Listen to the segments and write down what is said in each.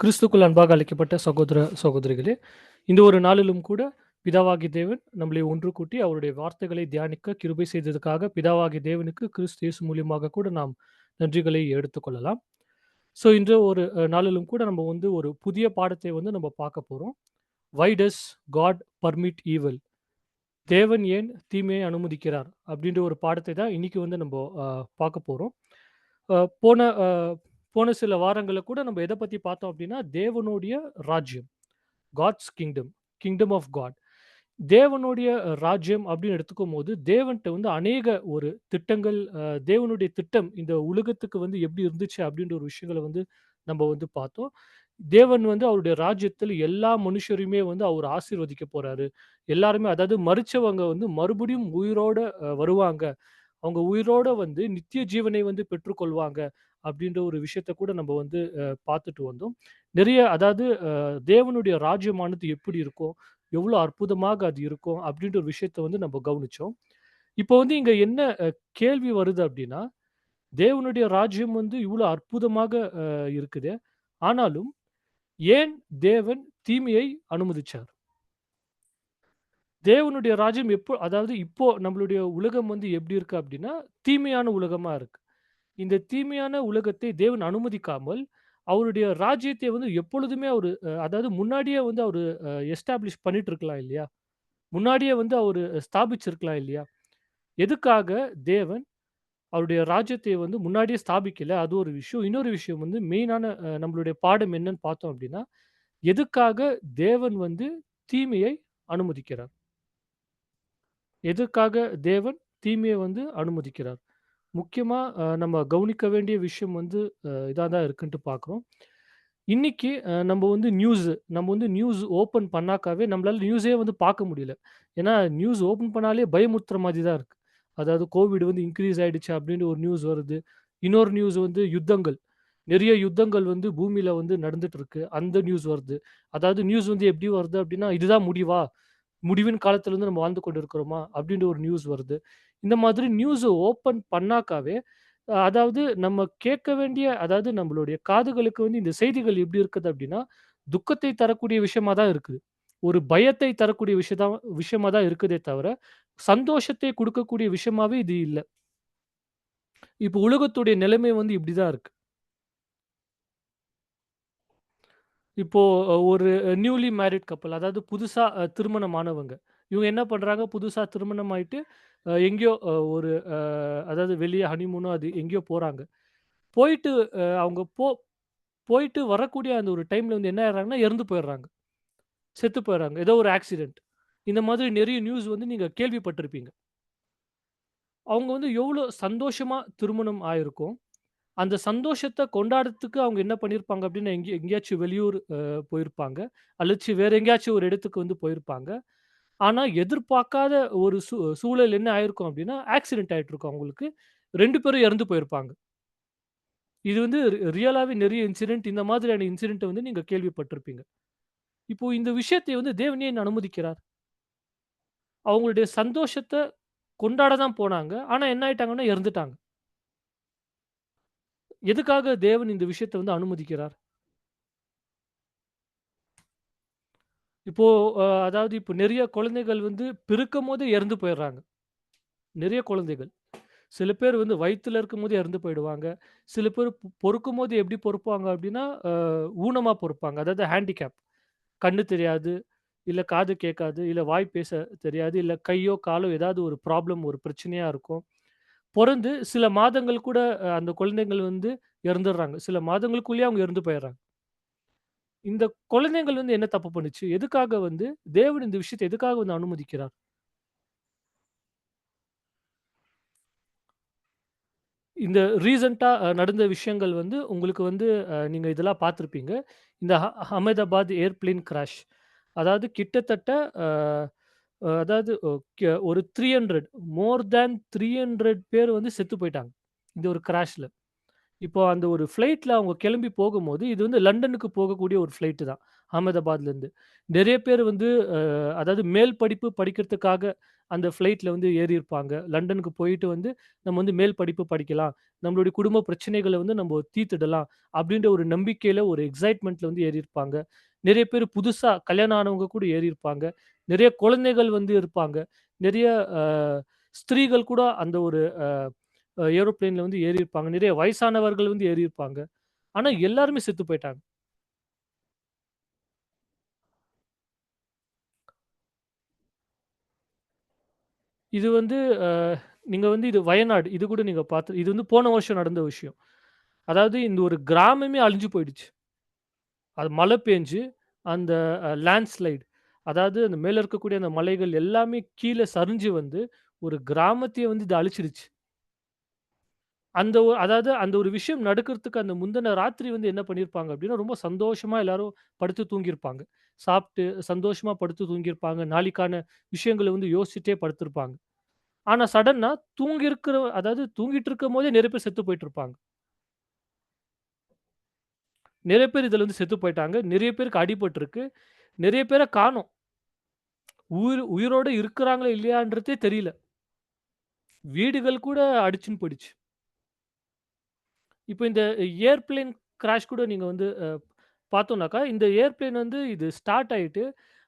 கிறிஸ்துக்குள் அன்பாக அழைக்கப்பட்ட சகோதர சகோதரிகளே, இந்த ஒரு நாளிலும் கூட பிதாவாகிய தேவன் நம்மளை ஒன்று கூட்டி அவருடைய வார்த்தைகளை தியானிக்க கிருபை செய்ததுக்காக பிதாவாகிய தேவனுக்கு கிறிஸ்து இயேசு மூலியமாக கூட நாம் நன்றிகளை எடுத்துக்கொள்ளலாம். ஸோ இன்று ஒரு நாளிலும் கூட நம்ம வந்து ஒரு புதிய பாடத்தை வந்து நம்ம பார்க்க போறோம். "வை டஸ் காட் பர்மிட் ஈவில்?" தேவன் ஏன் தீமையை அனுமதிக்கிறார்? அப்படின்ற ஒரு பாடத்தை தான் இன்னைக்கு வந்து நம்ப பார்க்க போறோம். அ போன அ போன சில வாரங்கள்ல கூட நம்ம எத பத்தி பார்த்தோம் அப்படின்னா, தேவனுடைய ராஜ்யம். God's kingdom, kingdom of God. தேவனுடைய ராஜ்யம் அப்படின்னு எடுத்துக்கும்போது, தேவன்ட்ட வந்து அநேக ஒரு திட்டங்கள், தேவனுடைய திட்டம் இந்த உலகத்துக்கு வந்து எப்படி இருந்துச்சு அப்படின்ற ஒரு விஷயங்கள வந்து நம்ம வந்து பார்த்தோம். தேவன் வந்து அவருடைய ராஜ்யத்துல எல்லா மனுஷரையுமே வந்து அவர் ஆசீர்வதிக்க போறாரு. எல்லாருமே அதாவது மரிச்சவங்க வந்து மறுபடியும் உயிரோட வருவாங்க. அவங்க உயிரோட வந்து நித்திய ஜீவனை வந்து பெற்றுக்கொள்வாங்க. அப்படின்ற ஒரு விஷயத்த கூட நம்ம வந்து பார்த்துட்டு வந்தோம். நிறைய அதாவது தேவனுடைய ராஜ்யமானது எப்படி இருக்கும்? எவ்வளோ அற்புதமாக அது இருக்கும்? அப்படின்ற ஒரு விஷயத்த வந்து நம்ம கவனிச்சோம். இப்போ வந்து இங்க என்ன கேள்வி வருது அப்படின்னா, தேவனுடைய ராஜ்யம் வந்து இவ்வளோ அற்புதமாக இருக்குது. ஆனாலும் ஏன் தேவன் தீமையை அனுமதிச்சார்? தேவனுடைய ராஜ்யம் அதாவது இப்போ நம்மளுடைய உலகம் வந்து எப்படி இருக்கு அப்படின்னா, தீமையான உலகமா இருக்கு. இந்த தீமையான உலகத்தை தேவன் அனுமதிக்காமல், அவருடைய ராஜ்யத்தை வந்து எப்பொழுதுமே அவரு அதாவது முன்னாடியே வந்து அவரு எஸ்டாப்ளிஷ் பண்ணிட்டு இருக்கலாம் இல்லையா? முன்னாடியே வந்து அவரு ஸ்தாபிச்சிருக்கலாம் இல்லையா? எதுக்காக தேவன் அவருடைய ராஜ்யத்தை வந்து முன்னாடியே ஸ்தாபிக்கல? அது ஒரு விஷயம். இன்னொரு விஷயம் வந்து மெயினான நம்மளுடைய பாடம் என்னன்னு பார்த்தோம் அப்படின்னா, எதுக்காக தேவன் வந்து தீமையை அனுமதிக்கிறார்? எதுக்காக தேவன் தீமைய வந்து அனுமதிக்கிறார்? முக்கியமா நம்ம கவனிக்க வேண்டிய விஷயம் வந்து இதா தான் இருக்குன்ட்டு பார்க்குறோம். இன்னைக்கு நம்ம வந்து நியூஸ் ஓப்பன் பண்ணாக்காவே நம்மளால நியூஸே வந்து பார்க்க முடியல. ஏன்னா நியூஸ் ஓப்பன் பண்ணாலே பயமுறுத்துற மாதிரி தான் இருக்கு. அதாவது கோவிட் வந்து இன்கிரீஸ் ஆயிடுச்சு அப்படின்னு ஒரு நியூஸ் வருது. இன்னொரு நியூஸ் வந்து யுத்தங்கள். நிறைய யுத்தங்கள் வந்து பூமியில வந்து நடந்துட்டு இருக்கு. அந்த நியூஸ் வருது. அதாவது நியூஸ் வந்து எப்படி வருது அப்படின்னா, இதுதான் முடிவா? முடிவின் காலத்துல வந்து நம்ம வாழ்ந்து கொண்டு இருக்கிறோமா? அப்படின்ற ஒரு நியூஸ் வருது. இந்த மாதிரி நியூஸ ஓப்பன் பண்ணாக்காவே, அதாவது நம்ம கேட்க வேண்டிய அதாவது நம்மளுடைய காதுகளுக்கு வந்து இந்த செய்திகள் எப்படி இருக்குது அப்படின்னா, துக்கத்தை தரக்கூடிய விஷயமா தான் இருக்குது. ஒரு பயத்தை தரக்கூடிய விஷயமா தான் இருக்குதே தவிர, சந்தோஷத்தை குடுக்கக்கூடிய விஷயமாவே இது இல்ல. இப்போ உலகத்துடைய நிலைமை வந்து இப்படி தான் இருக்கு. இப்போ ஒரு நியூலி மேரிட் கப்புள் அதாவது புதுசா திருமணமானவங்க. இவங்க என்ன பண்றாங்க, புதுசா திருமணம் ஆயிட்டு எங்கேயோ ஒரு அதாவது வெளிய ஹனிமூனோ அது எங்கேயோ போறாங்க. போயிட்டு அவங்க போயிட்டு வரக்கூடிய அந்த ஒரு டைம்ல வந்து என்ன ஆயிடுறாங்கன்னா, இறந்து போயிடுறாங்க. செத்து போயிடுறாங்க. ஏதோ ஒரு ஆக்சிடென்ட். இந்த மாதிரி நெறைய நியூஸ் வந்து நீங்க கேள்விப்பட்டிருப்பீங்க. அவங்க வந்து எவ்வளோ சந்தோஷமா திருமணம் ஆயிருக்கும். அந்த சந்தோஷத்த கொண்டாடுறதுக்கு அவங்க என்ன பண்ணியிருப்பாங்க அப்டின்னா, எங்கேயாச்சும் வெளியூர் போயிருப்பாங்க. அல்லது வேற எங்கேயாச்சும் ஒரு இடத்துக்கு வந்து போயிருப்பாங்க. ஆனா, எதிர்பார்க்காத ஒரு சூழல் என்ன ஆயிருக்கும் அப்டின்னா, ஆக்சிடென்ட் ஆயிட்டுருக்கும் அவங்களுக்கு. 2 பேரும் இறந்து போயிருப்பாங்க. இது வந்து ரியலாவே நெறைய இன்சிடென்ட் இந்த மாதிரியான இன்சிடென்ட்ட வந்து நீங்க கேள்விப்பட்டிருப்பீங்க. இப்போ இந்த விஷயத்தை வந்து தேவன் ஏன் அனுமதிக்கிறார்? அவங்களுடைய சந்தோஷத்த கொண்டாட தான் போனாங்க. ஆனா என்ன ஆயிட்டாங்கன்னா, இறந்துட்டாங்க. எதுக்காக தேவன் இந்த விஷயத்த வந்து அனுமதிக்கிறார்? இப்போ அதாவது இப்போ நெறைய குழந்தைகள் வந்து பிறக்கும்போதே இறந்து போயிடுறாங்க. நெறைய குழந்தைகள். சில பேர் வந்து வயித்துல இருக்கும்போதே இறந்து போயிடுவாங்க. சில பேர் பொறுக்கும்போது எப்படி பொறுப்பாங்க அப்படின்னா, ஊனமா பொறுப்பாங்க. அதாவது ஹேண்டிகேப். கண்ணு தெரியாது, இல்ல காது கேட்காது, இல்ல வாய் பேச தெரியாது, இல்ல கையோ, காலோ ஏதாவது ஒரு ப்ராப்ளம் ஒரு பிரச்சனையா இருக்கும். பொறந்து சில மாதங்கள் கூட அந்த குழந்தைகள் வந்து இறந்துடுறாங்க. சில மாதங்களுக்குள்ளேயே அவங்க இறந்து போயிடுறாங்க. இந்த குழந்தைகள் வந்து என்ன தப்பு பண்ணுச்சு? எதுக்காக வந்து தேவன் இந்த விஷயத்த எதுக்காக வந்து அனுமதிக்கிறார்? இந்த ரீசென்ட்டா நடந்த விஷயங்கள் வந்து உங்களுக்கு வந்து நீங்க இதெல்லாம் பார்த்திருப்பீங்க. இந்த அஹமதாபாத் ஏர்பிளேன் கிராஷ். அதாவது கிட்டத்தட்ட அ அதாவது ஒரு 300 மோர் தேன் 300 பேர் வந்து செத்து போயிட்டாங்க. இந்த ஒரு கிராஷ்ல. இப்போ அந்த ஒரு ஃப்ளைட்ல அவங்க கிளம்பி போகும்போது, இது வந்து லண்டனுக்கு போகக்கூடிய ஒரு ஃப்ளைட் தான். அகமதாபாத்லேருந்து. நெறைய பேர் வந்து அதாவது மேல் படிப்பு படிக்கிறதுக்காக அந்த ஃப்ளைட்ல வந்து ஏறியிருப்பாங்க. லண்டனுக்கு போயிட்டு வந்து நம்ம வந்து மேல் படிப்பு படிக்கலாம். நம்மளுடைய குடும்ப பிரச்சனைகள வந்து நம்ம தீர்த்துடலாம். அப்படின்ற ஒரு நம்பிக்கையில, ஒரு எக்ஸைட்மென்ட்ல வந்து ஏறியிருப்பாங்க. நெறைய பேர் புதுசா கல்யாணம் ஆனவங்க கூட ஏறியிருப்பாங்க. நெறைய குழந்தைகள் வந்து இருப்பாங்க. நெறைய அ ஸ்திரீகள் கூட அந்த ஒரு ஏரோப்ளேன்ல வந்து ஏறியிருப்பாங்க. நிறைய வயசானவர்கள் வந்து ஏறியிருப்பாங்க. ஆனா எல்லாருமே செத்து போயிட்டாங்க. இது வந்து அ நீங்க வந்து இது வயநாடு. இது கூட நீங்க இது வந்து போன வருஷம் நடந்த விஷயம். அதாவது இந்த ஒரு கிராமமே அழிஞ்சு போயிடுச்சு. அது மழை பேஞ்சு அந்த லேண்ட்ஸ்லைட் அதாவது அந்த மேல இருக்கக்கூடிய அந்த மலைகள் எல்லாமே கீழ சரிஞ்சு வந்து ஒரு கிராமத்தையே வந்து இது அழிச்சிடுச்சு. அதாவது அந்த ஒரு விஷயம் நடக்கிறதுக்கு அந்த முந்தின ராத்திரி வந்து என்ன பண்ணியிருப்பாங்க அப்டின்னா, ரொம்ப சந்தோஷமா எல்லாரும் படுத்து தூங்கியிருப்பாங்க. சாப்ட்டு சந்தோஷமா படுத்து தூங்கியிருப்பாங்க. நாளைக்கான விஷயங்கள வந்து யோசிச்சுட்டே படுத்திருப்பாங்க. ஆனா சடனா அதாவது தூங்கிட்டு இருக்கும்போதே நெறைய பேர் செத்து போயிட்டுருப்பாங்க. நெறைய பேர் இதுல வந்து செத்து போயிட்டாங்க. நெறைய பேருக்கு அடிபட்டுருக்கு. நெறைய பேர காணோம். உயிரோட இருக்கிறாங்களா இல்லையான்றதே தெரியல. வீடுகள் கூட அடிச்சுன்னு போயிடுச்சு. இப்ப இந்த ஏர்பிளேன் கிராஷ் கூட நீங்க வந்து பார்த்தோம்னாக்கா, இந்த ஏர்பிளேன் வந்து இது ஸ்டார்ட் ஆயிட்டு,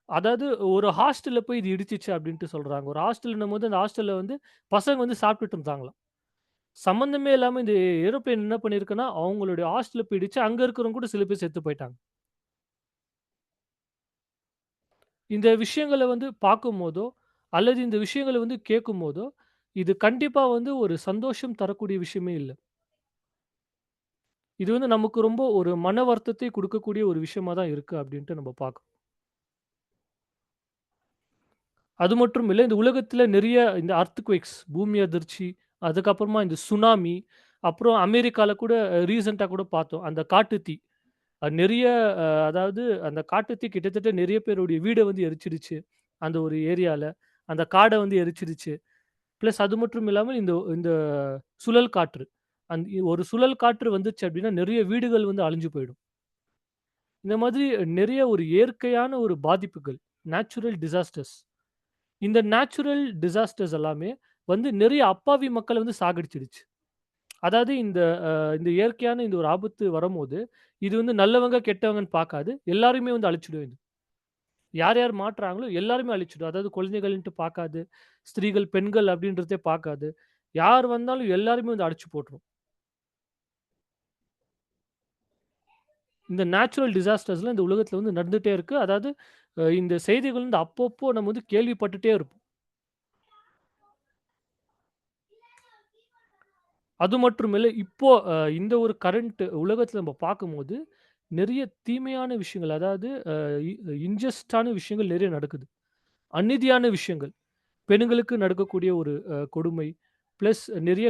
அதாவது ஒரு ஹாஸ்டல்ல போய் இது இடிச்சுச்சு அப்டின்ட்டு சொல்றாங்க. ஒரு ஹாஸ்டல்ன்னும்போது அந்த ஹாஸ்டல்ல வந்து பசங்க வந்து சாப்பிட்டுட்டு இருந்தாங்களாம். சம்மந்தமே இல்லாம இந்த ஏரோப்ளேன் என்ன பண்ணியிருக்குன்னா, அவங்களுடைய ஹாஸ்டல்ல போய் இடிச்சு, அங்க இருக்கிறவங்க கூட சில பேர் செத்து போயிட்டாங்க. இந்த விஷயங்கள வந்து பார்க்கும்போதோ, அல்லது இந்த விஷயங்கள வந்து கேட்கும்போதோ, இது கண்டிப்பா வந்து ஒரு சந்தோஷம் தரக்கூடிய விஷயமே இல்ல. இது வந்து நமக்கு ரொம்ப ஒரு மன வருத்தத்தை குடுக்கக்கூடிய ஒரு விஷயமா தான் இருக்கு அப்டின்ட்டு நம்ம பார்க்கணும். அது மட்டும் இல்ல, இந்த உலகத்தில நெறைய இந்த எர்த்குவேக்ஸ் பூமி அதிர்ச்சி, அதுக்கப்புறமா இந்த சுனாமி, அப்புறம் அமெரிக்கால கூட ரீசென்ட்டா கூட பார்த்தோம். அந்த காட்டுத்தீ. நெறைய அதாவது அந்த காட்டுத்தீ கிட்டத்தட்ட நெறைய பேருடைய வீட வந்து எரிச்சிடுச்சு. அந்த ஒரு ஏரியால. அந்த காட வந்து எரிச்சிடுச்சு. பிளஸ் அது மட்டும் இல்லாம இந்த இந்த சுழல் காற்று. ஒரு சுழல் காற்று வந்துச்சு அப்டின்னா, நெறைய வீடுகள் வந்து அழிஞ்சு போயிடும். இந்த மாதிரி நெறைய ஒரு இயற்கையான ஒரு பாதிப்புகள். Natural disasters. இந்த நேச்சுரல் டிசாஸ்டர்ஸ் எல்லாமே வந்து நெறைய அப்பாவி மக்கள வந்து சாகடிச்சிடுச்சு. அதாவது இந்த இயற்கையான இந்த ஒரு ஆபத்து வரும்போது, இது வந்து நல்லவங்க, கெட்டவங்கன்னு பார்க்காது. எல்லாரையுமே வந்து அழிச்சிடும் இது. யார் யார் மாட்றாங்களோ எல்லாருமே அழிச்சிடும். அதாவது குழந்தைகள்ன்ட்டு பார்க்காது. ஸ்திரீகள், பெண்கள் அப்படின்றதே பார்க்காது. யார் வந்தாலும் எல்லாருமே வந்து அடிச்சு போட்டுரும். இந்த நேச்சுரல் டிசாஸ்டர்ஸ்லாம் இந்த உலகத்துல வந்து நடந்துட்டே இருக்கு. அதாவது இந்த செய்திகள் வந்து அப்பப்போ நம்ம வந்து கேள்விப்பட்டுட்டே இருப்போம். அது மட்டுமில்ல, இப்போ இந்த ஒரு கரண்ட் உலகத்துல நம்ம பார்க்கும்போது, நெறைய தீமையான விஷயங்கள், அதாவது இ இன்ஜஸ்டான விஷயங்கள் நெறைய நடக்குது. அநீதியான விஷயங்கள். பெண்களுக்கு நடக்கக்கூடிய ஒரு கொடுமை, பிளஸ் நெறைய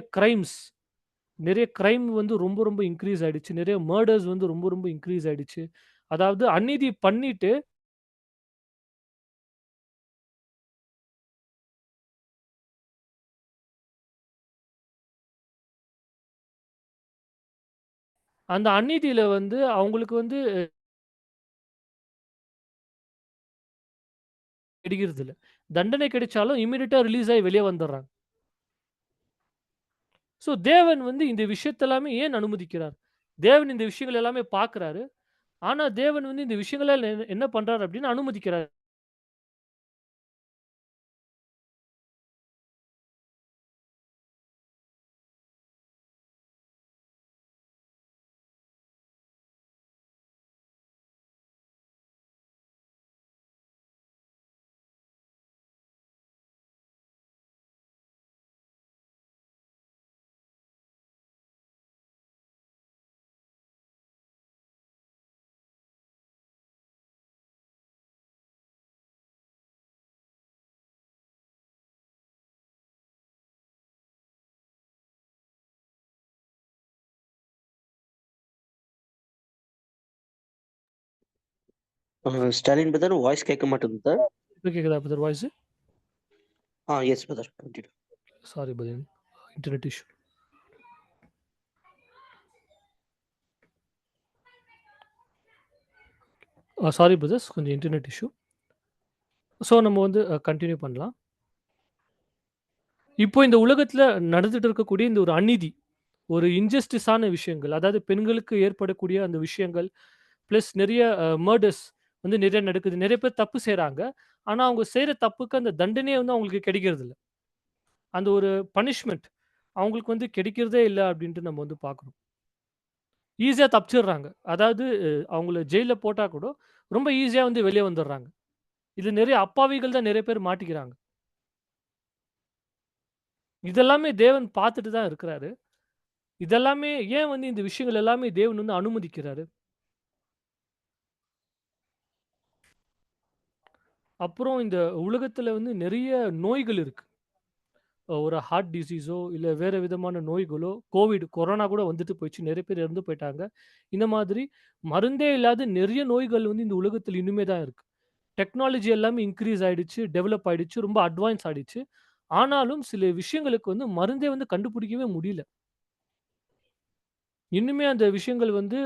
கிரைம் வந்து ரொம்ப ரொம்ப இன்கிரீஸ் ஆயிடுச்சு. நெறைய மர்டர்ஸ் வந்து ரொம்ப ரொம்ப இன்கிரீஸ் ஆயிடுச்சு. அதாவது அநீதி பண்ணிட்டு, அந்த அநீதியில வந்து அவங்களுக்கு வந்து கிடைக்கிறதில்ல. தண்டனை கிடைச்சாலும் இம்மீடியட்டா ரிலீஸ் ஆயி வெளிய வந்துர்றாங்க. ஸோ தேவன் வந்து இந்த விஷயத்தெல்லாமே ஏன் அனுமதிக்கிறார்? தேவன் இந்த விஷயங்கள் எல்லாமே பார்க்கிறாரு. ஆனா தேவன் வந்து இந்த விஷயங்கள என்ன பண்றாரு அப்டின்னு அனுமதிக்கிறாரு. ஸ்டாலின் பிரதர் வாய்ஸ் கேட்க மாட்டேங்குது சார். இப்ப கேக்குதா brother voice? Yes brother continue. Sorry brother. Internet issue. Sorry brothers, கொஞ்சம் இன்டர்நெட் இஷ்யூ. ஸோ நம்ம வந்து கன்டின்யூ பண்ணலாம். இப்போ இந்த உலகத்தில நடந்துட்டு இருக்கக்கூடிய இந்த ஒரு அநீதி, ஒரு இன்ஜஸ்டிஸான விஷயங்கள், அதாவது பெண்களுக்கு ஏற்படக்கூடிய அந்த விஷயங்கள், பிளஸ் நெறைய மர்டர்ஸ் வந்து நெறைய நடக்குது. நெறைய பேர் தப்பு செய்றாங்க. ஆனா, அவங்க செய்ற தப்புக்கு அந்த தண்டனையே வந்து அவங்களுக்கு கிடைக்கிறதில்ல. அந்த ஒரு பனிஷ்மென்ட் அவங்களுக்கு வந்து கிடைக்கிறதே இல்ல அப்டின்ட்டு நம்ம வந்து பார்க்குறோம். ஈஸியா தப்பிச்சிடுறாங்க. அதாவது அவங்கள ஜெயில்ல போட்டா கூட, ரொம்ப ஈஸியா வந்து வெளிய வந்துர்றாங்க. இது நெறைய அப்பாவிகள் தான் நெறைய பேர் மாட்டிக்கிறாங்க. இதெல்லாமே தேவன் பார்த்துட்டு தான் இருக்கிறாரு. இதெல்லாமே ஏன் வந்து இந்த விஷயங்கள் எல்லாமே தேவன் வந்து அனுமதிக்கிறாரு? அப்புறம் இந்த உலகத்துல வந்து நெறைய நோய்கள் இருக்கு. ஒரு ஹார்ட் டிசீஸோ, இல்ல வேற விதமான நோய்களோ, கொரோனா கூட வந்துட்டு போயிடுச்சு. நெறைய பேர் இறந்து போயிட்டாங்க. இந்த மாதிரி மருந்தே இல்லாத நெறைய நோய்கள் வந்து இந்த உலகத்துல இன்னுமே தான் இருக்கு. டெக்னாலஜி எல்லாமே இன்கிரீஸ் ஆயிடுச்சு, டெவலப் ஆயிடுச்சு, ரொம்ப அட்வான்ஸ் ஆயிடுச்சு. ஆனாலும் சில விஷயங்களுக்கு வந்து மருந்தே வந்து கண்டுபிடிக்கவே முடியல. இன்னுமே அந்த விஷயங்கள் வந்து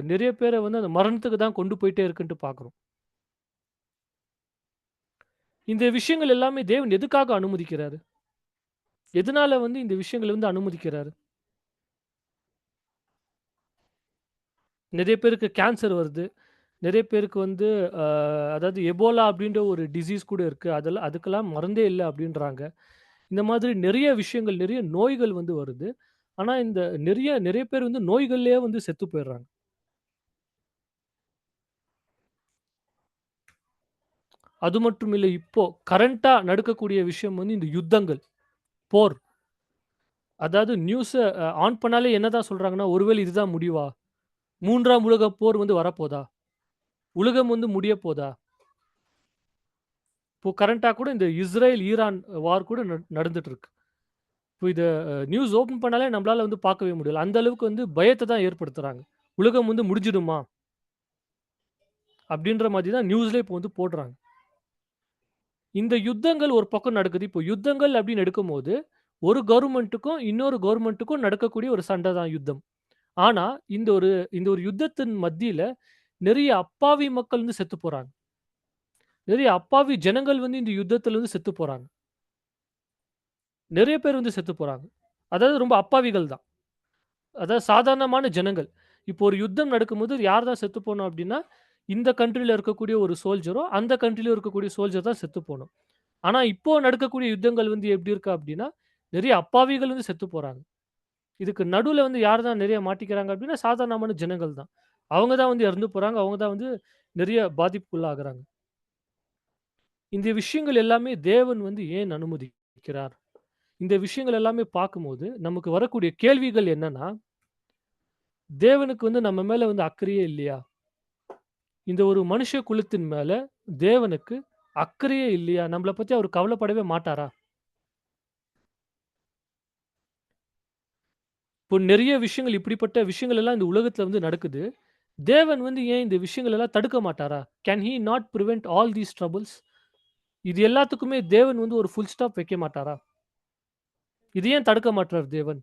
நெறைய பேர வந்து அந்த மரணத்துக்கு தான் கொண்டு போயிட்டே இருக்குன்ட்டு பார்க்குறோம். இந்த விஷயங்கள் எல்லாமே தேவன் எதுக்காக அனுமதிக்கிறாரு? எதனால வந்து இந்த விஷயங்கள வந்து அனுமதிக்கிறாரு? நெறைய பேருக்கு கேன்சர் வருது. நெறைய பேருக்கு வந்து அ அதாவது எபோலா அப்டின்ற ஒரு டிசீஸ் கூட இருக்கு. அதுக்கெல்லாம் மருந்தே இல்ல அப்டின்றாங்க. இந்த மாதிரி நெறைய விஷயங்கள், நெறைய நோய்கள் வந்து வருது. ஆனா இந்த நெறைய நெறைய பேர் வந்து நோய்கள்லயே வந்து செத்து போயிடுறாங்க. அது மட்டும் இல்ல, இப்போ கரண்ட்டா நடக்கக்கூடிய விஷயம் வந்து இந்த யுத்தங்கள், போர். அதாவது நியூஸ ஆன் பண்ணாலே என்னதான் சொல்றாங்கன்னா, "ஒருவேளை இதுதான் முடிவா? 3ஆம் உலகப் போர் வந்து வரப்போதா? உலகம் வந்து முடியப் போதா?" இப்போ கரண்ட்டா கூட இந்த இஸ்ரேல், ஈரான் வார் கூட நடந்துட்டு இருக்கு. இப்போ இத நியூஸ் ஓப்பன் பண்ணாலே நம்மளால வந்து பார்க்கவே முடியல. அந்த அளவுக்கு வந்து பயத்த தான் ஏற்படுத்துறாங்க. உலகம் வந்து முடிஞ்சிடுமா? அப்படின்ற மாதிரி தான் நியூஸ்லயே இப்போ வந்து போடுறாங்க. இந்த யுத்தங்கள் ஒரு பக்கம் நடக்குது. இப்போ யுத்தங்கள் அப்படின்னு எடுக்கும்போது, ஒரு கவர்ன்மென்ட்க்கும், இன்னொரு கவர்ன்மென்ட்க்கும் நடக்கக்கூடிய ஒரு சண்டை தான் யுத்தம். ஆனா, இந்த ஒரு யுத்தத்தின் மத்தியில நெறைய அப்பாவி மக்கள் வந்து செத்து போறாங்க. நெறைய அப்பாவி ஜனங்கள் வந்து இந்த யுத்தத்துல வந்து செத்து போறாங்க. நெறைய பேர் வந்து செத்து போறாங்க. அதாவது ரொம்ப அப்பாவிகள் தான். அதாவது சாதாரணமான ஜனங்கள். இப்போ ஒரு யுத்தம் நடக்கும்போது யார் தான் செத்து போணும் அப்டின்னா, இந்த கண்ட்ரில இருக்கக்கூடிய ஒரு சோல்ஜரோ, அந்த கண்ட்ரில இருக்கக்கூடிய சோல்ஜர் தான் செத்து போணும். ஆனா, இப்போ நடக்கக்கூடிய யுத்தங்கள் வந்து எப்டி இருக்கு அப்டின்னா, நெறைய அப்பாவிகள் வந்து செத்து போறாங்க. இதுக்கு நடுவுல வந்து யார் தான் நெறைய மாட்டிக்கிறாங்க அப்டின்னா, சாதாரணமான ஜனங்கள் தான். அவங்க தான் வந்து இறந்து போறாங்க. அவங்க தான் வந்து நெறைய பாதிப்புக்குள்ளாகுறாங்க. இந்த விஷயங்கள் எல்லாமே தேவன் வந்து ஏன் அனுமதிக்கிறார்? இந்த விஷயங்கள் எல்லாமே பார்க்கும்போது, நமக்கு வரக்கூடிய கேள்விகள் என்னன்னா, தேவனுக்கு வந்து நம்ம மேல வந்து அக்கறையே இல்லையா? இந்த ஒரு மனுஷ குலத்தின் மேல தேவனுக்கு அக்கறையே இல்லையா? நம்மள பத்தி அவரு கவலைப்படவே மாட்டாரா? இப்போ நெறைய விஷயங்கள் இப்படிப்பட்ட விஷயங்கள் எல்லாம் இந்த உலகத்துல வந்து நடக்குது. தேவன் வந்து ஏன் இந்த விஷயங்கள் எல்லாம் தடுக்க மாட்டாரா? Can he not prevent all these troubles? இது எல்லாத்துக்குமே தேவன் வந்து ஒரு ஃபுல் ஸ்டாப் வைக்க மாட்டாரா? இது ஏன் தடுக்க மாட்றார் தேவன்?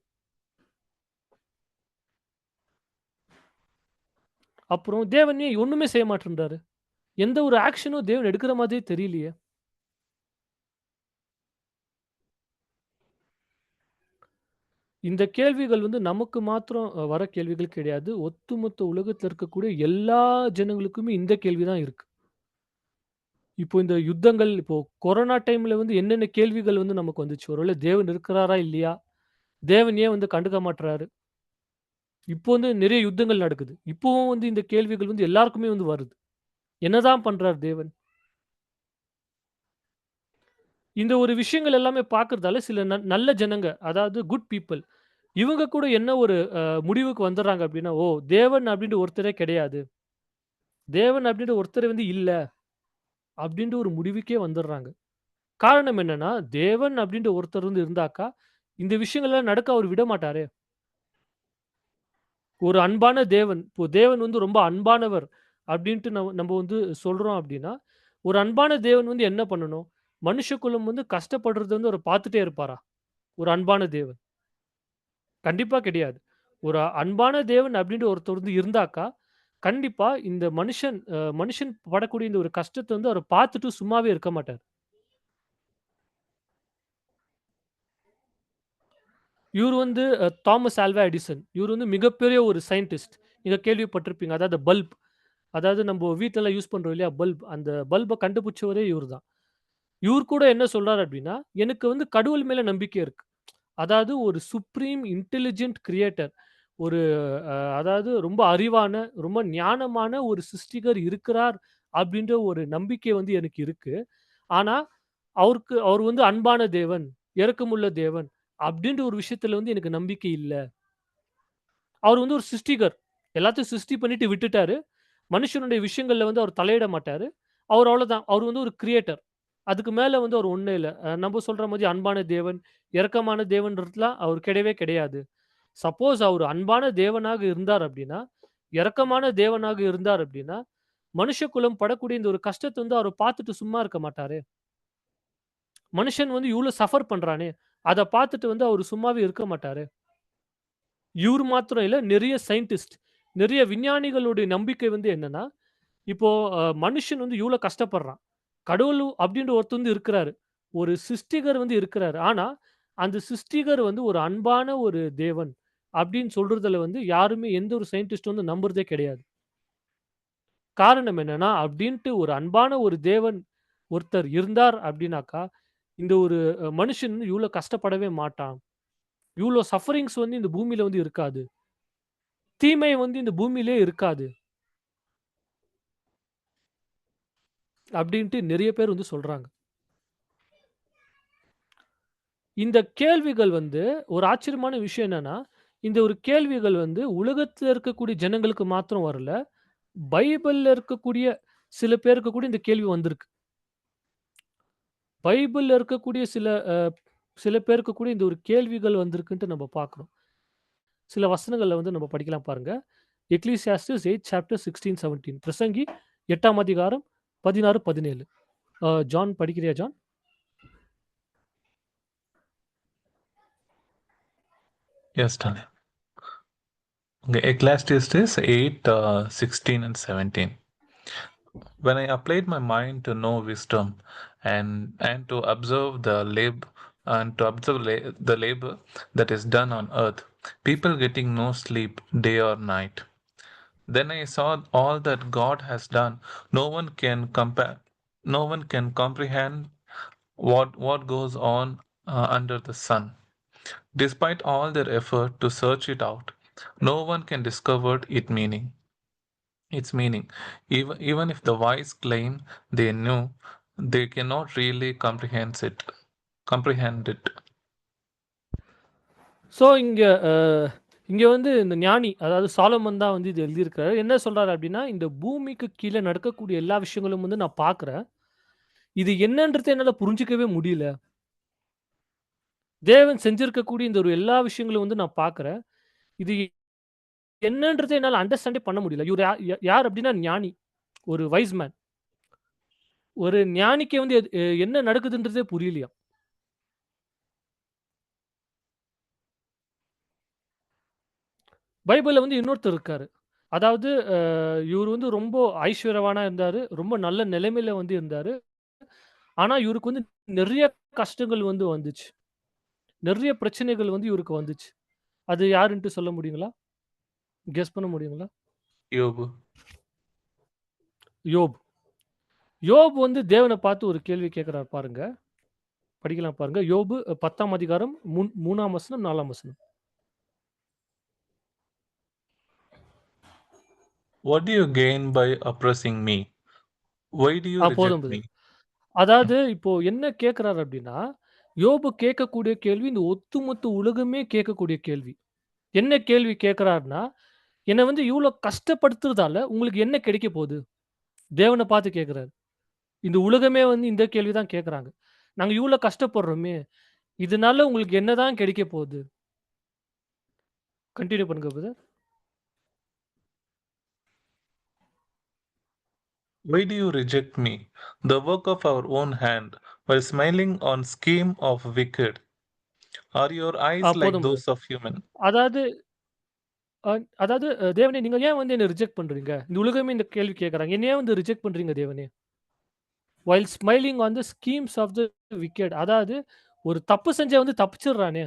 அப்புறம் தேவன் ஏன் ஒண்ணுமே செய்ய மாட்டேன்றாரு? எந்த ஒரு ஆக்ஷனும் தேவன் எடுக்கிற மாதிரியே தெரியலையே! இந்த கேள்விகள் வந்து நமக்கு மாத்திரம் வர கேள்விகள் கிடையாது. ஒட்டுமொத்த உலகத்துல இருக்கக்கூடிய எல்லா ஜனங்களுக்குமே இந்த கேள்வி தான் இருக்கு. இப்போ இந்த யுத்தங்கள் இப்போ கொரோனா டைம்ல வந்து என்னென்ன கேள்விகள் வந்து நமக்கு வந்துச்சு? ஒருவேளை தேவன் இருக்கிறாரா? இல்லையா? தேவன் ஏன் வந்து கண்டுக்க மாட்றாரு? இப்போ வந்து நிறைய யுத்தங்கள் நடக்குது. இப்பவும் வந்து இந்த கேள்விகள் வந்து எல்லாருக்குமே வந்து வருது. என்னதான் பண்றார் தேவன்? இந்த ஒரு விஷயங்கள் எல்லாமே பார்க்கறதால சில நல்ல ஜனங்க, அதாவது குட் பீப்பிள் இவங்க கூட என்ன ஒரு முடிவுக்கு வந்துர்றாங்க அப்டின்னா, ஓ! தேவன் அப்டின்ட்டு ஒருத்தரே கிடையாது. தேவன் அப்டின்ட்டு ஒருத்தர் வந்து இல்ல. அப்டின்ட்டு ஒரு முடிவுக்கே வந்துர்றாங்க. காரணம் என்னன்னா, தேவன் அப்டின்ட்டு ஒருத்தர் வந்து இருந்தாக்கா, இந்த விஷயங்கள்லாம் நடக்க அவரு விடமாட்டாரே! ஒரு அன்பான தேவன். இப்போ தேவன் வந்து ரொம்ப அன்பானவர் அப்டின்ட்டு நம்ப வந்து சொல்றோம் அப்டின்னா, ஒரு அன்பான தேவன் வந்து என்ன பண்ணணும்? மனுஷகுலம் வந்து கஷ்டப்படுறத வந்து அவரு பார்த்துட்டே இருப்பாரா? ஒரு அன்பான தேவன். கண்டிப்பா கிடையாது. ஒரு அன்பான தேவன் அப்டின்ட்டு ஒருத்தர் வந்து இருந்தாக்கா, கண்டிப்பா இந்த மனுஷன் படக்கூடிய இந்த ஒரு கஷ்டத்த வந்து அவரு பார்த்துட்டு சும்மாவே இருக்க மாட்டாரு. இவரு வந்து தாமஸ் ஆல்வா எடிசன். இவரு வந்து மிகப்பெரிய ஒரு சயின்டிஸ்ட். நீங்க கேள்விப்பட்டிருப்பீங்க. அதாவது பல்ப். அதாவது நம்ப வீட்லலாம் யூஸ் பண்றோம் இல்லையா? பல்ப். அந்த பல்ப கண்டுபிடிச்சவரே இவரு தான். இவரு கூட என்ன சொல்றாரு அப்டின்னா, எனக்கு வந்து கடவுள் மேல நம்பிக்கை இருக்கு. அதாவது ஒரு சுப்ரீம் இன்டெலிஜென்ட் கிரியேட்டர். ஒரு அதாவது ரொம்ப அறிவான, ரொம்ப ஞானமான ஒரு சிருஷ்டிகர் இருக்கிறார் அப்டின்ற ஒரு நம்பிக்கை வந்து எனக்கு இருக்கு. ஆனா, அவர் வந்து அன்பான தேவன், இரக்கமுள்ள தேவன் அப்டின்ற ஒரு விஷயத்துல வந்து எனக்கு நம்பிக்கை இல்ல. அவர் வந்து ஒரு சிருஷ்டிகர். எல்லாத்தையும் சிருஷ்டி பண்ணிட்டு விட்டுட்டாரு. மனுஷனுடைய விஷயங்கள்ல வந்து அவர் தலையிட மாட்டாரு. அவர் அவ்வளோதான். அவர் வந்து ஒரு கிரியேட்டர். அதுக்கு மேல வந்து அவர் ஒண்ணும் இல்ல. நம்ப சொல்ற மாரி அன்பான தேவன், இரக்கமான தேவன்றதுலாம் அவர் கிடையவே கிடையாது. சப்போஸ் அவரு அன்பான தேவனாக இருந்தார் அப்டின்னா, இரக்கமான தேவனாக இருந்தார் அப்டின்னா, மனுஷகுலம் படக்கூடிய இந்த ஒரு கஷ்டத்த வந்து அவரு பார்த்துட்டு சும்மா இருக்க மாட்டாரே! மனுஷன் வந்து இவ்ளோ சஃபர் பண்றானே! அத பார்த்துட்டு வந்து அவரு சும்மாவே இருக்க மாட்டாரே! இவரு மாத்திரம் இல்ல, நெறைய சயின்டிஸ்ட், நெறைய விஞ்ஞானிகளுடைய நம்பிக்கை வந்து என்னன்னா, இப்போ மனுஷன் வந்து இவ்ளோ கஷ்டப்படுறான். கடவுள் அப்டின்ற ஒருத்தர் வந்து இருக்கிறாரு. ஒரு சிருஷ்டிகர் வந்து இருக்கிறாரு. ஆனா, அந்த சிருஷ்டிகர் வந்து ஒரு அன்பான ஒரு தேவன் அப்டின்னு சொல்றதுல வந்து யாருமே எந்த ஒரு சயின்டிஸ்ட் வந்து நம்புறதே கிடையாது. காரணம் என்னன்னா, அப்டின்ட்டு ஒரு அன்பான ஒரு தேவன் ஒருத்தர் இருந்தார் அப்டின்னாக்கா, இந்த ஒரு மனுஷன் வந்து இவ்ளோ கஷ்டப்படவே மாட்டான். இவ்ளோ சஃபரிங்ஸ் வந்து இந்த பூமியில வந்து இருக்காது. தீமை வந்து இந்த பூமியிலே இருக்காது. அப்டின்ட்டு நெறைய பேர் வந்து சொல்றாங்க. இந்த கேள்விகள் வந்து ஒரு ஆச்சரியமான விஷயம் என்னன்னா, இந்த ஒரு கேள்விகள் வந்து உலகத்துல இருக்கக்கூடிய ஜனங்களுக்கு மாத்திரம் வரல. பைபிள்ல இருக்கக்கூடிய சில பேருக்கு கூட இந்த கேள்வி வந்திருக்கு. பைபிள்ல இருக்கக்கூடிய சில பேருக்கு கூட இந்த ஒரு கேள்விகள் வந்திருக்குன்ட்டு நம்ம பார்க்கிறோம். சில வசனங்கள்ல வந்து நம்ம படிக்கலாம் பாருங்க. எக்லீசியாஸ்டஸ் 8 சாப்டர் 16, 17 பிரசங்கி 8ஆம் அதிகாரம் 16, 17. ஜான் படிக்கிறியா John? Yes, Tanya. Okay, Ecclesiastes 8, 16 and 17. When I applied my mind to know wisdom and to observe the labor that is done on earth, people getting no sleep day or night. Then I saw all that God has done. No one can comprehend what goes on under the sun. Despite all their effort to search it out, no one can discover its meaning. Even if the wise claim they knew, they cannot really comprehend it. So இங்க வந்து இந்த ஞானி, அதாவது சாலமன் தான் வந்து இது எழுதியிருக்காரு. என்ன சொல்றாரு அப்டின்னா, இந்த பூமிக்கு கீழ நடக்கக்கூடிய எல்லா விஷயங்களும் வந்து நான் பார்க்குறேன். இது என்னன்றத என்னால புரிஞ்சுக்கவே முடியல. தேவன் செஞ்சிருக்கக்கூடிய இந்த ஒரு எல்லா விஷயங்களும் வந்து நான் பார்க்குறேன். இது என்னன்றத என்னால அண்டர்ஸ்டாண்டே பண்ண முடியல. இவரு யார் அப்டின்னா ஞானி. ஒரு வைஸ் மேன். ஒரு ஞானிக்கு வந்து என்ன நடக்குதுன்றதே புரியலையாம். பைபிள்ல வந்து இன்னொருத்தர் இருக்காரு. அதாவது இவரு வந்து ரொம்ப ஐஸ்வர்யவானா இருந்தாரு. ரொம்ப நல்ல நிலைமையில வந்து இருந்தாரு. ஆனா, இவருக்கு வந்து நெறைய கஷ்டங்கள் வந்து வந்துச்சு. நெறைய பிரச்சனைகள் வந்து இவருக்கு வந்துச்சு. அது யாருன்ட்டு சொல்ல முடியுங்களா? கெஸ் பண்ண முடியுங்களா? யோபு. யோப். யோப் வந்து தேவன பார்த்து ஒரு கேள்வி கேட்கிறார் பாருங்க. படிக்கலாம் பாருங்க. யோபு 10ஆம் அதிகாரம் 3ஆம் வசனம், 4ஆம் வசனம். What do you gain by oppressing me? Why do you போதும் reject பிரதர். me? அதாவது இப்போ என்ன கேட்கிறாரு அப்டின்னா, யோபு கேட்கக்கூடிய கேள்வி இந்த ஒட்டுமொத்த உலகமே கேட்கக்கூடிய கேள்வி. என்ன கேள்வி கேட்கிறார்ன்னா, என்ன வந்து இவ்ளோ கஷ்டப்படுத்துறதால உங்களுக்கு என்ன கிடைக்க போது? தேவன பார்த்து கேட்கிறாரு. இந்த உலகமே வந்து இந்த கேள்வி தான் கேட்கறாங்க. நாங்க இவ்ளோ கஷ்டப்படுறோமே! இதனால உங்களுக்கு என்னதான் கிடைக்க போது? கன்டின்யூ பண்ணுங்க brother. Why do you reject me, the work of our own hand, while smiling on scheme of wicked? Are your eyes like போதும் பிரதர். those of human? அதாவது அ அதாவது தேவனே நீங்க ஏன் வந்து என்ன ரிஜெக்ட் பண்றீங்க? இந்த உலகமே இந்த கேள்வி கேட்கறாங்க. என்ன ஏன் வந்து ரிஜெக்ட் பண்றீங்க தேவனே? While smiling on the schemes of the wicked. அதாவது ஒரு தப்பு செஞ்சவன் வந்து தப்பிச்சிடுறானே!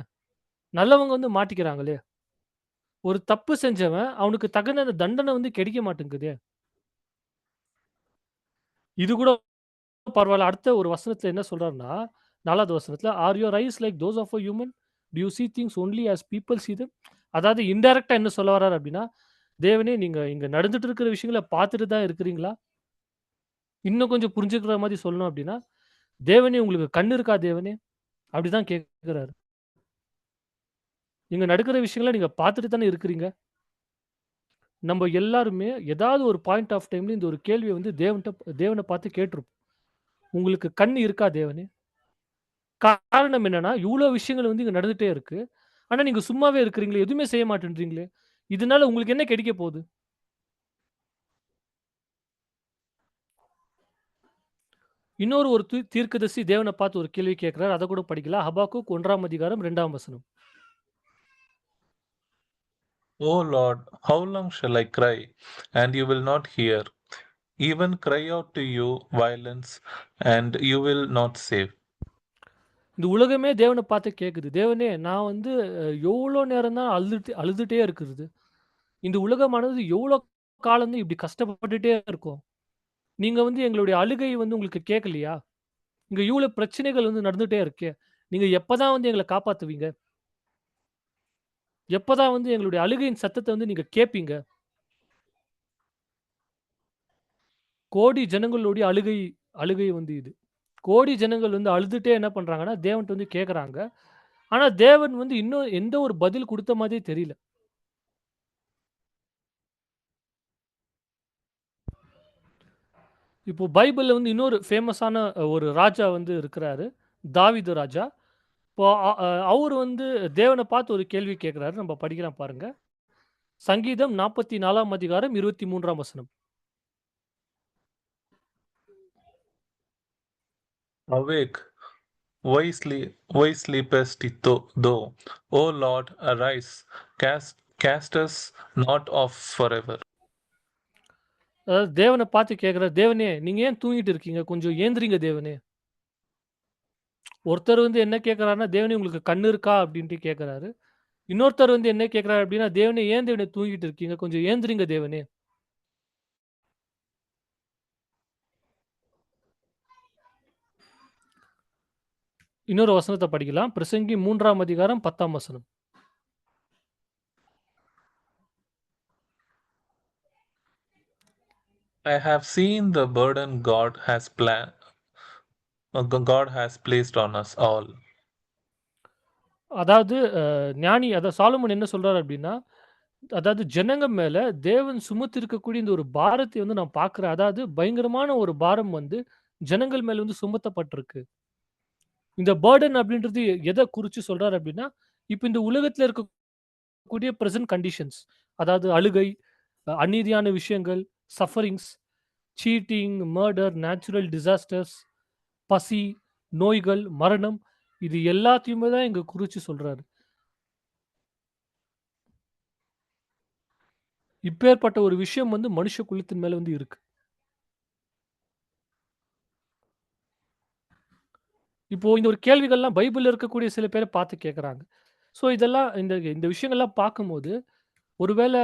நல்லவங்க வந்து மாட்டிக்கிறாங்களே! ஒரு தப்பு செஞ்சவன் அவனுக்கு தகுந்த அந்த தண்டனை வந்து கிடைக்க மாட்டேங்குதே! இது கூட பரவால்ல. அடுத்த ஒரு வசனத்துல என்ன சொல்றாருன்னா, 4வது வசனத்துல, "are your eyes like those of a human? Do you see things only as people see them?" அதாவது இன்டைரக்ட்டா என்ன சொல்ல வர்றாரு அப்டின்னா, தேவனே நீங்க இங்க நடந்துட்டு இருக்கிற விஷயங்கள பார்த்துட்டு தான் இருக்கிறீங்களா? இன்னும் கொஞ்சம் புரிஞ்சுக்கிற மாரி சொல்லணும் அப்டின்னா, தேவனே உங்களுக்கு கண் இருக்கா தேவனே? அப்டிதான் கேட்கிறாரு. இங்க நடக்கிற விஷயங்கள நீங்க பார்த்துட்டு தானே இருக்கிறீங்க. நம்ப எல்லாருமே ஏதாவது ஒரு பாயிண்ட் ஆஃப் டைம்ல இந்த ஒரு கேள்விய வந்து தேவன பார்த்து கேட்டுருப்போம். உங்களுக்கு கண் இருக்கா தேவனே? காரணம் என்னன்னா, இவ்ளோ விஷயங்கள் வந்து இங்க நடந்துட்டே இருக்கு. ஆனா நீங்க சும்மாவே இருக்கிறீங்களே! எதுவுமே செய்ய மாட்டேன்றீங்களே! இதனால உங்களுக்கு என்ன கிடைக்க போது? இன்னொரு ஒரு தீர்க்கதரிசி தேவன பார்த்து ஒரு கேள்வி கேட்கிறார். அத கூட படிக்கலாம். ஹபாக்குக் 1ஆம் அதிகாரம் 2ஆம் வசனம். O Lord, how long shall I cry, and you will not hear? Even cry out to you violence, and you will not save. இந்த உலகமே தேவன பார்த்து கேட்குது. தேவனே நான் வந்து எவ்ளோ நேரம் தான் அழுதுட்டே இருக்கிறது. இந்த உலகமானது எவ்ளோ காலம் தான் இப்படி கஷ்டப்பட்டுட்டே இருக்கும். நீங்க வந்து எங்களுடைய அழுகை வந்து உங்களுக்கு கேட்கலையா? இங்க இவ்ளோ பிரச்சனைகள் வந்து நடந்துட்டே இருக்கே. நீங்க எப்பதான் வந்து எங்கள காப்பாத்துவீங்க? எப்பதான் வந்து எங்களுடைய அழுகையின் சத்தத்த வந்து நீங்க கேட்பீங்க? கோடி ஜனங்களுடைய அழுகை அழுகை வந்து இது. கோடி ஜனங்கள் வந்து அழுதுட்டே என்ன பண்றாங்கன்னா, தேவன்ட்ட வந்து கேட்கறாங்க. ஆனா தேவன் வந்து இன்னும் எந்த ஒரு பதில் குடுத்த மாதிரியே தெரியல. இப்போ பைபிள்ல வந்து இன்னொரு ஃபேமஸான ஒரு ராஜா வந்து இருக்கிறாரு. தாவீது ராஜா. இப்போ அவரு வந்து தேவன பார்த்து ஒரு கேள்வி கேட்கிறாரு. நம்ம படிக்கலாம் பாருங்க. சங்கீதம் 44ஆம் அதிகாரம் 23ஆம் வசனம். Awake, why sleepest thou? O Lord, arise, cast us not off forever. அதாவது தேவன பார்த்து கேட்கிறார். தேவனே நீங்க ஏன் தூங்கிட்டு இருக்கீங்க? கொஞ்சம் ஏந்திரிங்க தேவனே. ஒருத்தர் வந்து என்ன கேட்கிறாருன்னா, தேவனே உங்களுக்கு கண்ணு இருக்கா? அப்படின்ட்டு கேட்கிறாரு. இன்னொருத்தர் வந்து என்ன கேட்கிறாரு அப்படின்னா, தேவனே ஏன் தேவனே தூங்கிட்டு இருக்கீங்க? கொஞ்சம் ஏந்திரிங்க தேவனே. இன்னொரு வசனத்த படிக்கலாம். பிரசங்கி 3ஆம் அதிகாரம் 10ஆம் வசனம். I have seen the burden God has placed on us all. அதாவது ஞானி சாலமோன் என்ன சொல்றாரு அப்படின்னா, அதாவது ஜனங்க மேல தேவன் சுமத்தியிருக்கக்கூடிய இந்த ஒரு பாரத்தை வந்து நான் பார்க்கிறேன். அதாவது பயங்கரமான ஒரு பாரம் வந்து ஜனங்கள் மேல வந்து சுமத்தப்பட்டிருக்கு. இந்த பர்டன் அப்படின்றது எத குறிச்சு சொல்றாரு அப்படின்னா, இப்ப இந்த உலகத்துல இருக்கக்கூடிய பிரசன்ட் கண்டிஷன்ஸ் அதாவது அழுகை, அநீதியான விஷயங்கள், sufferings, cheating, murder, natural disasters, பசி, நோய்கள், மரணம் இது எல்லாத்தையுமே தான் இங்க குறிச்சு சொல்றாரு. இப்பேற்பட்ட ஒரு விஷயம் வந்து மனுஷ குலத்தின் மேல வந்து இருக்கு. இப்போ இந்த ஒரு கேள்விகள்லாம் பைபிள்ல இருக்கக்கூடிய சில பேர பார்த்து கேட்கறாங்க. ஸோ இதெல்லாம் இந்த இந்த விஷயங்கள்லாம் பார்க்கும்போது, ஒருவேள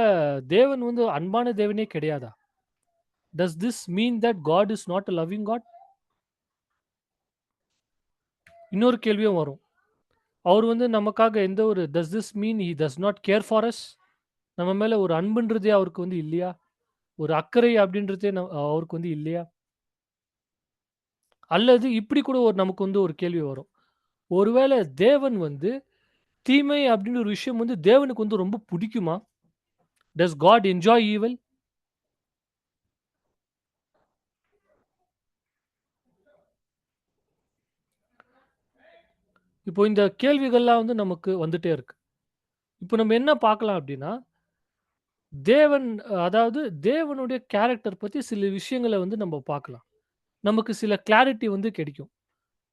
தேவன் வந்து அன்பான தேவனே கிடையாதா? Does this mean that God is not a loving God? இன்னொரு கேள்வியும் வரும். அவர் வந்து நமக்காக எந்த ஒரு does this mean he does not care for us? நம்ம மேல ஒரு அன்புன்றதே அவருக்கு வந்து இல்லையா? ஒரு அக்கறை அப்படின்றதே அவருக்கு வந்து இல்லையா? அல்லது இப்படி கூட நமக்கு வந்து ஒரு கேள்வி வரும். ஒருவேள தேவன் வந்து தீமை அப்படின்னு ஒரு விஷயம் வந்து தேவனுக்கு வந்து ரொம்ப புடிக்குமா? Does God enjoy evil? இப்போ இந்த கேள்விகள்லாம் வந்து நமக்கு வந்துட்டே இருக்கு. இப்போ நம்ம என்ன பார்க்கலாம் அப்படின்னா, தேவன் அதாவது தேவனுடைய கேரக்டர் பத்தி சில விஷயங்கள வந்து நம்ம பார்க்கலாம். நமக்கு சில கிளாரிட்டி வந்து கிடைக்கும்.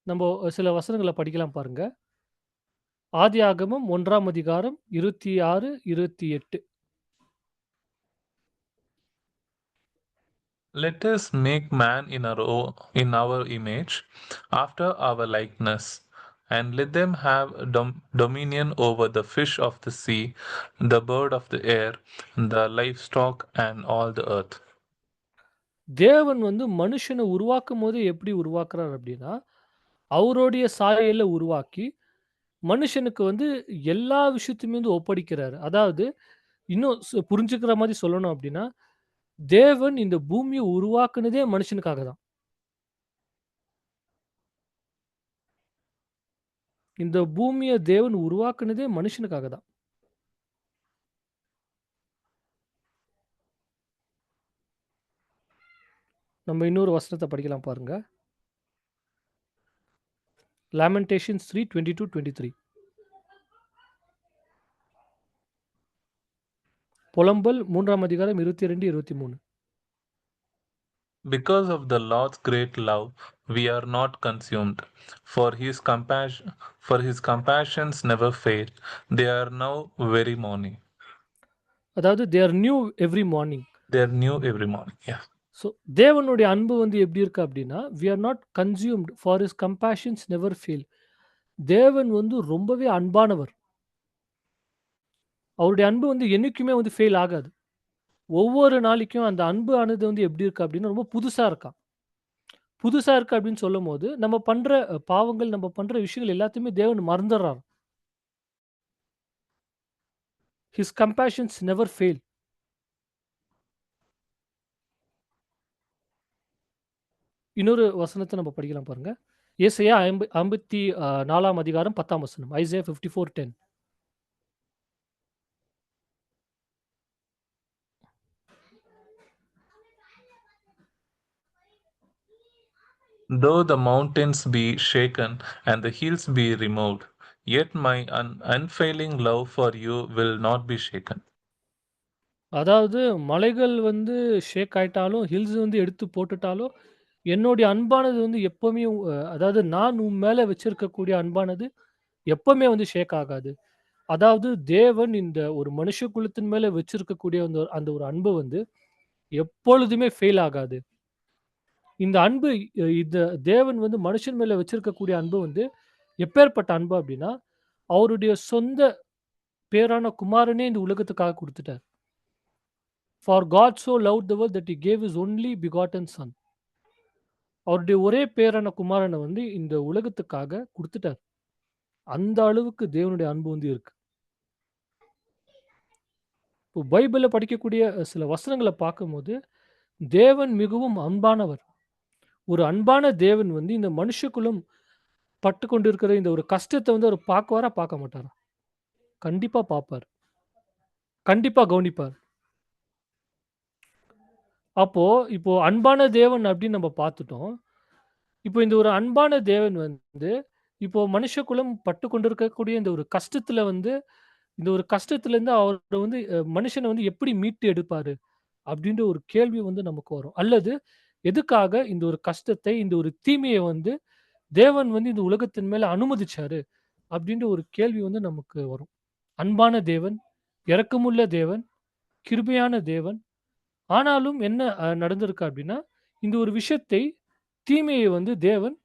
நம்போ சில வசனங்கள படிக்கலாம் பாருங்க. ஆதியாகமம் 1ஆம் அதிகாரம் 26, 28. Let us make man in our image, after our likeness, and let them have dominion over the fish of the sea, the bird of the air, the livestock, and all the earth. தேவன் வந்து மனுஷனை உருவாக்கும்போது எப்படி உருவாக்குறார் அப்படின்னா, அவருடைய சாயல்ல உருவாக்கி, மனுஷனுக்கு வந்து எல்லா விஷயத்தையுமே வந்து ஒப்படைக்கிறாரு. அதாவது இன்னும் புரிஞ்சுக்கிற மாரி சொல்லணும் அப்படின்னா, தேவன் இந்த பூமிய உருவாக்குனதே மனுஷனுக்காக தான். இந்த பூமிய தேவன் உருவாக்குனதே மனுஷனுக்காக தான். நம்ம இன்னொரு வசனத்த படிக்கலாம் பாருங்க. Lamentations 3:22-23. புலம்பல் 3ஆம் அதிகாரம் 22, 23. Because of the Lord's great love, we are not consumed, for his compassions never fail. They are now very morning. அதாவது they are new every morning. They are new every morning. Yeah. So தேவனுடைய அன்பு வந்து எப்படி இருக்கு அப்படின்னா, we are not consumed for his compassions never fail. தேவன் வந்து ரொம்பவே அன்பானவர். அவருடைய அன்பு வந்து என்னைக்குமே வந்து ஃபெயில் ஆகாது. ஒவ்வொரு நாளைக்கும் அந்த அன்பு ஆனது வந்து எப்படி இருக்கு அப்படின்னா, ரொம்ப புதுசா இருக்காம். புதுசா இருக்கு அப்படின்னு சொல்லும்போது, நம்ம பண்ற பாவங்கள், நம்ம பண்ற விஷயங்கள் எல்லாத்தையுமே தேவன் மறந்துடுறார். His compassions never fail. இன்னொரு வசனத்த நம்ம படிக்கலாம் பாருங்க. ஏசாயா 54ஆம் அதிகாரம் 10ஆம் வசனம். Isaiah 54:10. Though the mountains be shaken and the hills be removed, yet my unfailing love for you will not be shaken. அதாவது மலைகள் வந்து ஷேக் ஆயிட்டாலும், ஹில்ஸ் வந்து எடுத்து போட்டுட்டாலும், என்னுடைய அன்பானது வந்து எப்பவுமே அதாவது நான் உன் மேல வச்சிருக்கக்கூடிய அன்பானது எப்பவுமே வந்து ஷேக் ஆகாது. அதாவது தேவன் இந்த ஒரு மனுஷ குலத்தின் மேல வச்சிருக்கக்கூடிய அந்த அந்த ஒரு அன்பு வந்து எப்பொழுதுமே ஃபெயில் ஆகாது. இந்த அன்பு இந்த தேவன் வந்து மனுஷன் மேல வச்சிருக்கக்கூடிய அன்பு வந்து எப்பேர்ப்பட்ட அன்பு அப்படின்னா, அவருடைய சொந்த பேரான குமாரனே இந்த உலகத்துக்காக குடுத்துட்டார். "For God so loved the world that he gave his only begotten son." அவருடைய ஒரே பேரான குமாரன வந்து இந்த உலகத்துக்காக குடுத்துட்டார். அந்த அளவுக்கு தேவனுடைய அன்பு வந்து இருக்கு. இப்போ பைபிள்ல படிக்கக்கூடிய சில வசனங்கள பார்க்கும்போது, தேவன் மிகவும் அன்பானவர். ஒரு அன்பான தேவன் வந்து இந்த மனுஷகுலம் பட்டுக் கொண்டிருக்கிற இந்த ஒரு கஷ்டத்த வந்து அவர் பார்க்குவாரா? பார்க்க மாட்டாரா? கண்டிப்பா பார்ப்பார். கண்டிப்பா கவனிப்பார். அப்போ இப்போ அன்பான தேவன் அப்படின்னு நம்ம பார்த்துட்டோம். இப்போ இந்த ஒரு அன்பான தேவன் வந்து, இப்போ மனுஷகுலம் பட்டுக் கொண்டிருக்கக்கூடிய இந்த ஒரு கஷ்டத்துல வந்து, இந்த ஒரு கஷ்டத்துலேருந்து அவர வந்து மனுஷன வந்து எப்படி மீட்டு எடுப்பாரு? அப்படின்ற ஒரு கேள்வி வந்து நமக்கு வரும். அல்லது எதுக்காக இந்த ஒரு கஷ்டத்தை, இந்த ஒரு தீமைய வந்து தேவன் வந்து இந்த உலகத்தின் மேல அனுமதிச்சாரு? அப்படின்ற ஒரு கேள்வி வந்து நமக்கு வரும். அன்பான தேவன், இரக்கமுள்ள தேவன், கிருபையான தேவன். ஆனாலும் என்ன நடந்திருக்கு அப்படின்னா, இந்த ஒரு விஷயத்தை தீமையை வந்து தேவன்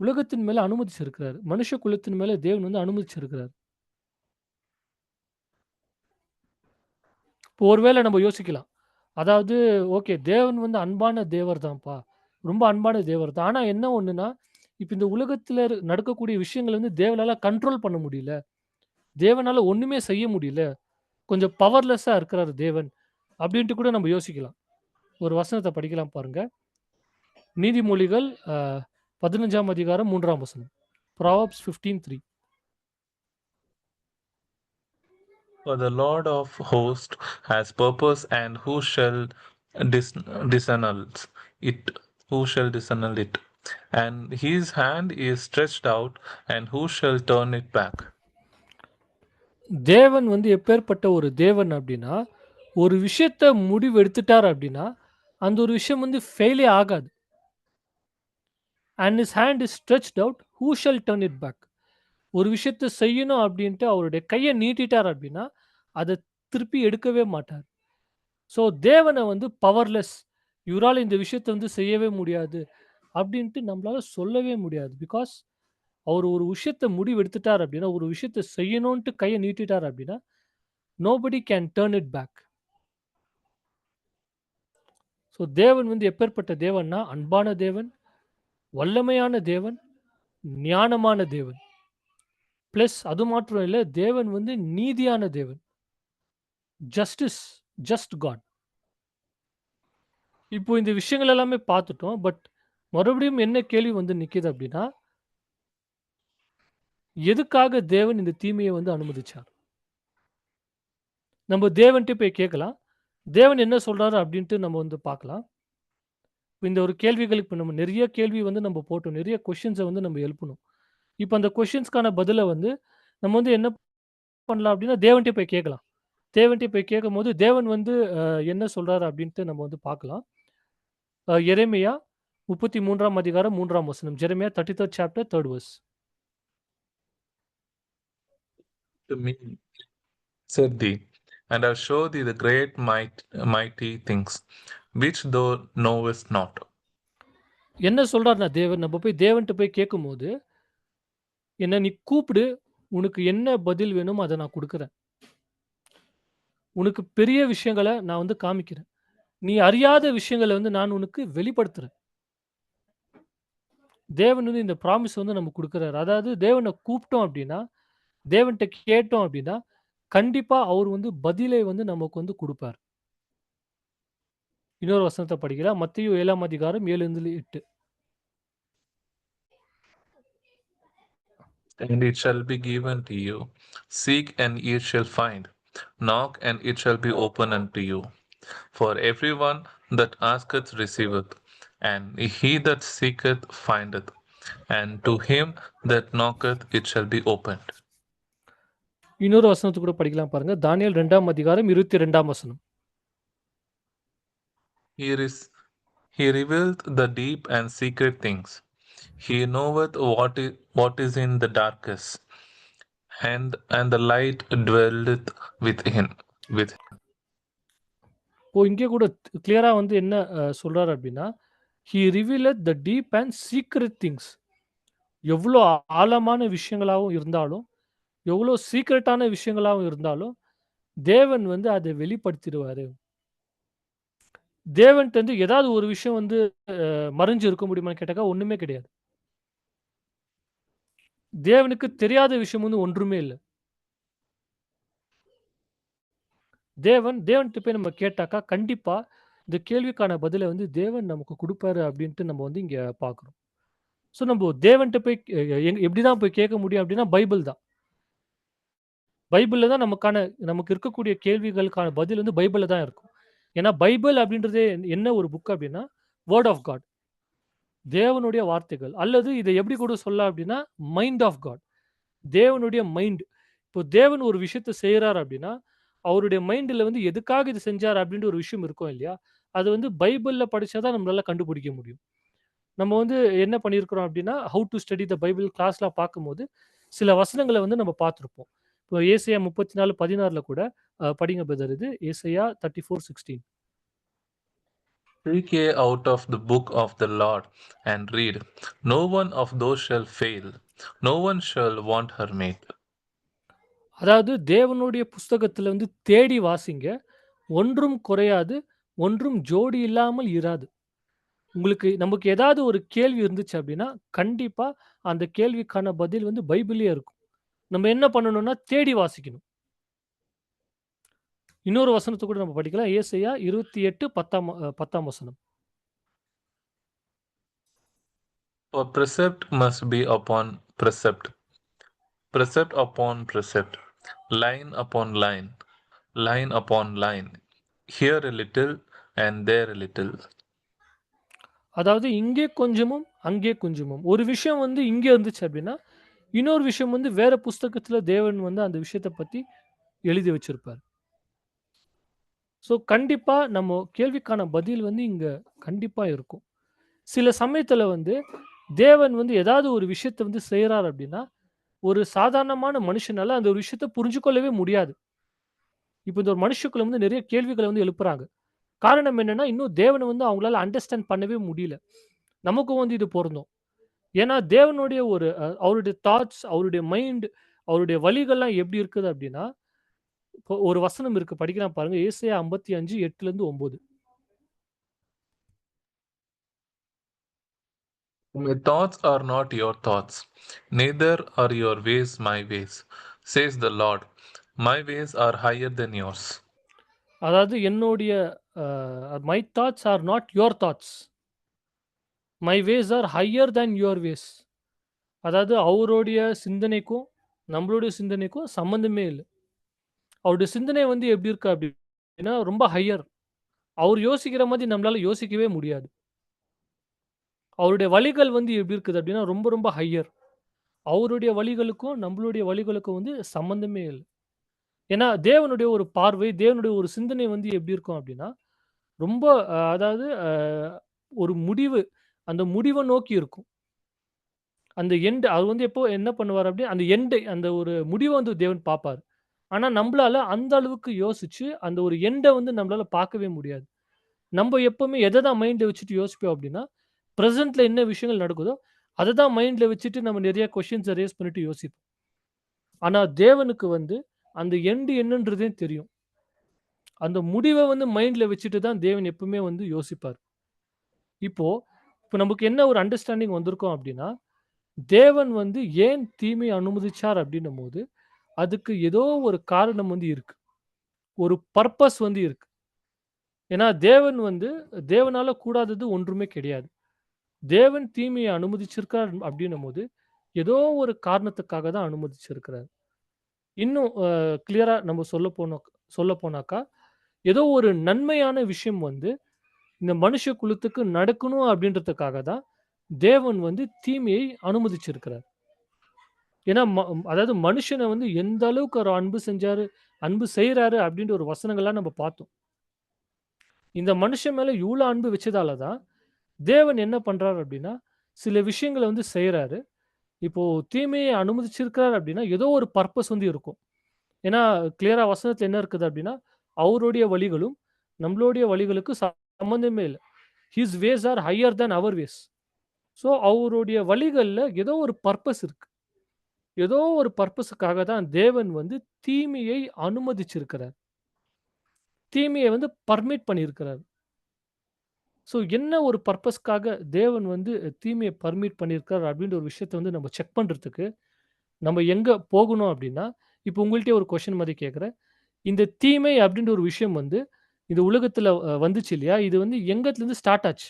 உலகத்தின் மேல அனுமதிச்சிருக்கிறாரு. மனுஷ குலத்தின் மேல தேவன் வந்து அனுமதிச்சிருக்கிறார். இப்போ ஒருவேளை நம்ம யோசிக்கலாம். அதாவது ஓகே தேவன் வந்து அன்பான தேவர் தான்ப்பா. ரொம்ப அன்பான தேவர் தான். ஆனா என்ன ஒண்ணுன்னா, இப்ப இந்த உலகத்துல நடக்கக்கூடிய விஷயங்கள வந்து தேவனால கண்ட்ரோல் பண்ண முடியல. தேவனால ஒண்ணுமே செய்ய முடியல. கொஞ்சம் பவர்லெஸ்ஸா இருக்கிறாரு தேவன். அப்படின்ட்டு கூட நம்ம யோசிக்கலாம். ஒரு வசனத்த படிக்கலாம் பாருங்க. நீதிமொழிகள் 15ஆம் அதிகாரம் 3ஆம் வசனம். Proverbs 15:3. For the Lord of hosts has purpose, and who shall disannul it? Who shall disannul it? And his hand is stretched out, and who shall turn it back? தேவன் வந்து எப்பேர்ப்பட்ட ஒரு தேவன் அப்படின்னா, ஒரு விஷயத்த முடிவு எடுத்துட்டார் அப்படின்னா, அந்த ஒரு விஷயம் வந்து ஃபெயிலே ஆகாது. "And his hand is stretched out, who shall turn it back?" ஒரு விஷயத்த செய்யணும் அப்படின்ட்டு அவருடைய கைய நீட்டிட்டார் அப்படின்னா, அத திருப்பி எடுக்கவே மாட்டார். ஸோ தேவன வந்து பவர்லெஸ். இவரால இந்த விஷயத்த வந்து செய்யவே முடியாது அப்படின்ட்டு நம்மளால சொல்லவே முடியாது. பிகாஸ் அவர் ஒரு விஷயத்த முடிவெடுத்துட்டார் அப்படின்னா, ஒரு விஷயத்த செய்யணுன்ட்டு கைய நீட்டிட்டார் அப்படின்னா, nobody can turn it back. So தேவன் வந்து எப்பேர்ப்பட்ட தேவன்னா, அன்பான தேவன், வல்லமையான தேவன், ஞானமான தேவன். பிளஸ் அது மாத்திரம் இல்ல, தேவன் வந்து நீதியான தேவன். Justice, just got. இப்போ இந்த விஷயங்கள் எல்லாமே பார்த்துட்டோம். பட் மறுபடியும் என்ன கேள்வி வந்து நிக்குது அப்படின்னா, எதுக்காக தேவன் இந்த தீமைய வந்து அனுமதிச்சார்? நம்ம தேவன்ட்ட போய் கேட்கலாம். தேவன் என்ன சொல்றாரு அப்படின்ட்டு நம்ம வந்து பார்க்கலாம். இந்த ஒரு கேள்விகளுக்கு இப்ப நம்ம நெறைய கேள்வி வந்து நம்ம போட்டோம். நெறைய கொஸ்டின்ஸ வந்து நம்ம எழுப்பணும். இப்ப அந்த கொஸ்டின்ஸ்க்கான பதில வந்து நம்ம வந்து என்ன பண்ணலாம் அப்படின்னா, தேவன்ட்ட போய் கேட்கலாம். தேவன்ட்ட போய் கேட்கும்போது, தேவன் வந்து என்ன சொல்றாரு அப்படின்ட்டு நம்ம வந்து பார்க்கலாம். எரேமியா 33ஆம் அதிகாரம் 3ஆம் வசனம். Jeremiah 33rd chapter 3rd verse. To me, said thee, and I'll show thee the great mighty things, which thou knowest not. என்ன சொல்றாருன்னா தேவன், நம்ம போய் தேவன்ட்ட போய் கேட்கும்போது, "என்ன நீ கூப்பிடு, உனக்கு என்ன பதில் வேணுமோ அத நான் குடுக்குறேன். உனக்கு பெரிய விஷயங்கள நான் வந்து காமிக்கிறேன். நீ அறியாத விஷயங்கள வந்து நான் உனக்கு வெளிப்படுத்துறேன்." தேவன் வந்து இந்த ப்ராமிஸ் வந்து நமக்கு குடுக்குறாரு. அதாவது தேவன கூப்பிட்டோம் அப்டின்னா, தேவன்ட்ட கேட்டோம் அப்டின்னா, கண்டிப்பா அவர் வந்து பதிலை வந்து நமக்கு வந்து குடுப்பார். இன்னொரு வசனத்த படிக்கலாம். மத்தேயு 7ஆம் அதிகாரம் 7-8. And it shall be given to you. Seek, and ye shall find. Knock, and it shall be open unto you. For everyone that asketh receiveth, and he that seeketh findeth, and to him that knocketh it shall be opened. இன்னொரு வசனத்த கூட படிக்கலாம் பாருங்க. தானியேல் 2ஆம் அதிகாரம் 22ஆம் வசனம். Here is He revealeth the deep and secret things. He knoweth what is in the darkness, and the light dwelleth within. With இப்போ இங்கே கூட கிளியரா வந்து என்ன சொல்றாரு அப்டின்னா, "he revealeth the deep and secret things." எவ்ளோ ஆழமான விஷயங்களாவும் இருந்தாலும், எவ்ளோ சீக்ரெட்டான விஷயங்களாவும் இருந்தாலும், தேவன் வந்து அத வெளிப்படுத்திருவாரு. தேவன்ட்ட இருந்து ஏதாவது ஒரு விஷயம் வந்து மறைஞ்சு இருக்க முடியுமான்னு கேட்டாக்கா, ஒண்ணுமே கிடையாது. தேவனுக்கு தெரியாத விஷயம் வந்து ஒன்றுமே இல்ல. தேவன்ட்ட போய் நம்ம கேட்டாக்கா, கண்டிப்பா இந்த கேள்விக்கான பதில வந்து தேவன் நமக்கு குடுப்பாரு அப்டின்ட்டு நம்ம வந்து இங்க பார்க்குறோம். ஸோ நம்ப தேவன்ட்ட போய் எப்படி தான் போய் கேட்க முடியும் அப்டின்னா, பைபிள் தான். பைபிள்ல தான் நமக்கு இருக்கக்கூடிய கேள்விகளுக்கான பதில் வந்து பைபிள்ல தான் இருக்கும். ஏன்னா பைபிள் அப்டின்றதே என்ன ஒரு புக் அப்டின்னா, வேர்ட் ஆஃப் காட். தேவனுடைய வார்த்தைகள். அல்லது இத எப்படி கூட சொல்லலாம் அப்டின்னா, மைண்ட் ஆஃப் காட். தேவனுடைய மைண்ட். இப்போ தேவன் ஒரு விஷயத்த செய்றார் அப்டின்னா, அவருடைய மைண்ட்ல வந்து எதுக்காக இது செஞ்சார் அப்டின்ற ஒரு விஷயம் இருக்கும் இல்லையா? அது வந்து பைபிள்ல படிச்சா தான் நம்மளால கண்டுபிடிக்க முடியும். நம்ம வந்து என்ன பண்ணியிருக்கிறோம் அப்டின்னா, how to study the Bible கிளாஸ்லாம் பார்க்கும்போது, சில வசனங்கள வந்து நம்ம பார்த்திருப்போம். இப்போ ஏசாயா 34:16ல கூட படிங்க பிரதர் இது. ஏசாயா 34:16. Seek ye out of the book of the Lord, and read. No one of those shall fail, no one shall want her mate. அதாவது தேவனுடைய புஸ்தகத்துல வந்து தேடி வாசிங்க. ஒன்றும் குறையாது, ஒன்றும் ஜோடி இல்லாமல் இராது. நமக்கு ஏதாவது ஒரு கேள்வி இருந்துச்சு அப்டின்னா, கண்டிப்பா அந்த கேள்விக்கான பதில் வந்து பைபிள்லயே இருக்கும். நம்ம என்ன பண்ணணும்னா, தேடி வாசிக்கணும். இன்னொரு வசனத்த கூட நம்ம படிக்கலாம். ஏசாயா 28:10ஆம் வசனம். For precept must be upon precept, precept upon precept, line upon line, line upon line, here a little and there a little. அதாவது இங்கே கொஞ்சமும், அங்கே கொஞ்சமும். ஒரு விஷயம் வந்து இங்க இருந்துச்சு அப்டின்னா, இன்னொரு விஷயம் வந்து வேற புஸ்தகத்துல தேவன் வந்து அந்த விஷயத்த பத்தி எழுதி வச்சிருப்பார். ஸோ கண்டிப்பா நம்ம கேள்விக்கான பதில் வந்து இங்க கண்டிப்பா இருக்கும். சில சமயத்துல வந்து தேவன் வந்து ஏதாவது ஒரு விஷயத்த வந்து செய்றார் அப்டின்னா, ஒரு சாதாரணமான மனுஷனால அந்த ஒரு விஷயத்த புரிஞ்சுக்கொள்ளவே முடியாது. இப்ப இந்த ஒரு மனுஷக்குள்ள வந்து நெறைய கேள்விகள வந்து எழுப்புறாங்க. காரணம் என்னன்னா, இன்னும் தேவன வந்து அவங்களால அண்டர்ஸ்டாண்ட் பண்ணவே முடியல. நமக்கும் வந்து இது பொருந்தும். ஏன்னா தேவனுடைய ஒரு அவருடைய தாட்ஸ், அவருடைய மைண்ட், அவருடைய வழிகள்லாம் எப்படி இருக்குது அப்படின்னா, இப்போ ஒரு வசனம் இருக்கு படிக்கிறேன் பாருங்க. ஏசாயா 55 8ல இருந்து 9. My thoughts are not your thoughts, neither are your ways my ways, says the Lord. My ways are higher than yours. அதாவது என்னுடைய my thoughts are not your thoughts. My ways are higher than your ways. அதாவது அவருடைய சிந்தனைக்கும், நம்மளுடைய சிந்தனைக்கும் சம்மந்தமே இல்ல. அவருடைய சிந்தனை வந்து எப்படி இருக்கு அப்படின்னா, ரொம்ப ஹையர். அவர் யோசிக்கிற மாதிரி நம்மளால யோசிக்கவே முடியாது. அவருடைய வழிகள் வந்து எப்படி இருக்குது அப்படின்னா, ரொம்ப ரொம்ப ஹையர். அவருடைய வழிகளுக்கும், நம்மளுடைய வழிகளுக்கும் வந்து சம்மந்தமே இல்ல. ஏன்னா, தேவனுடைய ஒரு பார்வை, தேவனுடைய ஒரு சிந்தனை வந்து எப்படி இருக்கும் அப்படின்னா, ரொம்ப அதாவது ஒரு முடிவு, அந்த முடிவ நோக்கி இருக்கும். அந்த எண்ட் அவர் வந்து எப்போ என்ன பண்ணுவாரு அப்படி, அந்த எண்ட் அந்த ஒரு முடிவ வந்து தேவன் பார்ப்பாரு. ஆனா, நம்பளால அந்த அளவுக்கு யோசிச்சு, அந்த ஒரு எண்ட வந்து நம்மளால பார்க்கவே முடியாது. நம்ப எப்பவுமே எத தான் மைண்ட்ல வச்சுட்டு யோசிப்போம் அப்படின்னா, பிரசன்ட்ல என்ன விஷயங்கள் நடக்குதோ, அத தான் மைண்ட்ல வச்சுட்டு நம்ம நெறைய கொஸ்டின்ஸ ரேஸ் பண்ணிட்டு யோசிப்போம். ஆனா, தேவனுக்கு வந்து அந்த எண்ட் என்னன்றதே தெரியும். அந்த முடிவ வந்து மைண்ட்ல வச்சுட்டு தான் தேவன் எப்பவுமே வந்து யோசிப்பார். இப்போ இப்போ நமக்கு என்ன ஒரு அண்டர்ஸ்டாண்டிங் வந்திருக்கும் அப்படின்னா, தேவன் வந்து ஏன் தீமைய அனுமதிச்சார் அப்படின்னும்போது, அதுக்கு ஏதோ ஒரு காரணம் வந்து இருக்கு. ஒரு பர்ப்பஸ் வந்து இருக்கு. ஏன்னா தேவன் வந்து தேவனால கூடாதது ஒன்றுமே கிடையாது. தேவன் தீமைய அனுமதிச்சிருக்கார் அப்படின்னும்போது, ஏதோ ஒரு காரணத்துக்காக தான் அனுமதிச்சிருக்கிறார். இன்னும் கிளியரா நம்ம சொல்லப்போனாக்கா, ஏதோ ஒரு நன்மையான விஷயம் வந்து இந்த மனுஷ குலத்துக்கு நடக்கணும் அப்படின்றதுக்காக தான் தேவன் வந்து தீமையை அனுமதிச்சிருக்கிறார். ஏன்னா அதாவது மனுஷன வந்து எந்த அளவுக்கு அவர் அன்பு செஞ்சாரு, அன்பு செய்றாரு அப்படின்ற ஒரு வசனங்கள்லாம் நம்ம பார்த்தோம். இந்த மனுஷன் மேல இவ்ளோ அன்பு வச்சதால தான் தேவன் என்ன பண்றாரு அப்படின்னா, சில விஷயங்கள வந்து செய்றாரு. இப்போ தீமையை அனுமதிச்சிருக்கிறார் அப்படின்னா, ஏதோ ஒரு பர்ப்பஸ் வந்து இருக்கும். ஏன்னா கிளியரா வசனத்துல என்ன இருக்குது அப்படின்னா, அவருடைய வழிகளும், நம்மளுடைய வழிகளுக்கு சம்மந்தமே இல்ல. His ways are higher than our ways. So அவருடைய வழிகள்ல ஏதோ ஒரு பர்ப்பஸ் இருக்கு. ஏதோ ஒரு பர்ப்பஸுக்காக தான் தேவன் வந்து தீமையை அனுமதிச்சிருக்கிறார். தீமையை வந்து பர்மிட் பண்ணியிருக்கிறார். ஸோ என்ன ஒரு பர்ப்பஸ்க்காக தேவன் வந்து தீமையை பர்மிட் பண்ணியிருக்கார் அப்படின்ற ஒரு விஷயத்த வந்து நம்ம செக் பண்றதுக்கு, நம்ம எங்க போகணும் அப்படின்னா, இப்போ உங்கள்ட்டயே ஒரு கொஸ்டின் மாரி கேட்கிறேன். இந்த தீமை அப்படின்ற ஒரு விஷயம் வந்து, இந்த உலகத்துல வந்துச்சு இல்லையா? இது வந்து எங்கத்துலருந்து ஸ்டார்ட் ஆச்சு?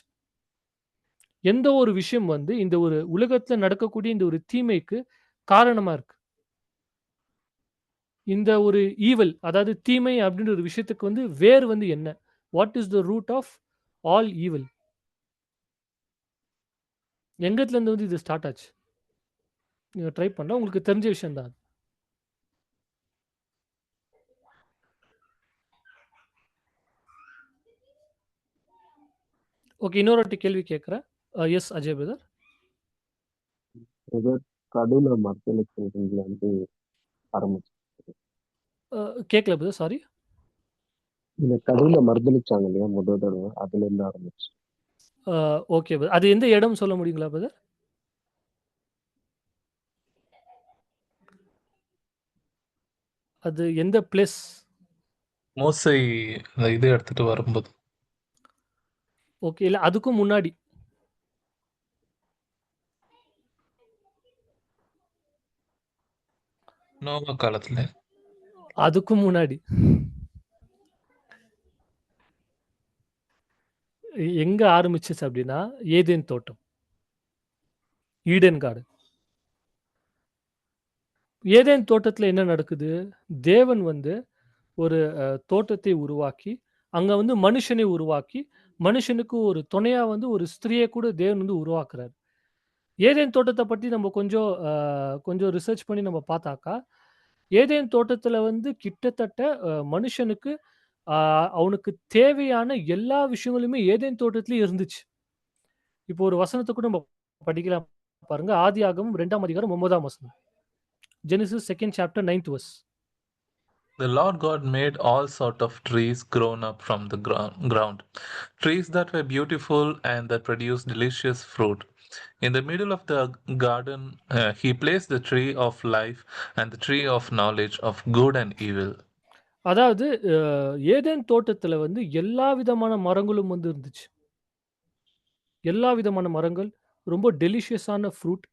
எந்த ஒரு விஷயம் வந்து இந்த ஒரு உலகத்துல நடக்கக்கூடிய இந்த ஒரு தீமைக்கு காரணமா இருக்கு? இந்த ஒரு ஈவில் அதாவது தீமை அப்படின்ற ஒரு விஷயத்துக்கு வந்து வேர் வந்து என்ன? What is the root of all evil? எங்கத்துலருந்து வந்து இது ஸ்டார்ட் ஆச்சு? நீங்க ட்ரை பண்ணா உங்களுக்கு தெரிஞ்ச விஷயம் தான். ஓகே. இன்னொரு வாட்டி கேள்வி கேட்கிறேன். Yes Ajay brother. பிரதர், கடுல மறுதலிக்கிறதுல வந்து ஆரம்பிச்சு. கேட்கல பிரதர். சாரி. இந்த கடுல மறுதலிச்சாங்க இல்லையா முதல் தடவை, அதுல இருந்து ஆரம்பிச்சு. Okay brother. அது எந்த இடம் சொல்ல முடியுங்களா பிரதர்? அது எந்த பிளேஸ்? மோசை அந்த இது எடுத்துட்டு வரும்போது. ஓகே. இல்ல அதுக்கும் முன்னாடி. நோவா காலத்துல. அதுக்கும் முன்னாடி. எங்க ஆரம்பிச்சுச்சு அப்படின்னா, ஏதேன் தோட்டம். Eden garden. ஏதேன் தோட்டத்துல என்ன நடக்குது? தேவன் வந்து ஒரு தோட்டத்தை உருவாக்கி, அங்க வந்து மனுஷனை உருவாக்கி, மனுஷனுக்கு ஒரு துணையா வந்து ஒரு ஸ்திரியை கூட தேவன் வந்து உருவாக்குறாரு. ஏதேன் தோட்டத்த பத்தி நம்ம கொஞ்சம் ரிசர்ச் பண்ணி நம்ம பார்த்தாக்கா, ஏதேன் தோட்டத்துல வந்து கிட்டத்தட்ட மனுஷனுக்கு அ அவனுக்கு தேவையான எல்லா விஷயங்களுமே ஏதேன் தோட்டத்திலேயே இருந்துச்சு. இப்போ ஒரு வசனத்த கூட நம்ம படிக்கலாம் பாருங்க. ஆதியாகமம் 2ஆம் அதிகாரம் 9ஆம் வசனம். Genesis 2nd chapter 9th verse. The Lord God made all sort of trees grown up from the ground, trees that were beautiful and that produced delicious fruit. In the middle of the garden, he placed the tree of life and the tree of knowledge of good and evil. அதாவது Eden தோட்டத்துல வந்து எல்லா விதமான மரங்களும் வந்து இருந்துச்சு. எல்லா விதமான மரங்கள், ரொம்ப டெலிஷியஸான ஃப்ரூட்,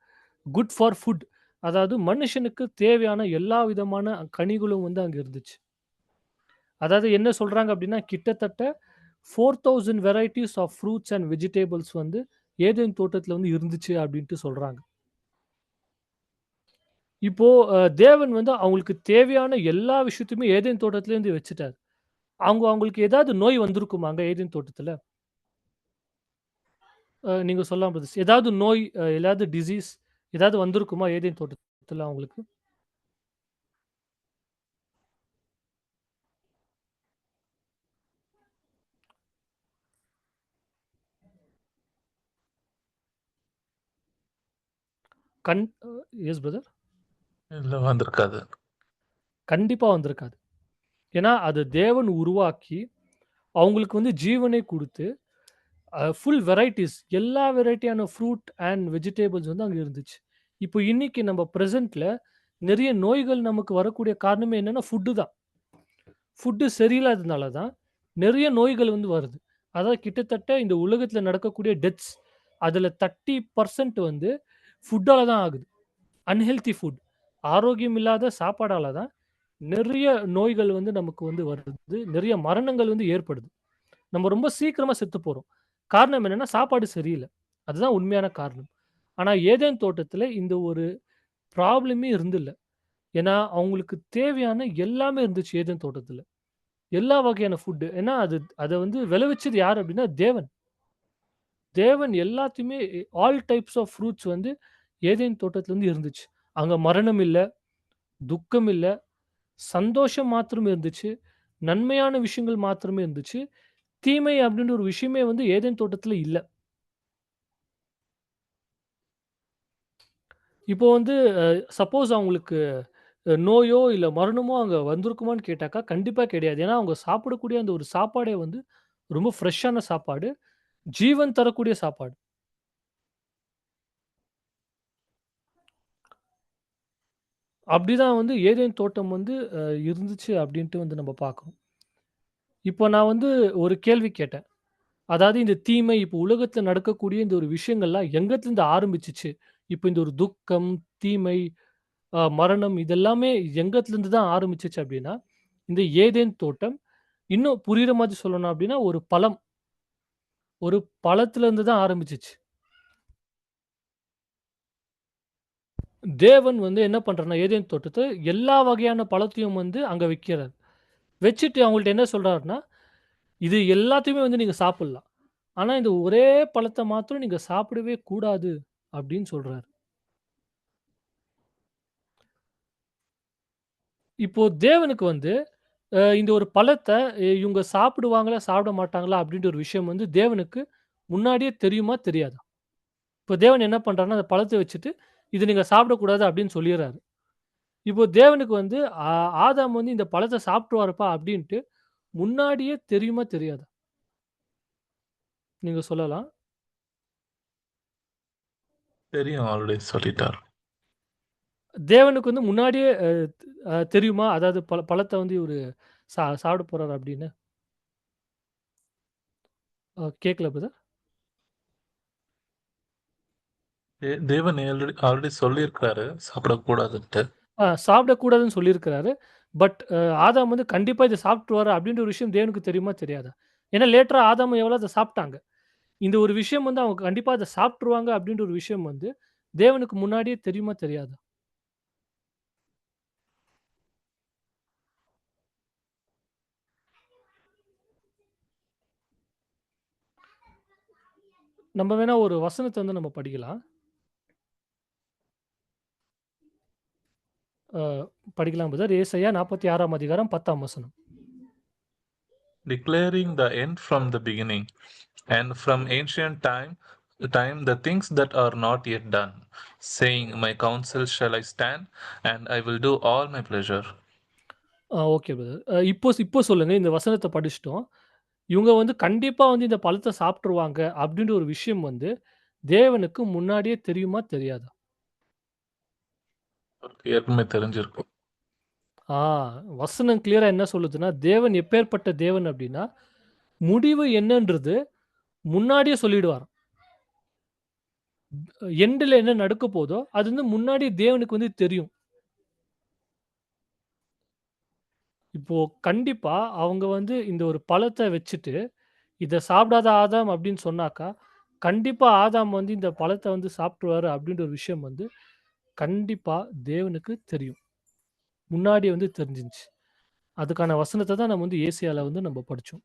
குட் ஃபார் ஃபுட். அதாவது மனுஷனுக்கு தேவையான எல்லா விதமான கனிகளும் வந்து அங்க இருந்துச்சு. அதாவது என்ன சொல்றாங்க அப்டின்னா, கிட்டத்தட்ட 4000 varieties of fruits and vegetables வந்து ஏதேன் தோட்டத்துல வந்து இருந்துச்சு அப்டின்ட்டு சொல்றாங்க. இப்போ தேவன் வந்து அவங்களுக்கு தேவையான எல்லா விஷயத்தையுமே ஏதேன் தோட்டத்திலே வந்து வச்சுட்டாரு. அவங்களுக்கு ஏதாவது நோய் வந்திருக்குமாங்க ஏதேன் தோட்டத்துல? நீங்க சொல்லலாம் பிரதர்ஸ். ஏதாவது நோய், ஏதாவது டிசீஸ் ஏதாவது வந்திருக்குமா ஏதேன் தோட்டத்துல அவங்களுக்கு? கண் எஸ் பிரதர். இல்ல வந்திருக்காது. கண்டிப்பா வந்திருக்காது. ஏன்னா, அது தேவன் உருவாக்கி, அவங்களுக்கு வந்து ஜீவனை குடுத்து, ஃபுல் வெரைட்டீஸ் எல்லா வெரைட்டியான ஃப்ரூட் அண்ட் வெஜிடபிள்ஸ் வந்து அங்க இருந்துச்சு. இப்போ இன்னைக்கு நம்ம பிரசன்ட்ல நெறைய நோய்கள் நமக்கு வரக்கூடிய காரணமே என்னன்னா, ஃபுட்டு தான். ஃபுட்டு சரியில்லாததுனால தான் நெறைய நோய்கள் வந்து வருது. அதாவது கிட்டத்தட்ட இந்த உலகத்துல நடக்கக்கூடிய டெத்ஸ் அதுல 30% வந்து ஃபுட்டால தான் ஆகுது. Unhealthy food. ஆரோக்கியம் இல்லாத சாப்பாடால தான் நெறைய நோய்கள் வந்து நமக்கு வந்து வருது. நெறைய மரணங்கள் வந்து ஏற்படுது. நம்ம ரொம்ப சீக்கிரமா செத்து போறோம். காரணம் என்னன்னா, சாப்பாடு சரியில்ல. அதுதான் உண்மையான காரணம். ஆனா ஏதேன் தோட்டத்துல இந்த ஒரு ப்ராப்ளமே இருந்தில்ல. ஏன்னா, அவங்களுக்கு தேவையான எல்லாமே இருந்துச்சு ஏதேன் தோட்டத்துல. எல்லா வகையான ஃபுட். ஏன்னா, அத வந்து விளைவிச்சது யாரு அப்டின்னா தேவன். தேவன் எல்லாத்தையுமே ஆல் டைப்ஸ் ஆஃப் ஃப்ரூட்ஸ் வந்து ஏதேன் தோட்டத்துல வந்து இருந்துச்சு. அங்க மரணம் இல்ல, துக்கம் இல்ல, சந்தோஷம் மாத்திரம் இருந்துச்சு. நன்மையான விஷயங்கள் மாத்திரமே இருந்துச்சு. தீமை அப்டின்ற ஒரு விஷயமே வந்து ஏதேன் தோட்டத்துல இல்ல. இப்போ வந்து சப்போஸ் அவங்களுக்கு நோயோ, இல்ல மரணமோ அங்க வந்திருக்குமான்னு கேட்டாக்கா, கண்டிப்பா கிடையாது. ஏன்னா, அவங்க சாப்பிடக்கூடிய அந்த ஒரு சாப்பாடே வந்து ரொம்ப ஃப்ரெஷ்ஷான சாப்பாடு. ஜீவன் தரக்கூடிய சாப்பாடு. அப்படிதான் வந்து ஏதேன் தோட்டம் வந்து இருந்துச்சு அப்படின்ட்டு வந்து நம்ம பார்க்கிறோம். இப்போ நான் வந்து ஒரு கேள்வி கேட்டேன். அதாவது இந்த தீமை இப்போ உலகத்துல நடக்கக்கூடிய இந்த ஒரு விஷயங்கள்லாம் எங்கத்துலருந்து ஆரம்பிச்சுச்சு? இப்போ இந்த ஒரு துக்கம், தீமை, மரணம் இதெல்லாமே எங்கத்துலருந்து தான் ஆரம்பிச்சுச்சு அப்படின்னா, இந்த ஏதேன் தோட்டம் இன்னும் புரியிற மாதிரி சொல்லணும் அப்படின்னா, ஒரு பழத்திலிருந்து தான் ஆரம்பிச்சுச்சு. தேவன் வந்து என்ன பண்றார்ன்னா, ஏதேன் தோட்டத்த எல்லா வகையான பழத்தையும் வந்து அங்க வைக்கிறார். வச்சுட்டு அவங்கள்ட்ட என்ன சொல்றாருன்னா, "இது எல்லாத்தையுமே வந்து நீங்க சாப்பிடலாம். ஆனா இந்த ஒரே பழத்த மாத்திரம் நீங்க சாப்பிடவே கூடாது." அப்படின்னு சொல்றாரு. இப்போ தேவனுக்கு வந்து இந்த ஒரு பழத்த இவங்க சாப்பிடுவாங்களா, சாப்பிட மாட்டாங்களா அப்படின்ற ஒரு விஷயம் வந்து தேவனுக்கு முன்னாடியே தெரியுமா? தெரியாதா? இப்போ தேவன் என்ன பண்றாருன்னா, அந்த பழத்த வச்சுட்டு, "இது நீங்க சாப்பிடக்கூடாது" அப்படின்னு சொல்லிர்றாரு. இப்போ தேவனுக்கு வந்து ஆ ஆதாம் வந்து இந்த பழத்த சாப்பிட்டுருவாருப்பா அப்படின்ட்டு முன்னாடியே தெரியுமா? தெரியாதா? நீங்க சொல்லலாம். தெரியும் ஆல்ரெடி சொல்லிட்டார். தேவனுக்கு வந்து முன்னாடியே தெரியுமா? அதாவது பழத்த வந்து இவரு சாப்பிட போறாரு அப்படின்னு. கேட்கல பிரதர். தேவன் ஆல்ரெடி சொல்லியிருக்காரு சாப்பிடக்கூடாதுன்ட்டு. சாப்பிடக்கூடாதுன்னு சொல்லியிருக்கிறாரு. பட் ஆதாம் வந்து கண்டிப்பா இத சாப்பிட்டுருவாரு அப்படின்ற ஒரு விஷயம் தேவனுக்கு தெரியுமா? தெரியாதா? ஏன்னா லேட்டரா ஆதாமும் ஏவாளும் அத சாப்பிட்டாங்க. இந்த ஒரு விஷயம் வந்து அவங்க கண்டிப்பா அத சாப்பிட்டுருவாங்க அப்படின்ற ஒரு விஷயம் வந்து தேவனுக்கு முன்னாடியே தெரியுமா? தெரியாதா? நம்ம வேணா ஒரு வசனத்த வந்து நம்ம படிக்கலாம். அ படிக்கலாம் பிரதர். ஏசாயா 46ஆம் அதிகாரம் 10ஆம் வசனம். Declaring the end from the beginning, and from ancient time the things that are not yet done, saying, My counsel shall I stand, and I will do all my pleasure. Okay brother. இப்போ சொல்லுங்க. இந்த வசனத்த படிச்சுட்டோம். இவங்க வந்து கண்டிப்பா வந்து இந்த பழத்த சாப்பிட்டுருவாங்க அப்படின்ற ஒரு விஷயம் வந்து தேவனுக்கு முன்னாடியே தெரியுமா? தெரியாதா? அவருக்கு ஏற்கனவே தெரிஞ்சிருக்கும். ஆ வசனம் கிளியரா என்ன சொல்லுதுன்னா, தேவன் எப்பேர்ப்பட்ட தேவன் அப்படின்னா, முடிவு என்னன்றது முன்னாடியே சொல்லிடுவாராம். எண்டுல என்ன நடக்க போதோ, அது வந்து முன்னாடியே தேவனுக்கு வந்து தெரியும். இப்போ கண்டிப்பா அவங்க வந்து இந்த ஒரு பழத்த வச்சுட்டு, "இத சாப்பிடாத ஆதாம்" அப்படின்னு சொன்னாக்கா, கண்டிப்பா ஆதாம் வந்து இந்த பழத்த வந்து சாப்பிட்டுருவாரு அப்படின்ற ஒரு விஷயம் வந்து கண்டிப்பா தேவனுக்கு தெரியும். முன்னாடியே வந்து தெரிஞ்சிருந்துச்சு. அதுக்கான வசனத்த தான் நம்ம வந்து ஏசாயால வந்து நம்ம படிச்சோம்.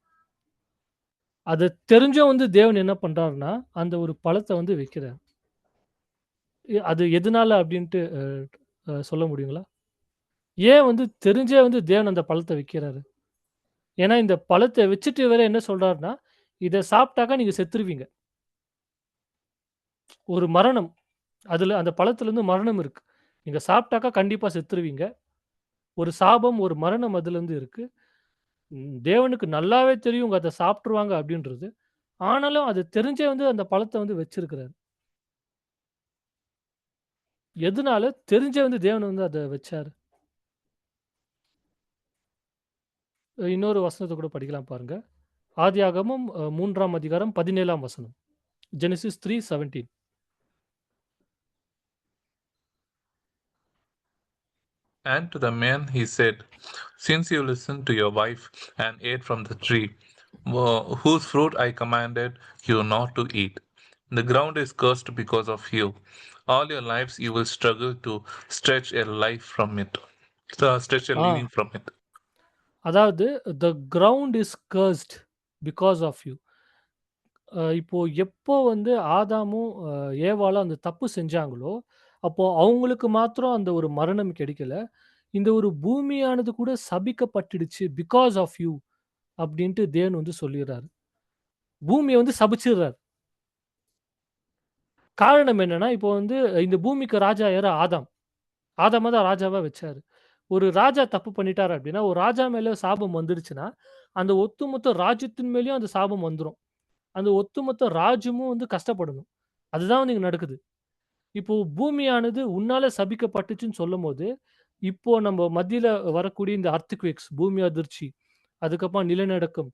அத தெரிஞ்சும் வந்து தேவன் என்ன பண்றாருன்னா, அந்த ஒரு பழத்த வந்து வைக்கிறார். அது எதனால அப்படின்ட்டு சொல்ல முடியுங்களா? ஏன் வந்து தெரிஞ்சே வந்து தேவன் அந்த பழத்த வைக்கிறாரு? ஏன்னா இந்த பழத்த வச்சுட்டு வேற என்ன சொல்றாருன்னா, "இத சாப்பிட்டாக்கா நீங்க செத்துருவீங்க." ஒரு மரணம். அதுல அந்த பழத்திலருந்து மரணம் இருக்கு. நீங்க சாப்பிட்டாக்கா கண்டிப்பா செத்துருவீங்க. ஒரு சாபம், ஒரு மரணம் அதுலருந்து இருக்கு. தேவனுக்கு நல்லாவே தெரியும் இவங்க அத சாப்ட்டுருவாங்க அப்டின்றது. ஆனாலும் அது தெரிஞ்சே வந்து அந்த பழத்த வந்து வச்சிருக்கிறாரு. எதுனால? தெரிஞ்சே வந்து தேவன் வந்து அத வச்சாரு. இன்னொரு வசனத்த கூட படிக்கலாம் பாருங்க. ஆதியாகமம் 3ஆம் அதிகாரம் 17ஆம் வசனம். Genesis 3:17. And to the man he said, "Since you listened to your wife and ate from the tree, whose fruit I commanded you not to eat, the ground is cursed because of you. All your lives you will struggle to stretch a life from it, stretch a ah living from it." அதாவது "the ground is cursed because of you." இப்போ எப்போ வந்து ஆதாமும், ஏவாளும் அந்த தப்பு செஞ்சாங்களோ, அப்போ அவங்களுக்கு மாத்திரம் அந்த ஒரு மரணம் கிடைக்கல. இந்த ஒரு பூமியானது கூட சபிக்கப்பட்டுடுச்சு பிகாஸ் ஆஃப் யூ அப்டின்ட்டு தேவன் வந்து சொல்லிர்றாரு. பூமிய வந்து சபிச்சிர்றாரு. காரணம் என்னன்னா, இப்போ வந்து இந்த பூமிக்கு ராஜா யாரு? ஆதாம். ஆதாம தான் ராஜாவா வச்சாரு. ஒரு ராஜா தப்பு பண்ணிட்டாரு அப்டின்னா, ஒரு ராஜா மேல சாபம் வந்துடுச்சுன்னா, அந்த ஒட்டுமொத்த ராஜ்யத்தின் மேலயும் அந்த சாபம் வந்துரும். அந்த ஒட்டுமொத்த ராஜ்யமும் வந்து கஷ்டப்படணும். அதுதான் வந்து இங்க நடக்குது. இப்போ பூமியானது உன்னால சபிக்கப்பட்டுச்சுன்னு சொல்லும்போது, இப்போ நம்ம மத்தியில வரக்கூடிய இந்த அர்த்குவேக்ஸ் பூமி அதிர்ச்சி, அதுக்கப்புறம் நிலநடுக்கம்,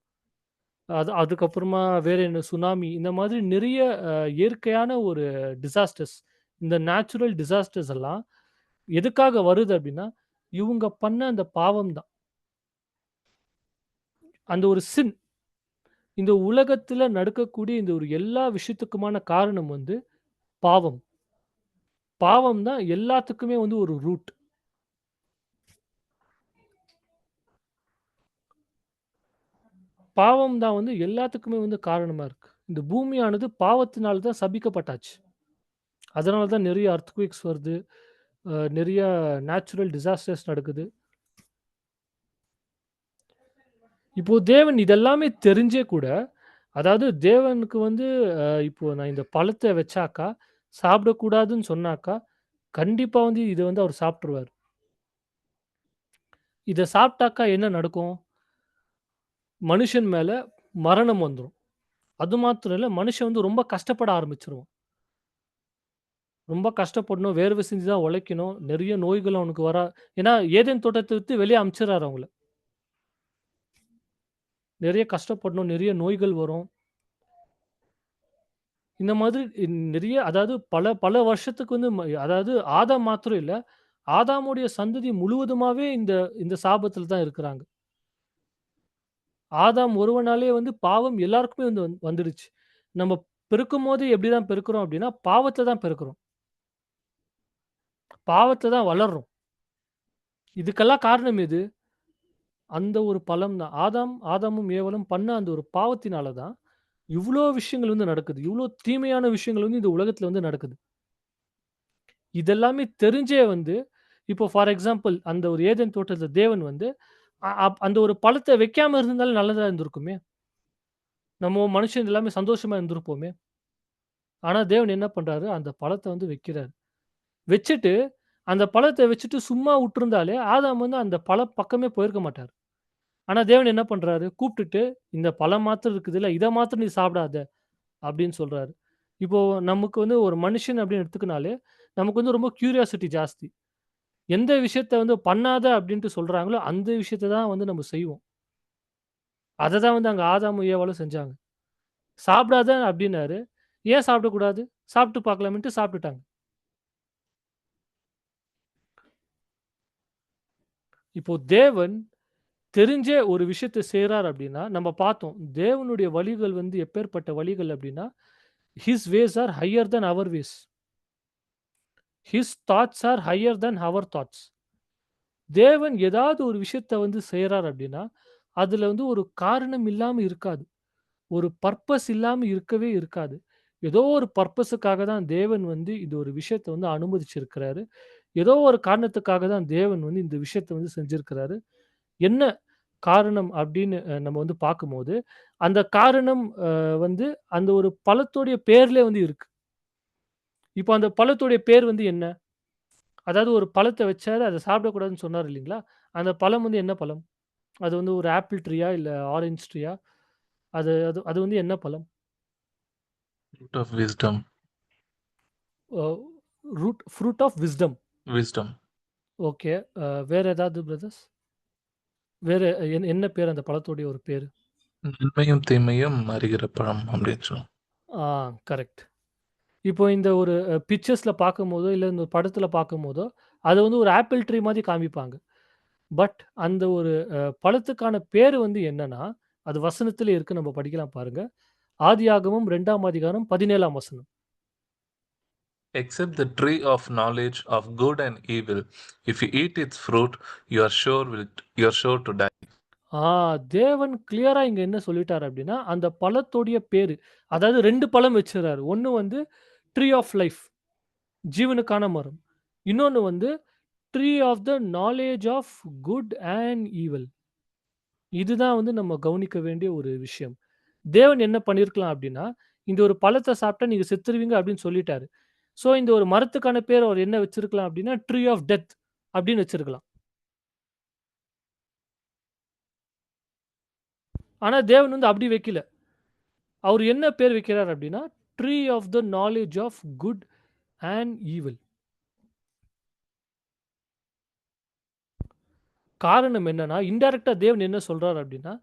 அதுக்கப்புறமா வேற என்ன சுனாமி இந்த மாதிரி நிறைய இயற்கையான ஒரு டிசாஸ்டர்ஸ். இந்த நேச்சுரல் டிசாஸ்டர்ஸ் எல்லாம் எதுக்காக வருது அப்டின்னா, இவங்க பண்ண அந்த பாவம் தான். அந்த ஒரு சின். இந்த உலகத்துல நடக்கக்கூடிய இந்த ஒரு எல்லா விஷயத்துக்குமான காரணம் வந்து பாவம். பாவம் தான் எல்லாத்துக்குமே வந்து ஒரு ரூட். பாவம் தான் வந்து எல்லாத்துக்குமே வந்து காரணமா இருக்கு. இந்த பூமியானது பாவத்தினால தான் சபிக்கப்பட்டாச்சு. அதனால தான் நெறைய அர்த்குவேக்ஸ் வருது. நெறைய நேச்சுரல் டிசாஸ்டர்ஸ் நடக்குது. இப்போ தேவன் இதெல்லாமே தெரிஞ்சே கூட, அதாவது தேவனுக்கு வந்து இப்போ நான் இந்த பழத்த வச்சாக்கா, சாப்பிடக்கூடாதுன்னு சொன்னாக்கா, கண்டிப்பா வந்து இத வந்து அவர் சாப்ட்டுருவாரு. இத சாப்ட்டாக்கா என்ன நடக்கும்? மனுஷன் மேல மரணம் வந்துரும். அது மாத்திரம் இல்ல, மனுஷன் வந்து ரொம்ப கஷ்டப்பட ஆரம்பிச்சுருவான். ரொம்ப கஷ்டப்படணும், வேர்வை சிந்தி தான் உழைக்கணும். நெறைய நோய்கள் அவனுக்கு ஏன்னா ஏதேன் தோட்டத்த விட்டு வெளிய அனுப்பிச்சுறாரு அவங்கள. நெறைய கஷ்டப்படணும், நெறைய நோய்கள் வரும். இந்த மாதிரி நெறைய அதாவது பல பல வருஷத்துக்கு வந்து அதாவது ஆதாம் மாத்திரம் இல்ல, ஆதாமுடைய சந்ததி முழுவதுமாவே இந்த இந்த சாபத்துல தான் இருக்கிறாங்க. ஆதாம் ஒருவனாலே வந்து பாவம் எல்லாருக்குமே வந்து வந்துடுச்சு. நம்ம பிறக்கும்போது எப்படிதான் பிறக்கிறோம் அப்படின்னா, பாவத்த தான் பிறக்கிறோம். பாவத்துல தான் வளர்றோம். இதுக்கெல்லாம் காரணம் எது? அந்த ஒரு பழம் தான். ஆதாமும் ஏவாளும் பண்ண அந்த ஒரு பாவத்தினால தான், இவ்ளோ விஷயங்கள் வந்து நடக்குது. இவ்ளோ தீமையான விஷயங்கள் வந்து இந்த உலகத்துல வந்து நடக்குது. இதெல்லாமே தெரிஞ்சே வந்து, இப்போ ஃபார் எக்ஸாம்பிள் அந்த ஒரு ஏதேன் தோட்டத்துல தேவன் வந்து, அந்த ஒரு பழத்த வைக்காம இருந்திருந்தாலும் நல்லதா இருந்திருக்குமே! நம்ம மனுஷங்க எல்லாமே சந்தோஷமா இருந்திருப்போமே! ஆனா தேவன் என்ன பண்றாரு, அந்த பழத்த வந்து வைக்கிறாரு. வச்சுட்டு, அந்த பழத்த வச்சுட்டு சும்மா விட்டிருந்தாலே, ஆதாம் வந்து அந்த பக்கமே போயிருக்க மாட்டாரு. ஆனா தேவன் என்ன பண்றாரு? கூப்பிட்டுட்டு, "இந்த பழம் மாத்திரம் இருக்குதுல்ல, இத மாத்திரம் நீ சாப்பிடாத" அப்படின்னு சொல்றாரு. இப்போ நமக்கு வந்து ஒரு மனுஷன் அப்படின்னு எடுத்துக்கினாலே, நமக்கு வந்து ரொம்ப கியூரியாசிட்டி ஜாஸ்தி. எந்த விஷயத்த வந்து பண்ணாத அப்படின்ட்டு சொல்றாங்களோ, அந்த விஷயத்த தான் வந்து நம்ம செய்வோம். அத தான் வந்து அங்க ஆதாமும், ஏவாளும் செஞ்சாங்க. சாப்பிடாத அப்படின்னாரு. ஏன் சாப்பிடக்கூடாது? சாப்பிட்டு பார்க்கலாமேன்ட்டு சாப்பிட்டுட்டாங்க. இப்போ தேவன் தெரிஞ்சே ஒரு விஷயத்த செய்றார் அப்படின்னா, நம்ம பார்த்தோம். தேவனுடைய வழிகள் வந்து எப்பேர்ப்பட்ட வழிகள் அப்படின்னா, his ways are higher than our ways. His thoughts are higher than our thoughts. தேவன் ஏதாவது ஒரு விஷயத்த வந்து செய்றார் அப்படின்னா, அதுல வந்து ஒரு காரணம் இல்லாம இருக்காது. ஒரு பர்ப்பஸ் இல்லாம இருக்கவே இருக்காது. ஏதோ ஒரு பர்ப்பஸுக்காக தான் தேவன் வந்து இந்த ஒரு விஷயத்த வந்து அனுமதிச்சிருக்கிறாரு. ஏதோ ஒரு காரணத்துக்காக தான் தேவன் வந்து இந்த விஷயத்த வந்து செஞ்சிருக்கிறாரு. என்ன காரணம் அப்படின்னு நம்ம வந்து பார்க்கும்போது, அந்த காரணம் வந்து அந்த ஒரு பழத்தோடைய பேர்லயே வந்து இருக்கு. இப்போ அந்த பழத்தோடைய பேர் வந்து என்ன? அதாவது ஒரு பழத்த வச்சாரு, அத சாப்பிடக்கூடாதுன்னு சொன்னாரு இல்லீங்களா? அந்த பழம் வந்து என்ன பழம்? அது வந்து ஒரு ஆப்பிள் ட்ரீயா? இல்ல ஆரஞ்ச் ட்ரீயா? அது அது அது வந்து என்ன பழம்? Fruit of wisdom. A fruit of wisdom. Wisdom. Okay. வேற ஏதாவது பிரதர்ஸ்? வேற என்ன பேர் அந்த பழத்தோடைய ஒரு பேரு? நன்மையும் தீமையும் அறிகிற பழம் அப்படின்னு சொல்லுவோம். ஆ கரெக்ட். இப்போ இந்த ஒரு பிக்சர்ஸ்ல பார்க்கும்போதோ, இல்ல இந்த படத்துல பார்க்கும்போதோ, அத வந்து ஒரு ஆப்பிள் ட்ரீ மாரி காமிப்பாங்க. பட் அந்த ஒரு பழத்துக்கான பேரு வந்து என்னன்னா, அது வசனத்திலே இருக்கு. நம்ம படிக்கலாம் பாருங்க. ஆதியாகமம் 2ஆம் அதிகாரம் 17ஆம் வசனம். Except the tree of knowledge of good and evil, if you eat its fruit, you are sure to die. ஆ தேவன் கிளியரா இங்க என்ன சொல்லிட்டாரு அப்டின்னா, அந்த பழத்தோடைய பேரு. அதாவது 2 பழம் வச்சுறாரு. ஒண்ணு வந்து ட்ரீ ஆஃப் லைஃப் ஜீவனுக்கான மரம். இன்னொன்னு வந்து tree of the knowledge of good and evil. இதுதான் வந்து நம்ம கவனிக்க வேண்டிய ஒரு விஷயம். தேவன் என்ன பண்ணியிருக்கலாம் அப்டின்னா, இந்த ஒரு பழத்த சாப்பிட்டா நீங்க செத்துருவீங்க அப்டின்னு சொல்லிட்டாரு. ஸோ இந்த ஒரு மரத்துக்கான பேர் அவர் என்ன வச்சிருக்கலாம் அப்டின்னா, ட்ரீ ஆஃப் டெத் அப்டின்னு வச்சிருக்கலாம். ஆனா தேவன் வந்து அப்டி வைக்கல. அவரு என்ன பேர் வைக்கிறார் அப்டின்னா, tree of the knowledge of good and evil. காரணம் என்னன்னா, இன்டைரக்ட்டா தேவன் என்ன சொல்றார் அப்டின்னா,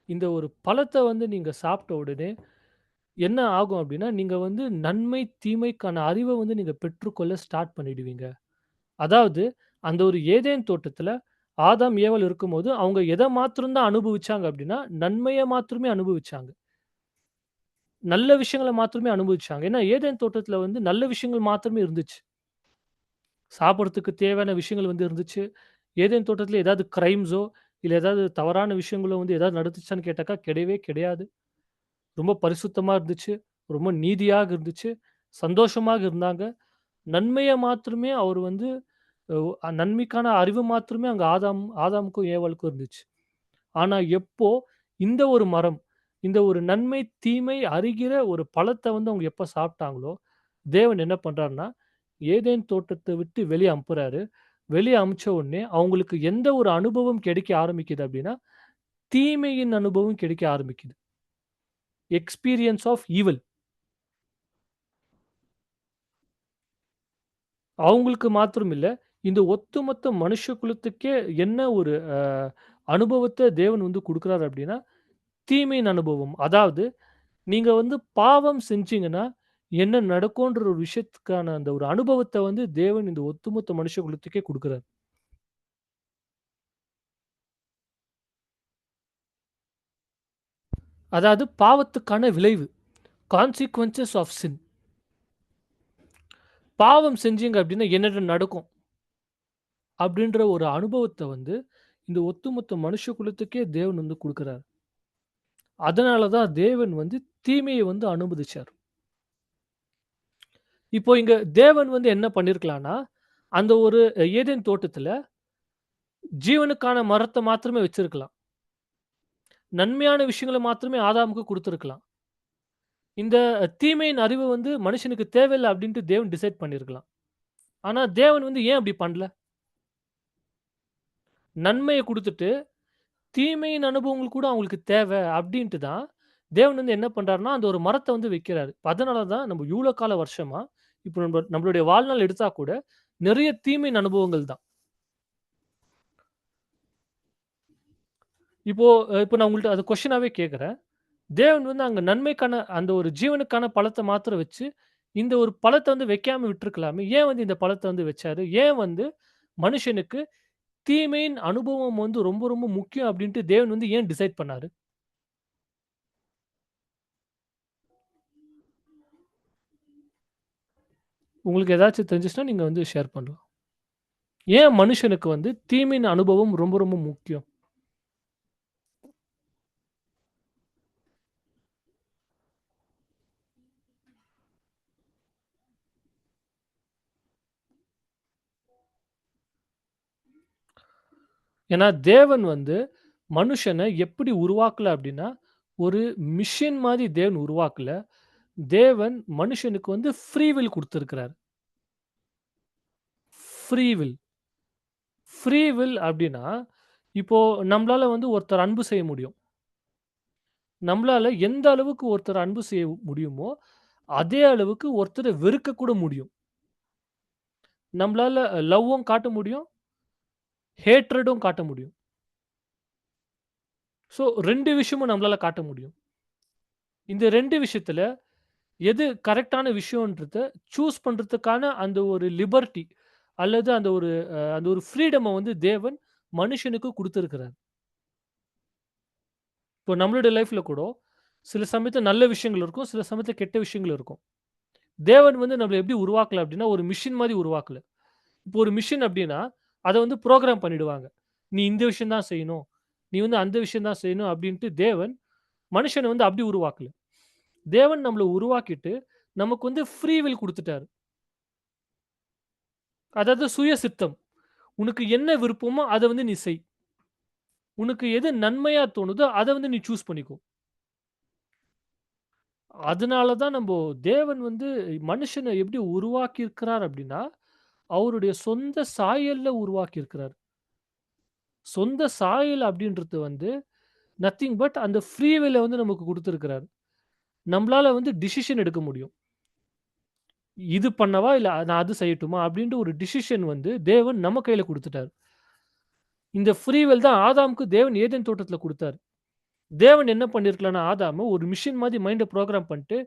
இந்த ஒரு பழத்த வந்து நீங்க சாப்பிட்ட உடனே என்ன ஆகும் அப்டின்னா, நீங்க வந்து நன்மை, தீமைக்கான அறிவ வந்து நீங்க பெற்றுக்கொள்ள ஸ்டார்ட் பண்ணிடுவீங்க. அதாவது அந்த ஒரு ஏதேன் தோட்டத்துல ஆதாம், ஏவாள் இருக்கும்போது, அவங்க எத மாத்திரம் தான் அனுபவிச்சாங்க அப்டின்னா, நன்மைய மாத்திரமே அனுபவிச்சாங்க. நல்ல விஷயங்கள மாத்திரமே அனுபவிச்சாங்க. ஏன்னா ஏதேன் தோட்டத்துல வந்து நல்ல விஷயங்கள் மாத்திரமே இருந்துச்சு. சாப்பிடறதுக்கு தேவையான விஷயங்கள் வந்து இருந்துச்சு. ஏதேன் தோட்டத்துல ஏதாவது கிரைம்ஸோ, இல்ல ஏதாவது தவறான விஷயங்களோ வந்து ஏதாவது நடந்துச்சான்னு கேட்டாக்கா, கிடையவே கிடையாது. ரொம்ப பரிசுத்தமா இருந்துச்சு. ரொம்ப நீதியாக இருந்துச்சு. சந்தோஷமாக இருந்தாங்க. நன்மைய மாத்திரமே அவர் வந்து நன்மைக்கான அறிவு மாத்திரமே அங்க ஆதாமுக்கும், ஏவாளுக்கும் இருந்துச்சு. ஆனா எப்போ இந்த ஒரு மரம், இந்த ஒரு நன்மை, தீமை அறிகிற ஒரு பழத்த வந்து அவங்க எப்ப சாப்பிட்டாங்களோ, தேவன் என்ன பண்றாருன்னா, ஏதேன் தோட்டத்த விட்டு வெளிய அனுப்புறாரு. வெளிய அனுப்பிச்ச உடனே அவங்களுக்கு எந்த ஒரு அனுபவம் கிடைக்க ஆரம்பிக்குது அப்டின்னா, தீமையின் அனுபவம் கிடைக்க ஆரம்பிக்குது. Experience of evil. அவங்களுக்கு மாத்திரம் இல்ல, இந்த ஒட்டுமொத்த மனுஷ குலத்துக்கே என்ன ஒரு அனுபவத்த தேவன் வந்து குடுக்குறாரு அப்டின்னா, தீமையின் அனுபவம். அதாவது நீங்க வந்து பாவம் செஞ்சீங்கன்னா, என்ன நடக்குன்ற ஒரு விஷயத்துக்கான அந்த ஒரு அனுபவத்த வந்து தேவன் இந்த ஒட்டுமொத்த மனுஷ குலத்துக்கே குடுக்குறார். அதாவது பாவத்துக்கான விளைவு. Consequences of sin. பாவம் செஞ்சீங்க அப்டின்னா என்னென்ன நடக்கும்? அப்டின்ற ஒரு அனுபவத்த வந்து இந்த ஒட்டுமொத்த மனுஷ குலத்துக்கே தேவன் வந்து குடுக்குறார். அதனால தான் தேவன் வந்து தீமைய வந்து அனுமதிச்சார். இப்போ இங்க தேவன் வந்து என்ன பண்ணியிருக்கலான்னா, அந்த ஒரு ஏதேன் தோட்டத்துல ஜீவனுக்கான மரத்த மாத்திரமே வச்சிருக்கலாம். நன்மையான விஷயங்கள மாத்திரமே ஆதாமுக்கு குடுத்திருக்கலாம். இந்த தீமையின் அறிவு வந்து மனுஷனுக்கு தேவையில்ல அப்டின்ட்டு தேவன் டிசைட் பண்ணியிருக்கலாம். ஆனா தேவன் வந்து ஏன் அப்படி பண்ணல? நன்மைய குடுத்துட்டு, தீமையின் அனுபவங்கள் கூட அவங்களுக்கு தேவை அப்படின்ட்டு தான், தேவன் வந்து என்ன பண்றாருன்னா, அந்த ஒரு மரத்த வந்து வைக்கிறாரு. அதனால தான் நம்ம இவ்ளோ கால வருஷமா, இப்போ நம்மளுடைய வாழ்நாள் எடுத்தா கூட, நெறைய தீமையின் அனுபவங்கள் தான். இப்போ இப்போ நான் உங்கள்ட்ட அது கொஸ்டினாவே கேட்கிறேன். தேவன் வந்து அங்க நன்மைக்கான அந்த ஒரு ஜீவனுக்கான பழத்த மாத்திரம் வச்சு, இந்த ஒரு பழத்த வந்து வைக்காம விட்டுருக்கலாமே. ஏன் வந்து இந்த பழத்த வந்து வச்சாரு? ஏன் வந்து மனுஷனுக்கு தீமையின் அனுபவம் வந்து ரொம்ப ரொம்ப முக்கியம் அப்டின்ட்டு தேவன் வந்து ஏன் டிசைட் பண்ணாரு? உங்களுக்கு ஏதாச்சும் தெரிஞ்சுச்சுன்னா நீங்க வந்து ஷேர் பண்ணலாம். ஏன் மனுஷனுக்கு வந்து தீமையின் அனுபவம் ரொம்ப ரொம்ப முக்கியம்? ஏன்னா தேவன் வந்து மனுஷன எப்படி உருவாக்கல அப்டின்னா, ஒரு மிஷின் மாரி தேவன் உருவாக்கல. தேவன் மனுஷனுக்கு வந்து ஃப்ரீ வில் குடுத்திருக்கிறார். Free will. ஃப்ரீ வில் அப்டின்னா, இப்போ நம்பளால வந்து ஒருத்தர் அன்பு செய்ய முடியும். நம்பளால எந்த அளவுக்கு ஒருத்தர அன்பு செய்ய முடியுமோ, அதே அளவுக்கு ஒருத்தர வெறுக்க கூட முடியும். நம்பளால லவ்வும் காட்ட முடியும், ஹேட்ரடும் காட்ட முடியும். ஸோ 2 விஷயமும் நம்மளால காட்ட முடியும். இந்த 2 விஷயத்துல எது கரெக்ட்டான விஷயம்ன்றத சூஸ் பண்றதுக்கான அந்த ஒரு லிபர்ட்டி அல்லது அந்த ஒரு ஃப்ரீடம வந்து தேவன் மனுஷனுக்கு குடுத்திருக்கிறார். இப்போ நம்மளுடைய லைஃப்ல கூட சில சமயத்துல நல்ல விஷயங்கள் இருக்கும். சில சமயத்துல கெட்ட விஷயங்கள் இருக்கும். தேவன் வந்து நம்மள எப்படி உருவாக்கல அப்படின்னா, ஒரு மிஷின் மாரி உருவாக்கல. இப்போ ஒரு மிஷின் அப்படின்னா, அத வந்து புரோகிராம் பண்ணிடுவாங்க. நீ இந்த விஷயம் தான் செய்யணும். நீ வந்து அந்த விஷயம் தான் செய்யணும் அப்படின்ட்டு தேவன் மனுஷன வந்து அப்படி உருவாக்கல. தேவன் நம்மள உருவாக்கிட்டு, நமக்கு வந்து ஃப்ரீ வில் குடுத்துட்டாரு. அதாவது சுய சித்தம். உனக்கு என்ன விருப்பமோ அத வந்து நீ செய். உனக்கு எது நன்மையா தோணுதோ அத வந்து நீ சூஸ் பண்ணிக்கோ. அதனால தான் தேவன் வந்து மனுஷன எப்படி உருவாக்கியிருக்கிறார் அப்படின்னா, அவருடைய சொந்த சாயல்ல உருவாக்கியிருக்கிறார். சொந்த சாயல் அப்படின்றது வந்து நத்திங் பட் அந்த ஃப்ரீ வில்ல வந்து நமக்கு குடுத்திருக்கிறார். நம்பளால வந்து டிசிஷன் எடுக்க முடியும். இது பண்ணவா? இல்ல நான் அது செய்யட்டுமா? அப்படின்ட்டு ஒரு டிசிஷன் வந்து தேவன் நம்ம கையில குடுத்துட்டாரு. இந்த ஃப்ரீ வில் தான் ஆதாமுக்கு தேவன் ஏதேன் தோட்டத்துல குடுத்தாரு. தேவன் என்ன பண்ணியிருக்கலாம்னா, ஆதாம ஒரு மிஷின் மாரி மைண்ட புரோகிராம் பண்ணிட்டு,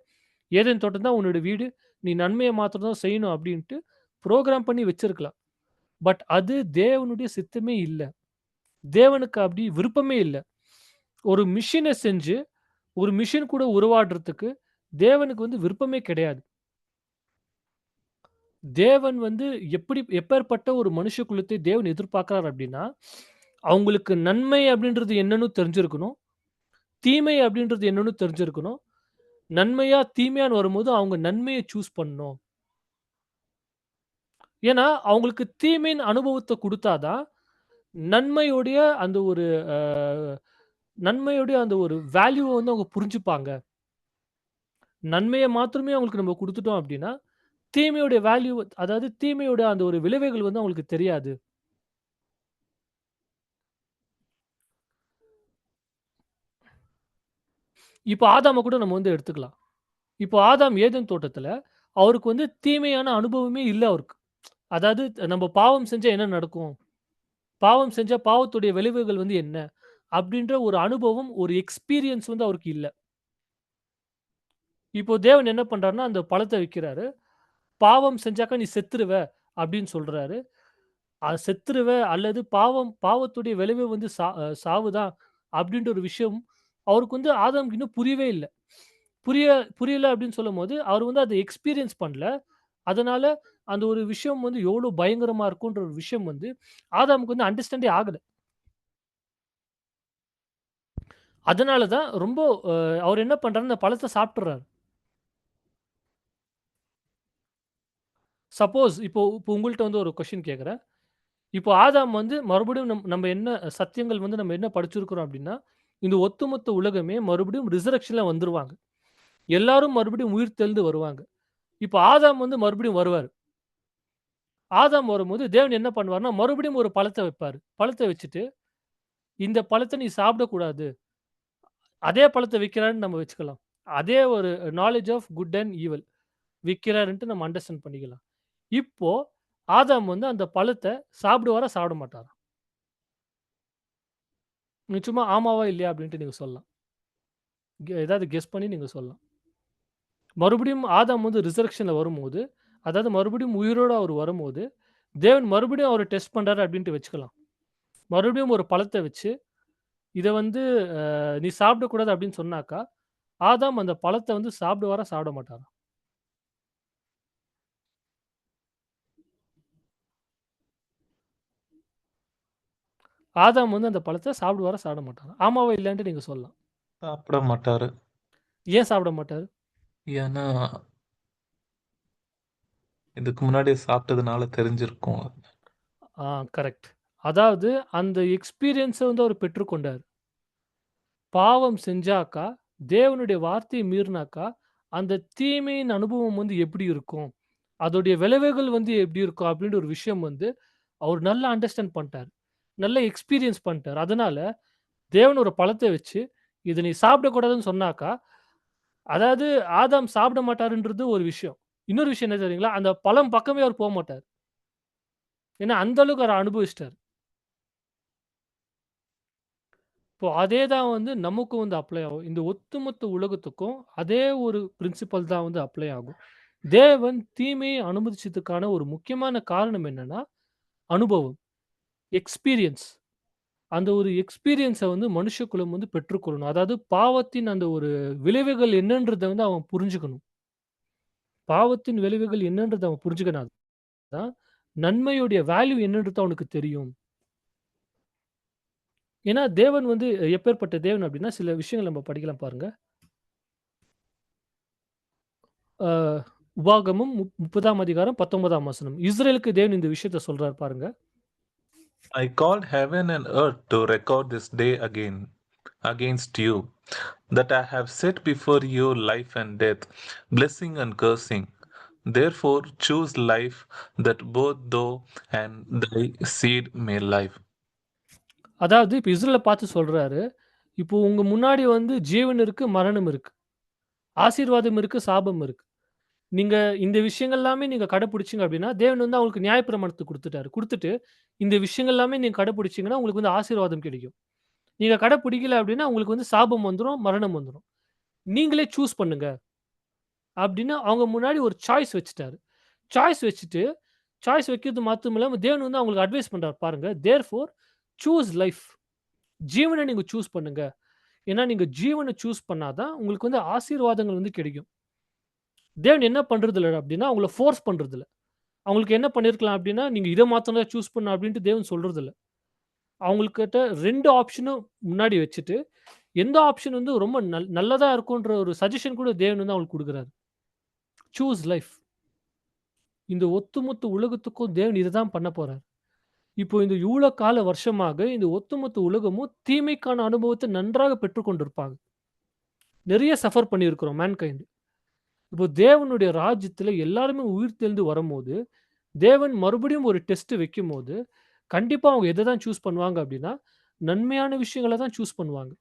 ஏதேன் தோட்டம் தான் உன்னோட வீடு. நீ நன்மைய மாத்திரம் தான் செய்யணும் அப்படின்ட்டு புரோகிராம் பண்ணி வச்சிருக்கலாம். பட் அது தேவனுடைய சித்தமே இல்ல. தேவனுக்கு அப்படி விருப்பமே இல்ல. ஒரு மிஷின செஞ்சு, ஒரு மிஷின் கூட உருவாடுறதுக்கு தேவனுக்கு வந்து விருப்பமே கிடையாது. தேவன் வந்து எப்பேர்ப்பட்ட ஒரு மனுஷ குலத்தை தேவன் எதிர்பார்க்கிறார் அப்படின்னா, அவங்களுக்கு நன்மை அப்படின்றது என்னன்னு தெரிஞ்சிருக்கணும். தீமை அப்படின்றது என்னன்னு தெரிஞ்சிருக்கணும். நன்மையா, தீமையான்னு வரும்போது அவங்க நன்மைய சூஸ் பண்ணணும். ஏன்னா, அவங்களுக்கு தீமையின் அனுபவத்த குடுத்தா தான், நன்மையுடைய அந்த ஒரு அ நன்மையுடைய அந்த ஒரு வேல்யூவ வந்து அவங்க புரிஞ்சுப்பாங்க. நன்மைய மாத்திரமே அவங்களுக்கு நம்ம குடுத்துட்டோம் அப்படின்னா, தீமையுடைய வேல்யூ அதாவது தீமையோட அந்த ஒரு விளைவுகள் வந்து அவங்களுக்கு தெரியாது. இப்போ ஆதாம கூட நம்ம வந்து எடுத்துக்கலாம். இப்போ ஆதாம் ஏதேன் தோட்டத்துல, அவருக்கு வந்து தீமையான அனுபவமே இல்ல அவருக்கு. அதாவது நம்ம பாவம் செஞ்சா என்ன நடக்கும்? பாவம் செஞ்சா பாவத்துடைய விளைவுகள் வந்து என்ன? அப்படின்ற ஒரு அனுபவம், ஒரு எக்ஸ்பீரியன்ஸ் வந்து அவருக்கு இல்ல. இப்போ தேவன் என்ன பண்றாருன்னா, அந்த பழத்த வைக்கிறாரு. பாவம் செஞ்சாக்கா நீ செத்துருவ அப்படின்னு சொல்றாரு. செத்துருவ அல்லது பாவத்துடைய விளைவு வந்து சாவு தான் அப்படின்ற ஒரு விஷயம் அவருக்கு வந்து ஆதாமுக்கு இன்னும் புரியவே இல்ல. புரிய புரியல அப்படின்னு சொல்லும்போது, அவர் வந்து அத எக்ஸ்பீரியன்ஸ் பண்ணல. அதனால அந்த ஒரு விஷயம் வந்து எவ்வளோ பயங்கரமா இருக்குன்ற ஒரு விஷயம் வந்து ஆதாமுக்கு வந்து அண்டர்ஸ்டாண்டே ஆகல. அதனால தான் ரொம்ப அவர் என்ன பண்றாருன்னா, அந்த பழத்த சாப்பிட்டுர்றாரு. சப்போஸ் இப்போ இப்போ உங்கள்ட்ட வந்து ஒரு கொஸ்டின் கேட்கிறேன். இப்போ ஆதாம் வந்து மறுபடியும் நம்ம என்ன சத்தியங்கள் வந்து நம்ம என்ன படிச்சிருக்கிறோம் அப்டின்னா, இந்த ஒட்டுமொத்த உலகமே மறுபடியும் ரிசரக்ஷன்ல வந்துருவாங்க. எல்லாரும் மறுபடியும் உயிர் தெழுந்து வருவாங்க. இப்போ ஆதாம் வந்து மறுபடியும் வருவாரு. ஆதாம் வரும்போது தேவன் என்ன பண்ணுவார்ன்னா, மறுபடியும் ஒரு பழத்த வைப்பாரு. பழத்த வச்சுட்டு, இந்த பழத்த நீ சாப்பிடக்கூடாது. அதே பழத்த விக்கிறார்ன்னு நம்ம வச்சுக்கலாம். அதே ஒரு knowledge of good and evil விக்கிறாருன்ட்டு நம்ம அண்டர்ஸ்டாண்ட் பண்ணிக்கலாம். இப்போ ஆதாம் வந்து அந்த பழத்த சாப்பிடுவாரா? சாப்பிட மாட்டாரா? நிச்சயமா ஆமாவா? இல்லையா? அப்படின்ட்டு நீங்க சொல்லலாம். ஏதாவது கெஸ் பண்ணி நீங்க சொல்லலாம். மறுபடியும் ஆதாம் வந்து ரிசரக்ஷன்ல வரும்போது, அதாவது மறுபடியும் உயிரோட அவர் வரும்போது, தேவன் மறுபடியும் அவர டெஸ்ட் பண்றாரு அப்படின்ட்டு வச்சுக்கலாம். மறுபடியும் ஒரு பழத்த வச்சு, இத வந்து நீ சாப்பிடக்கூடாது அப்படின்னு சொன்னாக்கா, ஆதாம் அந்த பழத்த வந்து சாப்பிடுவாரா? சாப்பிட மாட்டாரா? ஆதாம் வந்து அந்த பழத்த சாப்பிடுவாரா? சாப்பிட மாட்டாரா? ஆமாவா? இல்லையான்ட்டு நீங்க சொல்லலாம். சாப்பிட மாட்டாரு. ஏன் சாப்பிட மாட்டாரு? ஏன்னா, இதுக்கு முன்னாடி சாப்பிட்டதுனால தெரிஞ்சிருக்கும். கரெக்ட். அதாவது அந்த எக்ஸ்பீரியன்ஸ வந்து அவர் பெற்றுக்கொண்டாரு. பாவம் செஞ்சாக்கா, தேவனுடைய வார்த்தைய மீறினாக்கா, அந்த தீமையின் அனுபவம் வந்து எப்படி இருக்கும்? அதோடைய விளைவுகள் வந்து எப்படி இருக்கும்? அப்படின்ற ஒரு விஷயம் வந்து அவர் நல்லா அண்டர்ஸ்டாண்ட் பண்ட்டாரு. நல்லா எக்ஸ்பீரியன்ஸ் பண்ட்டாரு. அதனால தேவன் ஒரு பழத்த வச்சு, "இத நீ சாப்பிடக்கூடாதுன்னு" சொன்னாக்கா, அதாவது ஆதாம் சாப்பிட மாட்டாருன்றது ஒரு விஷயம். இன்னொரு விஷயம் என்ன தெரியுங்களா? அந்த பழம் பக்கமே அவர் போமாட்டாரு. ஏன்னா, அந்த அளவுக்கு அவரு அனுபவிச்சுட்டாரு. இப்போ அதே தான் வந்து நமக்கும் வந்து அப்ளை ஆகும். இந்த ஒட்டுமொத்த உலகத்துக்கும் அதே ஒரு பிரின்சிபல் தான் வந்து அப்ளை ஆகும். தேவன் தீமையை அனுமதிச்சதுக்கான ஒரு முக்கியமான காரணம் என்னன்னா, அனுபவம், எக்ஸ்பீரியன்ஸ். அந்த ஒரு எக்ஸ்பீரியன்ஸ வந்து மனுஷகுலம் வந்து பெற்றுக்கொள்ளணும். அதாவது பாவத்தின் அந்த ஒரு விளைவுகள் என்னன்றத வந்து அவன் புரிஞ்சுக்கணும். பாவத்தின் விளைவுகள் என்னன்றத அவன் புரிஞ்சுக்கினா தான், நன்மையுடைய வேல்யூ என்னன்றது அவனுக்கு தெரியும். ஏன்னா தேவன் வந்து எப்பேர்ப்பட்ட தேவன் அப்டின்னா, சில விஷயங்கள் நம்ம படிக்கலாம் பாருங்க. அ உபாகமம் 30ஆம் அதிகாரம் 19ஆம் வசனம். இஸ்ரேலுக்கு தேவன் இந்த விஷயத்த சொல்றாரு பாருங்க. I called heaven and earth to record this day against you, that I have set before you life and death, blessing and cursing. Therefore choose life, that both thou and thy seed may live. அதாவது இப்ப இஸ்ரேல பார்த்து சொல்றாரு. இப்போ உங்க முன்னாடி வந்து ஜீவன் இருக்கு, மரணம் இருக்கு. ஆசீர்வாதம் இருக்கு, சாபம் இருக்கு. நீங்க இந்த விஷயங்கள் எல்லாமே நீங்க கடைப்பிடிச்சீங்க அப்டின்னா, தேவன் வந்து அவங்களுக்கு நியாயப்பிரமாணத்த குடுத்துட்டாரு. குடுத்துட்டு, இந்த விஷயங்கள் எல்லாமே நீங்க கடைப்பிடிச்சீங்கன்னா, உங்களுக்கு வந்து ஆசீர்வாதம் கிடைக்கும். நீங்க கடைப்பிடிக்கல அப்டின்னா, உங்களுக்கு வந்து சாபம் வந்துரும், மரணம் வந்துரும். நீங்களே சூஸ் பண்ணுங்க. அப்டின்னு அவங்க முன்னாடி ஒரு சாய்ஸ் வச்சுட்டாரு. சாய்ஸ் வச்சுட்டு, சாய்ஸ் வைக்கிறது மாத்திரம் இல்லாம தேவன் வந்து அவங்களுக்கு அட்வைஸ் பண்றாரு பாருங்க. Therefore choose life. ஜீவன நீங்க சூஸ் பண்ணுங்க. ஏன்னா, நீங்க ஜீவன சூஸ் பண்ணா தான் உங்களுக்கு வந்து ஆசீர்வாதங்கள் வந்து கிடைக்கும். தேவன் என்ன பண்றதில்ல அப்டின்னா, அவங்கள ஃபோர்ஸ் பண்றதில்ல. அவங்களுக்கு என்ன பண்ணியிருக்கலாம் அப்டின்னா, நீங்க இத மாத்திரம் தான் சூஸ் பண்ணணும் அப்டின்ட்டு தேவன் சொல்றதில்ல. அவங்கள்கிட்ட 2 ஆப்ஷனும் முன்னாடி வச்சுட்டு, எந்த ஆப்ஷன் வந்து ரொம்ப நல்லதா இருக்குன்ற ஒரு சஜஷன் கூட தேவன் வந்து அவங்களுக்கு குடுக்குறாரு. Choose life. இந்த ஒட்டுமொத்த உலகத்துக்கும் தேவன் இத தான் பண்ண போறாரு. இப்போ இந்த இவ்ளோ கால வருஷமாக இந்த ஒட்டுமொத்த உலகமும் தீமைக்கான அனுபவத்த நன்றாக பெற்றுக் கொண்டிருப்பாங்க. நெறைய சஃபர் பண்ணியிருக்கிறோம் மேன்கைண்ட். இப்போ தேவனுடைய ராஜ்யத்துல எல்லாருமே உயிர்த்தெழுந்து வரும்போது, தேவன் மறுபடியும் ஒரு டெஸ்ட் வைக்கும்போது, கண்டிப்பா அவங்க எத தான் சூஸ் பண்ணுவாங்க அப்டின்னா, நன்மையான விஷயங்கள தான் சூஸ் பண்ணுவாங்க.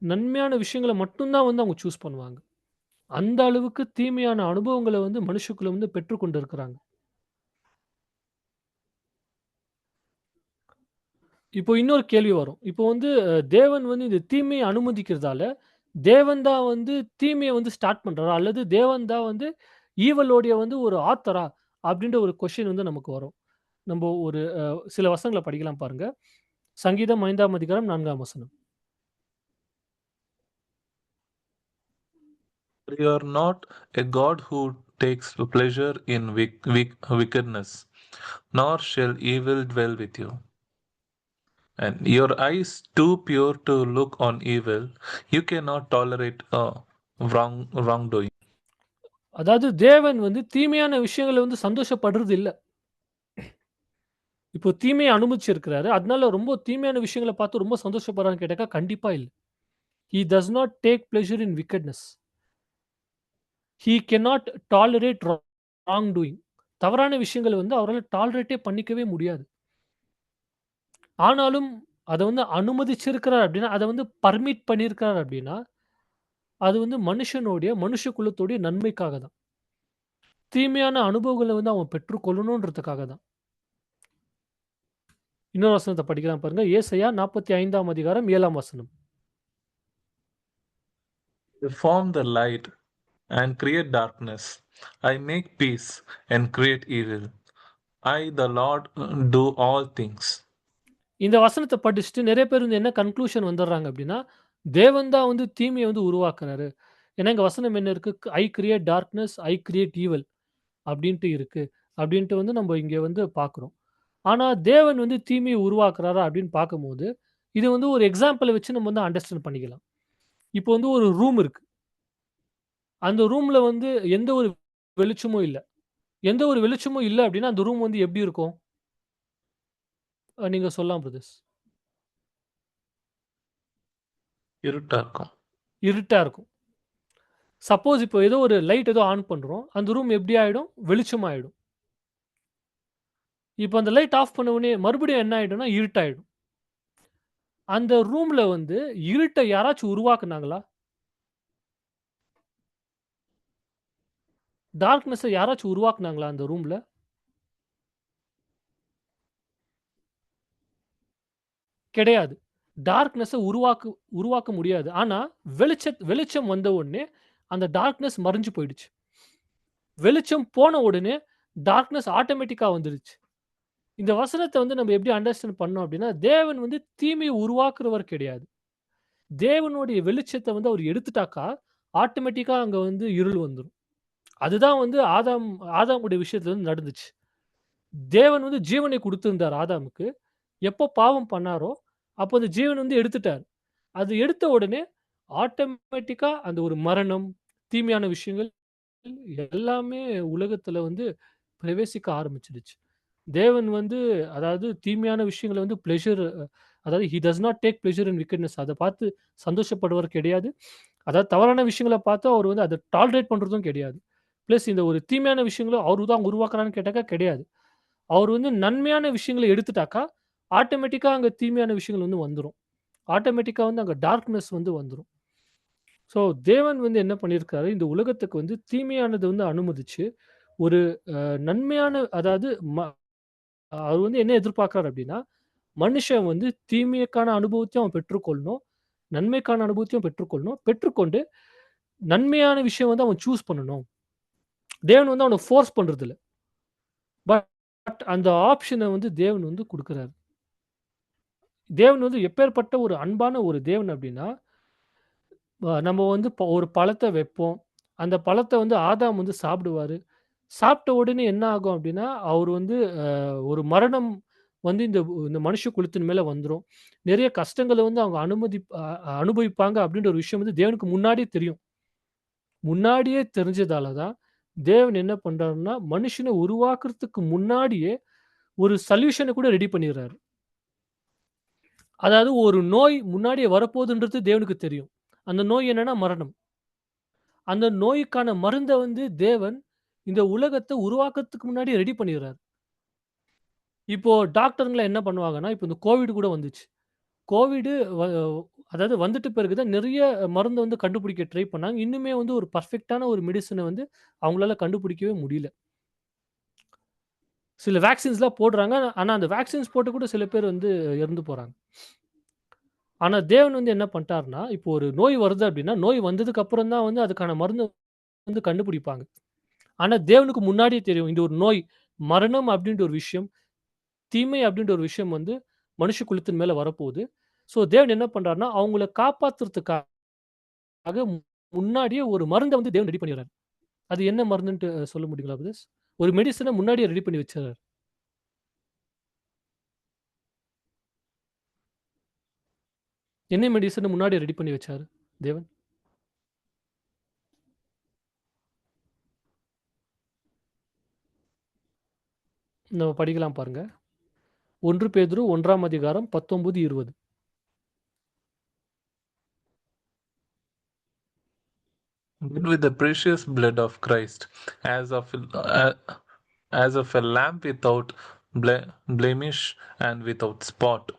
நன்மையான விஷயங்கள மட்டும் தான் வந்து அவங்க சூஸ் பண்ணுவாங்க. அந்த அளவுக்கு தீமையான அனுபவங்கள வந்து மனுஷகுலம் வந்து பெற்றுக் கொண்டு இருக்கிறாங்க. இப்போ இன்னொரு கேள்வி வரும். இப்போ வந்து தேவன் வந்து இந்த தீமைய அனுமதிக்கிறதால, தேவன் தான் வந்து தீமைய வந்து ஸ்டார்ட் பண்றாரா? அல்லது தேவன் தான் வந்து ஈவலோடைய வந்து ஒரு ஆத்தரா? அப்டின்ற ஒரு கொஸ்டின் வந்து நமக்கு வரும். நம்ப ஒரு சில வசனங்கள படிக்கலாம் பாருங்க. சங்கீதம் 5ஆம் அதிகாரம் 4ஆம் வசனம். You are not a God who takes pleasure in wickedness, nor shall evil dwell with you. And your eyes too pure to look on evil, you cannot tolerate wrongdoing. அதாவது தேவன் வந்து தீமையான விஷயங்கள வந்து சந்தோஷப்படுறது இல்ல. இப்போ தீமைய அனுமதிச்சிருக்கிறாரு. அதனால ரொம்ப தீமையான விஷயங்கள பார்த்து ரொம்ப சந்தோஷப்படுறான்னு கேட்டாக்கா, கண்டிப்பா இல்ல. He does not take pleasure in wickedness. He cannot tolerate wrong doing. தவறான விஷயங்கள் வந்து அவரால டாலரேட்டே பண்ணிக்கவே முடியாது. ஆனாலும் அத வந்து அனுமதிச்சிருக்கிறார் அப்படின்னா, அத வந்து பர்மிட் பண்ணியிருக்கிறார் அப்படின்னா, அது வந்து மனுஷ குலத்துடைய நன்மைக்காக தான். தீமையான அனுபவங்கள வந்து அவன் பெற்றுக்கொள்ளணுன்றதுக்காக தான். இன்னொரு வசனத்த படிக்கலாம் பாருங்க. ஏசாயா 45ஆம் அதிகாரம் 7ஆம் வசனம். I form the light and create darkness. I make peace and create evil. I, the Lord, do all things. இந்த வசனத்த படிச்சுட்டு நெறைய பேர் வந்து என்ன கன்க்ளூஷன் வந்துர்றாங்க அப்படின்னா, தேவன் தான் வந்து தீமைய வந்து உருவாக்குறாரு. ஏன்னா இங்க வசனம் என்ன இருக்கு? ஐ கிரியேட் டார்க்னஸ், ஐ கிரியேட் ஈவில் அப்படின்ட்டு இருக்கு. அப்படின்ட்டு வந்து நம்ம இங்க வந்து பார்க்குறோம். ஆனா தேவன் வந்து தீமைய உருவாக்குறாரா அப்படின்னு பார்க்கும்போது, இது வந்து ஒரு எக்ஸாம்பிள வச்சு நம்ம வந்து அண்டர்ஸ்டாண்ட் பண்ணிக்கலாம். இப்போ வந்து ஒரு ரூம் இருக்கு. அந்த ரூம்ல வந்து எந்த ஒரு வெளிச்சமும் இல்ல. எந்த ஒரு வெளிச்சமும் இல்ல அப்படின்னா, அந்த ரூம் வந்து எப்படி இருக்கும்? நீங்க சொல்லலாம் பிரதர்ஸ். இருட்டா இருக்கும். இருட்டா இருக்கும். சப்போஸ் இப்போ ஏதோ ஒரு லைட் ஏதோ ஆன் பண்றோம். அந்த ரூம் எப்படி ஆயிடும்? வெளிச்சமாயிடும். இப்போ அந்த லைட் ஆஃப் பண்ண உடனே மறுபடியும் என்ன ஆயிடும்னா, இருட்டாயிடும். அந்த ரூம்ல வந்து இருட்ட யாராச்சும் உருவாக்குனாங்களா? டார்க்னஸ யாராச்சும் உருவாக்குனாங்களா அந்த ரூம்ல? கிடையாது. டார்க்னஸ உருவாக்க முடியாது. ஆனா வெளிச்சம் வந்த உடனே அந்த டார்க்னஸ் மறைஞ்சு போயிடுச்சு. வெளிச்சம் போன உடனே டார்க்னஸ் ஆட்டோமேட்டிக்கா வந்துருச்சு. இந்த வசனத்த வந்து நம்ம எப்படி அண்டர்ஸ்டாண்ட் பண்ணோம் அப்படின்னா, தேவன் வந்து தீமைய உருவாக்குறவர் கிடையாது. தேவனுடைய வெளிச்சத்த வந்து அவர் எடுத்துட்டாக்கா, ஆட்டோமேட்டிக்கா அங்க வந்து இருள் வந்துரும். அதுதான் வந்து ஆதாமுடைய விஷயத்துல வந்து நடந்துச்சு. தேவன் வந்து ஜீவனை குடுத்திருந்தார் ஆதாமுக்கு. எப்போ பாவம் பண்ணாரோ, அப்போ அந்த ஜீவன் வந்து எடுத்துட்டார். அது எடுத்த உடனே ஆட்டோமேட்டிக்கா அந்த ஒரு மரணம், தீமையான விஷயங்கள் எல்லாமே உலகத்துல வந்து பிரவேசிக்க ஆரம்பிச்சுடுச்சு. தேவன் வந்து அதாவது தீமையான விஷயங்கள வந்து அதாவது he does not take pleasure in wickedness. அத பார்த்து சந்தோஷப்படுவர் கிடையாது. அதாவது தவறான விஷயங்கள பார்த்து அவர் வந்து அத டாலரேட் பண்றதும் கிடையாது. பிளஸ் இந்த ஒரு தீமையான விஷயங்கள அவரு தான் உருவாக்குறான்னு கேட்டாக்கா கிடையாது. அவர் வந்து நன்மையான விஷயங்கள எடுத்துட்டாக்கா, ஆட்டோமேட்டிக்கா அங்க தீமையான விஷயங்கள் வந்து வந்துரும். ஆட்டோமேட்டிக்கா வந்து அங்க டார்க்னஸ் வந்து வந்துரும். ஸோ தேவன் வந்து என்ன பண்ணியிருக்காரு, இந்த உலகத்துக்கு வந்து தீமையானத வந்து அனுமதிச்சு, ஒரு நன்மையான அதாவது அவர் வந்து என்ன எதிர்பார்க்கிறாரு அப்டின்னா, மனுஷன் வந்து தீமைக்கான அனுபவத்தையும் அவன் பெற்றுக்கொள்ளணும். நன்மைக்கான அனுபவத்தையும் பெற்றுக்கொள்ளணும். பெற்றுக்கொண்டு நன்மையான விஷயம் வந்து அவன் சூஸ் பண்ணணும். தேவன் வந்து அவன ஃபோர்ஸ் பண்றதில்ல. பட் அந்த ஆப்ஷன வந்து தேவன் வந்து குடுக்குறாரு. தேவன் வந்து எப்பேர்ப்பட்ட ஒரு அன்பான ஒரு தேவன் அப்டின்னா, நம்ம வந்து ஒரு பழத்த வைப்போம். அந்த பழத்த வந்து ஆதாம் வந்து சாப்பிடுவாரு. சாப்பிட்ட உடனே என்ன ஆகும் அப்டின்னா, அவரு வந்து ஒரு மரணம் வந்து இந்த மனுஷ குலத்தின் மேல வந்துரும். நெறைய கஷ்டங்கள வந்து அவங்க அனுபவிப்பாங்க அப்டின்ற ஒரு விஷயம் வந்து தேவனுக்கு முன்னாடியே தெரியும். முன்னாடியே தெரிஞ்சதால தான், தேவன் என்ன பண்றாருன்னா, மனுஷன உருவாக்குறதுக்கு முன்னாடியே ஒரு சொல்யூஷன கூட ரெடி பண்ணிர்றாரு. அதாவது ஒரு நோய் முன்னாடியே வரப்போதுன்றது தேவனுக்கு தெரியும். அந்த நோய் என்னன்னா மரணம். அந்த நோய்க்கான மருந்த வந்து தேவன் இந்த உலகத்த உருவாக்கறதுக்கு முன்னாடியே ரெடி பண்ணிர்றாரு. இப்போ டாக்டர்ங்கலாம் என்ன பண்ணுவாங்கன்னா, இப்போ இந்த கோவிட் கூட வந்துச்சு. கோவிடு வ அதாவது வந்துட்ட பிறகு தான் நெறைய மருந்து வந்து கண்டுபிடிக்க ட்ரை பண்ணாங்க. இன்னுமே வந்து ஒரு பெர்ஃபெக்ட்டான ஒரு மெடிசின வந்து அவங்களால கண்டுபிடிக்கவே முடியல. சில வேக்சின்ஸ்லாம் போடுறாங்க. ஆனா அந்த வேக்சின்ஸ் போட்டு கூட சில பேர் வந்து இறந்து போறாங்க. ஆனா தேவன் வந்து என்ன பண்ணிட்டாருன்னா, இப்போ ஒரு நோய் வருது அப்டின்னா, நோய் வந்ததுக்கு அப்புறம் தான் வந்து அதுக்கான மருந்து வந்து கண்டுபிடிப்பாங்க. ஆனா தேவனுக்கு முன்னாடியே தெரியும். இந்த ஒரு நோய், மரணம் அப்டின்ற ஒரு விஷயம், தீமை அப்டின்ற ஒரு விஷயம் வந்து மனுஷ குலத்தின் மேல வரப்போது. ஸோ தேவன் என்ன பண்றாருன்னா, அவங்கள காப்பாத்துறதுக்காக முன்னாடியே ஒரு மருந்த வந்து தேவன் ரெடி பண்ணிர்றாரு. அது என்ன மருந்துன்ட்டு சொல்ல முடியுங்களா பிரதர்ஸ்? ஒரு மெடிசின முன்னாடியே ரெடி பண்ணி வச்சுர்றாரு. என்ன மெடிசின முன்னாடியே ரெடி பண்ணி வச்சாரு தேவன்? நம்ம படிக்கலாம் பாருங்க. 1 பேதுரு 1ஆம் அதிகாரம் 19, 20. but with the precious blood of Christ, as of a lamb without blemish and without spot,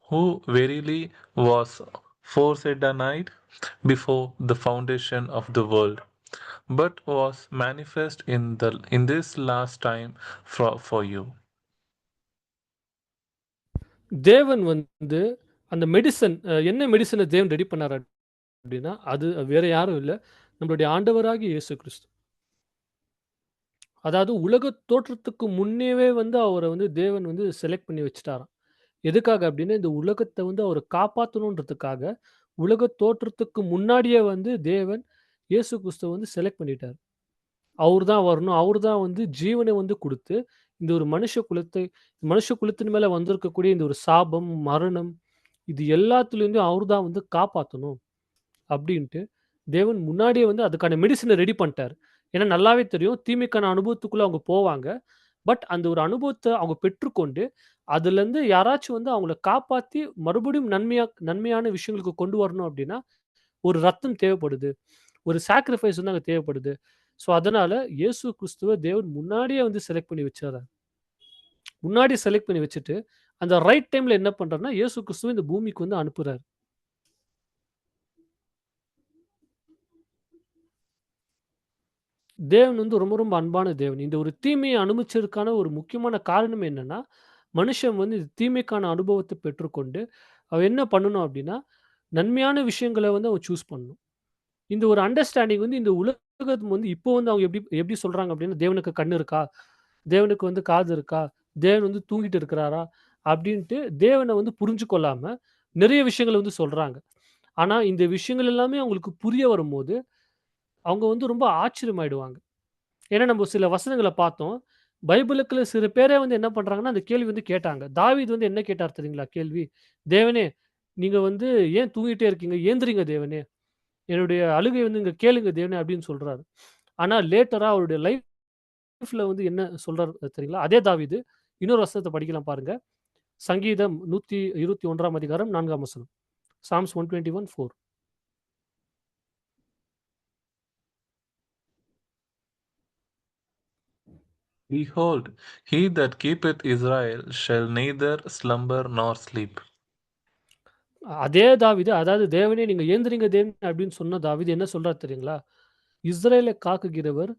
who verily was foresaid before the foundation of the world, but was manifest in this last time for you. தேவன் வந்து அந்த medicine என்ன மெடிசனை தேவன் ready பண்ணார் அப்படின்னா, அது வேற யாரும் இல்ல. நம்மளுடைய ஆண்டவராகிய இயேசு கிறிஸ்து. அதாவது உலக தோற்றத்துக்கு முன்னேவே வந்து அவர வந்து தேவன் வந்து செலக்ட் பண்ணி வச்சுட்டாராம். எதுக்காக அப்படின்னா, இந்த உலகத்த வந்து அவர காப்பாத்தணுன்றதுக்காக, உலக தோற்றத்துக்கு முன்னாடியே வந்து தேவன் இயேசு கிறிஸ்துவ வந்து செலக்ட் பண்ணிட்டாரு. அவரு தான் வரணும். அவரு தான் வந்து ஜீவனை வந்து குடுத்து, இந்த ஒரு மனுஷ குலத்தின் மேல வந்திருக்கக்கூடிய இந்த ஒரு சாபம், மரணம் இது எல்லாத்துலேருந்தும் அவரு தான் வந்து காப்பாத்தணும். அப்படின்ட்டு தேவன் முன்னாடியே வந்து அதுக்கான மெடிசின ரெடி பண்ணிட்டாரு. ஏன்னா நல்லாவே தெரியும் தீமைக்கான அனுபவத்துக்குள்ள அவங்க போவாங்க. பட் அந்த ஒரு அனுபவத்த அவங்க பெற்றுக்கொண்டு, அதுலருந்து யாராச்சும் வந்து அவங்கள காப்பாத்தி மறுபடியும் நன்மையான விஷயங்களுக்கு கொண்டு வரணும் அப்படின்னா, ஒரு ரத்தம் தேவைப்படுது. ஒரு சாக்ரிஃபைஸ் வந்து அங்க தேவைப்படுது. ஸோ அதனால இயேசு கிறிஸ்துவ தேவன் முன்னாடியே வந்து செலக்ட் பண்ணி வச்சாராம். முன்னாடி செலக்ட் பண்ணி வச்சுட்டு, அந்த ரைட் டைம்ல என்ன பண்றாருன்னா, இயேசு கிறிஸ்துவ இந்த பூமிக்கு வந்து அனுப்புறாரு. தேவன் வந்து ரொம்ப, ரொம்ப அன்பான தேவன். இந்த ஒரு தீமைய அனுமதிச்சதற்கான ஒரு முக்கியமான காரணம் என்னன்னா, மனுஷன் வந்து இந்த தீமைக்கான அனுபவத்த பெற்றுக்கொண்டு, அவன் என்ன பண்ணணும் அப்டின்னா, நன்மையான விஷயங்கள வந்து அவன் சூஸ் பண்ணணும். இந்த ஒரு அண்டர்ஸ்டாண்டிங் வந்து இந்த உலகம் வந்து இப்போ வந்து அவங்க எப்டி எப்டி சொல்றாங்க அப்டின்னா, தேவனுக்கு கண் இருக்கா? தேவனுக்கு வந்து காது இருக்கா? தேவன் வந்து தூங்கிட்டு இருக்கிறாரா? அப்டின்ட்டு தேவன வந்து புரிஞ்சு கொள்ளாம, நெறைய விஷயங்கள வந்து சொல்றாங்க. ஆனா, இந்த விஷயங்கள் எல்லாமே அவங்களுக்கு புரிய வரும்போது, அவங்க வந்து ரொம்ப ஆச்சரியமாயிடுவாங்க. ஏன்னா, நம்ம சில வசனங்கள பார்த்தோம். பைபிளுக்குள்ள சில பேரே வந்து என்ன பண்றாங்கன்னா, அந்த கேள்வி வந்து கேட்டாங்க. தாவீது வந்து என்ன கேட்டார் தெரியுங்களா கேள்வி? "தேவனே, நீங்க வந்து ஏன் தூங்கிட்டே இருக்கீங்க? ஏந்திரிங்க தேவனே! என்னுடைய அழுகை வந்து இங்க கேளுங்க தேவனே!" அப்படின்னு சொல்றாரு. ஆனா லேட்டரா அவருடைய லைஃப்ல வந்து என்ன சொல்றாரு தெரியுங்களா? அதே தாவீது இன்னொரு வசனத்த படிக்கலாம் பாருங்க. சங்கீதம் 121 அதிகாரம் 4 வசனம். Sam's 121:4. Behold, he that keepeth Israel shall neither slumber nor sleep. அதே தாவீது அதாவது தேவனே நீங்க ஏந்திரிங்க தேவனே அப்படின்னு சொன்ன தாவீது என்ன சொல்றாரு தெரியுங்களா? இஸ்ரவேலை காக்குகிறவர்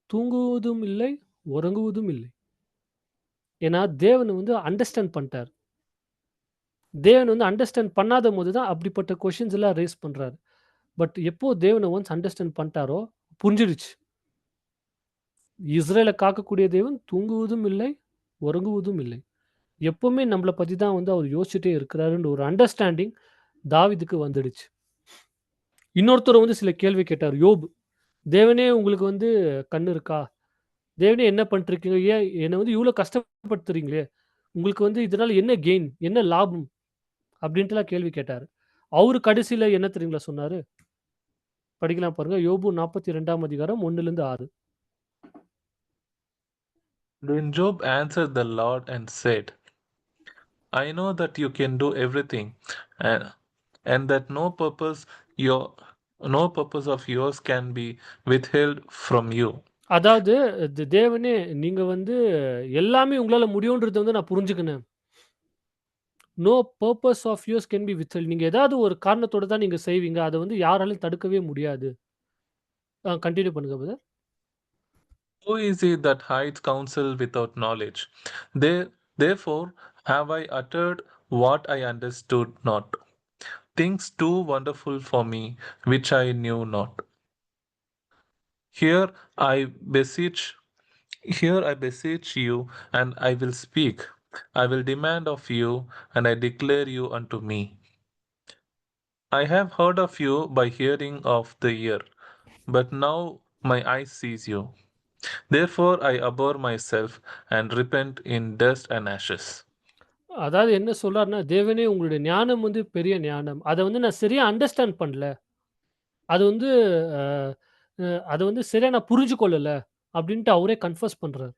தூங்குவதும் இல்லை, உறங்குவதும் இல்லை. ஏன்னா, தேவன் வந்து அண்டர்ஸ்டாண்ட் பண்ணிட்டார். தேவன் வந்து அண்டர்ஸ்டாண்ட் பண்ணாதபோது தான் அப்படிப்பட்ட கொஸ்டின்ஸ் எல்லாம் ரைஸ் பண்றாரு. பட் எப்போ தேவன ஒன்ஸ் அண்டர்ஸ்டாண்ட் பண்ணிட்டாரோ, புரிஞ்சிடுச்சு. இஸ்ரவேல காக்கக்கூடிய தேவன் தூங்குவதும் இல்லை, உறங்குவதும் இல்லை. எப்பவுமே நம்மள பத்தி தான் வந்து அவர் யோசிச்சுட்டே இருக்கிறாருன்ற ஒரு அண்டர்ஸ்டாண்டிங் தாவீதுக்கு வந்துடுச்சு. இன்னொருத்தர் வந்து சில கேள்வி கேட்டார். யோபு. தேவனே உங்களுக்கு வந்து கண் இருக்கா? தேவனே என்ன பண்ணிட்டுருக்கீங்க? ஏன் என்ன வந்து இவ்ளோ கஷ்டப்படுத்துறீங்களே! உங்களுக்கு வந்து இதனால என்ன கெயின்? என்ன லாபம்? அப்படின்ட்டுலாம் கேள்வி கேட்டாரு. அவரு கடைசியில என்ன தெரியுங்களா சொன்னாரு? படிக்கலாம் பாருங்க. யோபு 42 அதிகாரம் 1லிருந்து 6. Then Job answered the Lord and said, I know that you can do everything, and, and that no purpose of yours can be withheld from you. அதாவது தேவனே நீங்க வந்து எல்லாமே உங்களால முடியும்ன்றத வந்து நான் புரிஞ்சுக்கினேன். No purpose of yours can be withheld. நீங்க ஏதாவது ஒரு காரணத்தோட தான் நீங்க செய்வீங்க. அத வந்து யாராலயும் தடுக்கவே முடியாது. கன்டின்யூ பண்ணுங்க brother. Who is he that hides counsel without knowledge? Therefore have I uttered what I understood not, things too wonderful for me, which I knew not. Here I beseech, here I beseech you, and I will speak. I will demand of you, and I declare you unto me. I have heard of you by hearing of the ear, but now my eye sees you. Therefore I abhor myself and repent in dust and ashes. அதாவது என்ன சொல்றாருன்னா, தேவனே உங்களுடைய ஞானம் வந்து பெரிய ஞானம். அத வந்து நான் சரியா அண்டர்ஸ்டாண்ட் பண்ணல. அது வந்து அ அ அத வந்து சரியா நான் புரிஞ்சு கொள்ளல. அப்டின்ட்டு அவரே கன்ஃபஸ் பண்றாரு.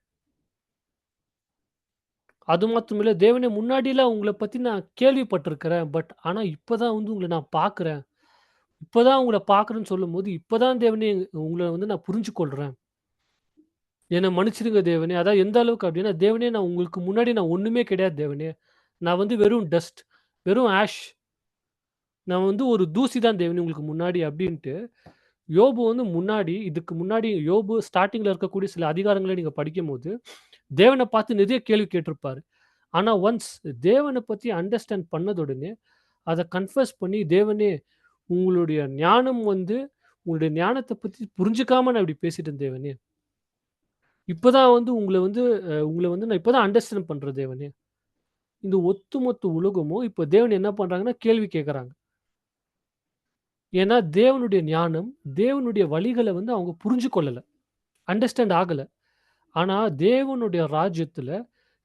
அது மாத்திரம் இல்ல, தேவனே முன்னாடிலாம் உங்கள பத்தி நான் கேள்விப்பட்டிருக்கிறேன். பட் ஆனா இப்ப தான் வந்து உங்கள நான் பார்க்குறேன். இப்பதான் உங்கள பார்க்குறேன்னு சொல்லும்போது, இப்பதான் தேவனே உங்கள வந்து நான் புரிஞ்சு கொள்றேன். என்ன மன்னிச்சிடுங்க தேவனே. அதான் எந்த அளவுக்கு அப்டின்னா, தேவனே நான் உங்களுக்கு முன்னாடி நான் ஒண்ணுமே கிடையாது தேவனே. நான் வந்து வெறும் டஸ்ட், வெறும் ஆஷ். நான் வந்து ஒரு தூசி தான் தேவனே உங்களுக்கு முன்னாடி அப்டின்ட்டு, யோபு வந்து முன்னாடி இதுக்கு முன்னாடி யோபு ஸ்டார்ட்டிங்ல இருக்கக்கூடிய சில அதிகாரங்கள நீங்க படிக்கும்போது, தேவன பார்த்து நிறைய கேள்வி கேட்டிருப்பாரு. ஆனா ஒன்ஸ் தேவன பத்தி அண்டர்ஸ்டாண்ட் பண்ணதுடனே, அத கன்ஃபஸ் பண்ணி, தேவனே உங்களுடைய ஞானம் வந்து உங்களுடைய ஞானத்த பத்தி புரிஞ்சுக்காம நான் இப்டி பேசிட்டேன் தேவனே. இப்பதான் வந்து உங்கள வந்து நான் இப்பதான் அண்டர்ஸ்டாண்ட் பண்றேன் தேவனே. இந்த ஒட்டுமொத்த உலகமும் இப்ப தேவன் என்ன பண்றாங்கன்னா, கேள்வி கேட்கறாங்க. ஏன்னா தேவனுடைய ஞானம், தேவனுடைய வழிகள வந்து அவங்க புரிஞ்சு கொள்ளல. அண்டர்ஸ்டாண்ட் ஆகல. ஆனா தேவனுடைய ராஜ்யத்துல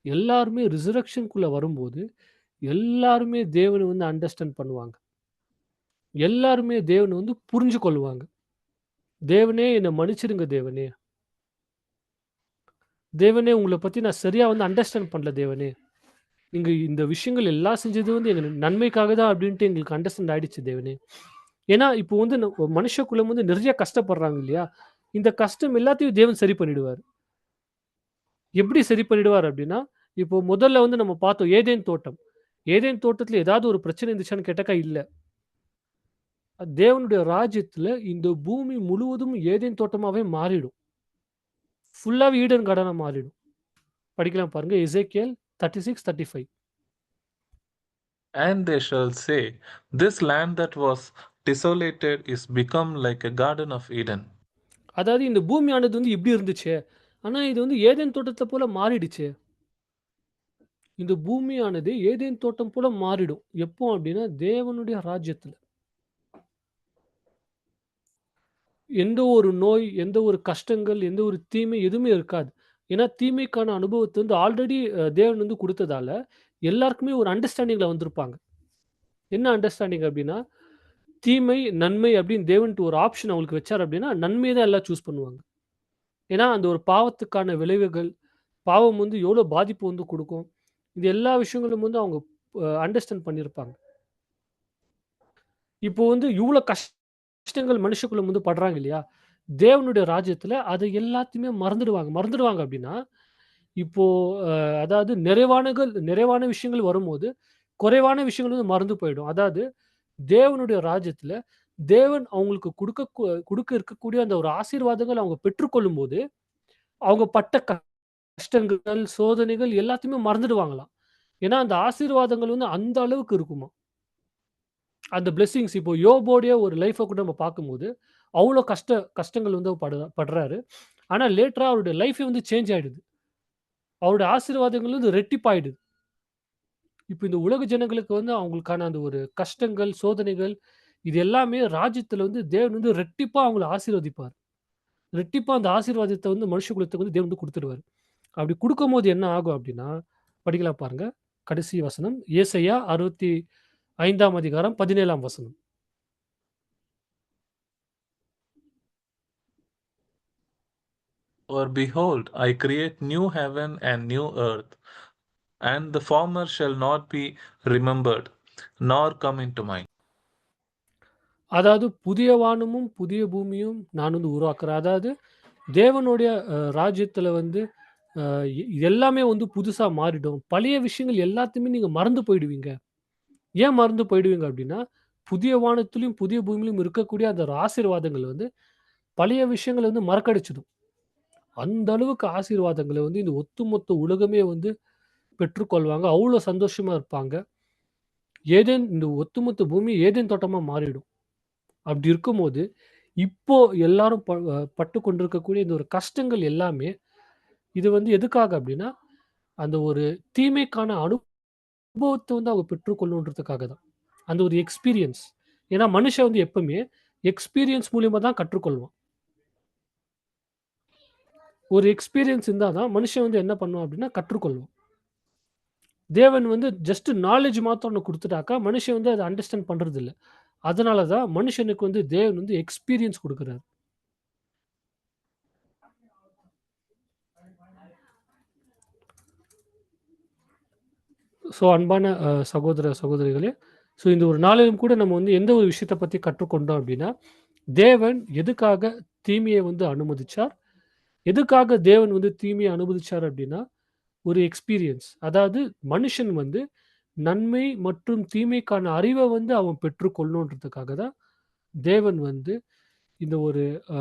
எல்லாருமே ரிசரக்ஷன்க்குள்ள வரும்போது, எல்லாருமே தேவன வந்து அண்டர்ஸ்டாண்ட் பண்ணுவாங்க. எல்லாருமே தேவன வந்து புரிஞ்சு கொள்ளுவாங்க. தேவனே என்ன மன்னிச்சிடுங்க தேவனே. தேவனே உங்கள பத்தி நான் சரியா வந்து அண்டர்ஸ்டாண்ட் பண்ணல தேவனே. நீங்க இந்த விஷயங்கள் எல்லாம் செஞ்சது வந்து எங்க நன்மைக்காக தான் அப்டின்ட்டு எங்களுக்கு அண்டர்ஸ்டாண்ட் ஆயிடுச்சு தேவனே. ஏன்னா, இப்போ வந்து மனுஷ குலம் வந்து நிறைய கஷ்டப்படுறாங்க இல்லையா? இந்த கஷ்டம் எல்லாத்தையும் தேவன் சரி பண்ணிடுவாரு. எப்படி சரி பண்ணிடுவார் அப்டின்னா, இப்போ முதல்ல வந்து நம்ம பார்த்தோம் ஏதேன் தோட்டம். ஏதேன் தோட்டத்துல ஏதாவது ஒரு பிரச்சனை இருந்துச்சான்னு கேட்டாக்கா இல்ல. தேவனுடைய ராஜ்யத்துல இந்த பூமி முழுவதும் ஏதேன் தோட்டமாவே மாறிடும். ஃபுல்லாவே ஈடன் கார்டனா மாறிடும். படிக்கலாம் பாருங்க. எசேக்கியேல் 36, 35. And they shall say, This land that was desolated is become like a garden of Eden. அதாவது இந்த பூமியானது வந்து இப்படி இருந்துச்சே. ஆனா இது வந்து ஏதேன் தோட்டத்த போல மாறிடுச்சே. இந்த பூமியானது ஏதேன் தோட்டம் போல மாறிடும். எப்போ அப்டின்னா, தேவனுடைய ராஜ்யத்துல. எந்த ஒரு நோய், எந்த ஒரு கஷ்டங்கள், எந்த ஒரு தீமை எதுவுமே இருக்காது. ஏன்னா, தீமைக்கான அனுபவத்த வந்து ஆல்ரெடி தேவன் வந்து குடுத்ததால, எல்லாருக்குமே ஒரு அண்டர்ஸ்டாண்டிங்ல வந்திருப்பாங்க. என்ன அண்டர்ஸ்டாண்டிங் அப்டின்னா, தீமை, நன்மை அப்டின்னு தேவன்ட்டு ஒரு ஆப்ஷன் அவங்களுக்கு வச்சாரு அப்டின்னா, நன்மைய தான் எல்லாம் சூஸ் பண்ணுவாங்க. ஏன்னா, அந்த ஒரு பாவத்துக்கான விளைவுகள், பாவம் வந்து எவ்வளோ பாதிப்பு வந்து குடுக்கும். இது எல்லா விஷயங்களும் வந்து அவங்க அண்டர்ஸ்டாண்ட் பண்ணியிருப்பாங்க. இப்போ வந்து இவ்ளோ கஷ்டங்கள் மனுஷகுலம் வந்து படுறாங்க இல்லையா? தேவனுடைய ராஜ்யத்துல அத எல்லாத்தையுமே மறந்துடுவாங்க. மறந்துடுவாங்க அப்டின்னா, இப்போ அ அதாவது நிறைவான விஷயங்கள் வரும்போது, குறைவான விஷயங்கள் வந்து மறந்து போயிடும். அதாவது தேவனுடைய ராஜ்யத்துல தேவன் அவங்களுக்கு குடுக்க இருக்கக்கூடிய அந்த ஒரு ஆசீர்வாதங்கள் அவங்க பெற்றுக்கொள்ளும்போது, அவங்க பட்ட கஷ்டங்கள், சோதனைகள் எல்லாத்தையுமே மறந்துடுவாங்களாம். ஏன்னா, அந்த ஆசீர்வாதங்கள் வந்து அந்த அளவுக்கு இருக்குமாம். அந்த பிளெஸ்ஸிங்ஸ் இப்போ யோபோடைய ஒரு லைஃப்ப கூட நம்ம பார்க்கும்போது, அவ்ளோ கஷ்டங்கள் வந்து படுறாரு. ஆனா லேட்டரா அவருடைய லைஃபே வந்து சேஞ்ச் ஆயிடுது. அவருடைய ஆசீர்வாதங்கள் வந்து ரெட்டிப்பாயிடுது. இப்ப இந்த உலக ஜனங்களுக்கு வந்து அவங்களுக்கான அந்த ஒரு கஷ்டங்கள், சோதனைகள் இது எல்லாமே ராஜ்யத்துல வந்து தேவன் வந்து ரெட்டிப்பா அவங்கள ஆசீர்வதிப்பார். ரெட்டிப்பா அந்த ஆசீர்வாதத்த வந்து மனுஷ குலத்துக்கு வந்து தேவன் வந்து குடுத்துடுவாரு. அப்படி குடுக்கும்போது என்ன ஆகும் அப்படின்னா, படிக்கலாம் பாருங்க. கடைசி வசனம். ஏசாயா 65ஆம் அதிகாரம் 17ஆம் வசனம். For behold, I create new heaven and new earth, and the former shall not be remembered, nor come into mind. அதாவது புதிய வானமும், புதிய பூமியும் நான் வந்து உருவாக்குறேன். அதாவது தேவனுடைய ராஜ்யத்துல வந்து அ எல்லாமே வந்து புதுசா மாறிடும். பழைய விஷயங்கள் எல்லாத்தையுமே நீங்க மறந்து போயிடுவீங்க. ஏன் மறந்து போயிடுவீங்க அப்டின்னா, புதிய வானத்திலும், புதிய பூமியிலும் இருக்கக்கூடிய அந்த ஒரு ஆசீர்வாதங்கள் வந்து பழைய விஷயங்கள வந்து மறக்கடிச்சிடும். அந்த அளவுக்கு ஆசீர்வாதங்கள வந்து இந்த ஒட்டுமொத்த உலகமே வந்து பெற்றுக்கொள்வாங்க. அவ்ளோ சந்தோஷமா இருப்பாங்க. இந்த ஒட்டுமொத்த பூமி ஏதேன் தோட்டமா மாறிடும். அப்டி இருக்கும்போது, இப்போ எல்லாரும் பட்டுக் கொண்டிருக்கக்கூடிய இந்த ஒரு கஷ்டங்கள் எல்லாமே, இது வந்து எதுக்காக அப்டின்னா, அந்த ஒரு தீமைக்கான அனுபவத்த வந்து அவங்க பெற்றுக்கொள்ளணுன்றதுக்காக தான். அந்த ஒரு எக்ஸ்பீரியன்ஸ். ஏன்னா மனுஷன் வந்து எப்பவுமே எக்ஸ்பீரியன்ஸ் மூலியமா தான் கற்றுக்கொள்வான். ஒரு எக்ஸ்பீரியன்ஸ் இருந்தா தான் மனுஷன் வந்து என்ன பண்ணுவான் அப்டின்னா கற்றுக்கொள்வான். தேவன் வந்து ஜஸ்ட் நாலேட்ஜ் மாத்திரம் ஒண்ணு குடுத்துட்டாக்கா, மனுஷன் வந்து அத அண்டர்ஸ்டாண்ட் பண்றதில்ல. அதனால தான் மனுஷனுக்கு வந்து தேவன் வந்து எக்ஸ்பீரியன்ஸ் குடுக்குறாரு. ஸோ அன்பான சகோதர, சகோதரிகளே, ஸோ இந்த ஒரு நாளிலும் கூட நம்ம வந்து எந்த ஒரு விஷயத்த பத்தி கற்றுக்கொண்டோம் அப்படின்னா, தேவன் எதுக்காக தீமையை வந்து அனுமதிச்சார்? எதுக்காக தேவன் வந்து தீமையை அனுமதிச்சார் அப்படின்னா, ஒரு எக்ஸ்பீரியன்ஸ். அதாவது மனுஷன் வந்து நன்மை மற்றும் தீமைக்கான அறிவ வந்து அவன் பெற்றுக்கொள்ளணுன்றதுக்காக தான் தேவன் வந்து இந்த ஒரு அ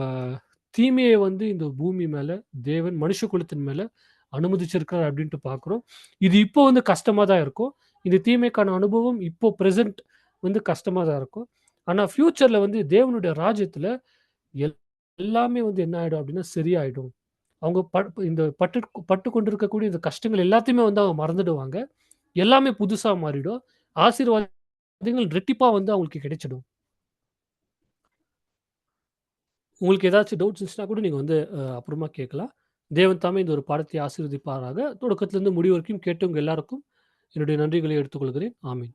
தீமைய வந்து இந்த பூமி மேல தேவன் மனுஷ குலத்தின் மேல அனுமதிச்சிருக்கிறார் அப்படின்ட்டு பார்க்கிறோம். இது இப்போ வந்து கஷ்டமா தான் இருக்கும். இந்த தீமைக்கான அனுபவம் இப்போ பிரசன்ட் வந்து கஷ்டமா தான் இருக்கும். ஆனா ஃபியூச்சர்ல வந்து தேவனுடைய ராஜ்யத்துல எல் எல்லாமே வந்து என்ன ஆயிடும் அப்படின்னா சரியாயிடும். அவங்க இந்த பட்டு கொண்டிருக்கக்கூடிய இந்த கஷ்டங்கள் எல்லாத்தையுமே வந்து அவங்க மறந்துடுவாங்க. எல்லாமே புதுசா மாறிடும். ஆசீர்வாதங்கள் ரெட்டிப்பா வந்து அவங்களுக்கு கிடைச்சிடும். உங்களுக்கு ஏதாச்சும் டவுட்ஸ் இருந்துச்சுன்னா கூட நீங்க வந்து அப்புறமா கேட்கலாம். தேவன் தாமே இந்த ஒரு பாடத்தை ஆசீர்வதிப்பாராக. தொடக்கத்திலிருந்து முடிவு வரைக்கும் கேட்டவங்க எல்லாருக்கும் என்னுடைய நன்றிகளை எடுத்துக்கொள்கிறேன். ஆமென்.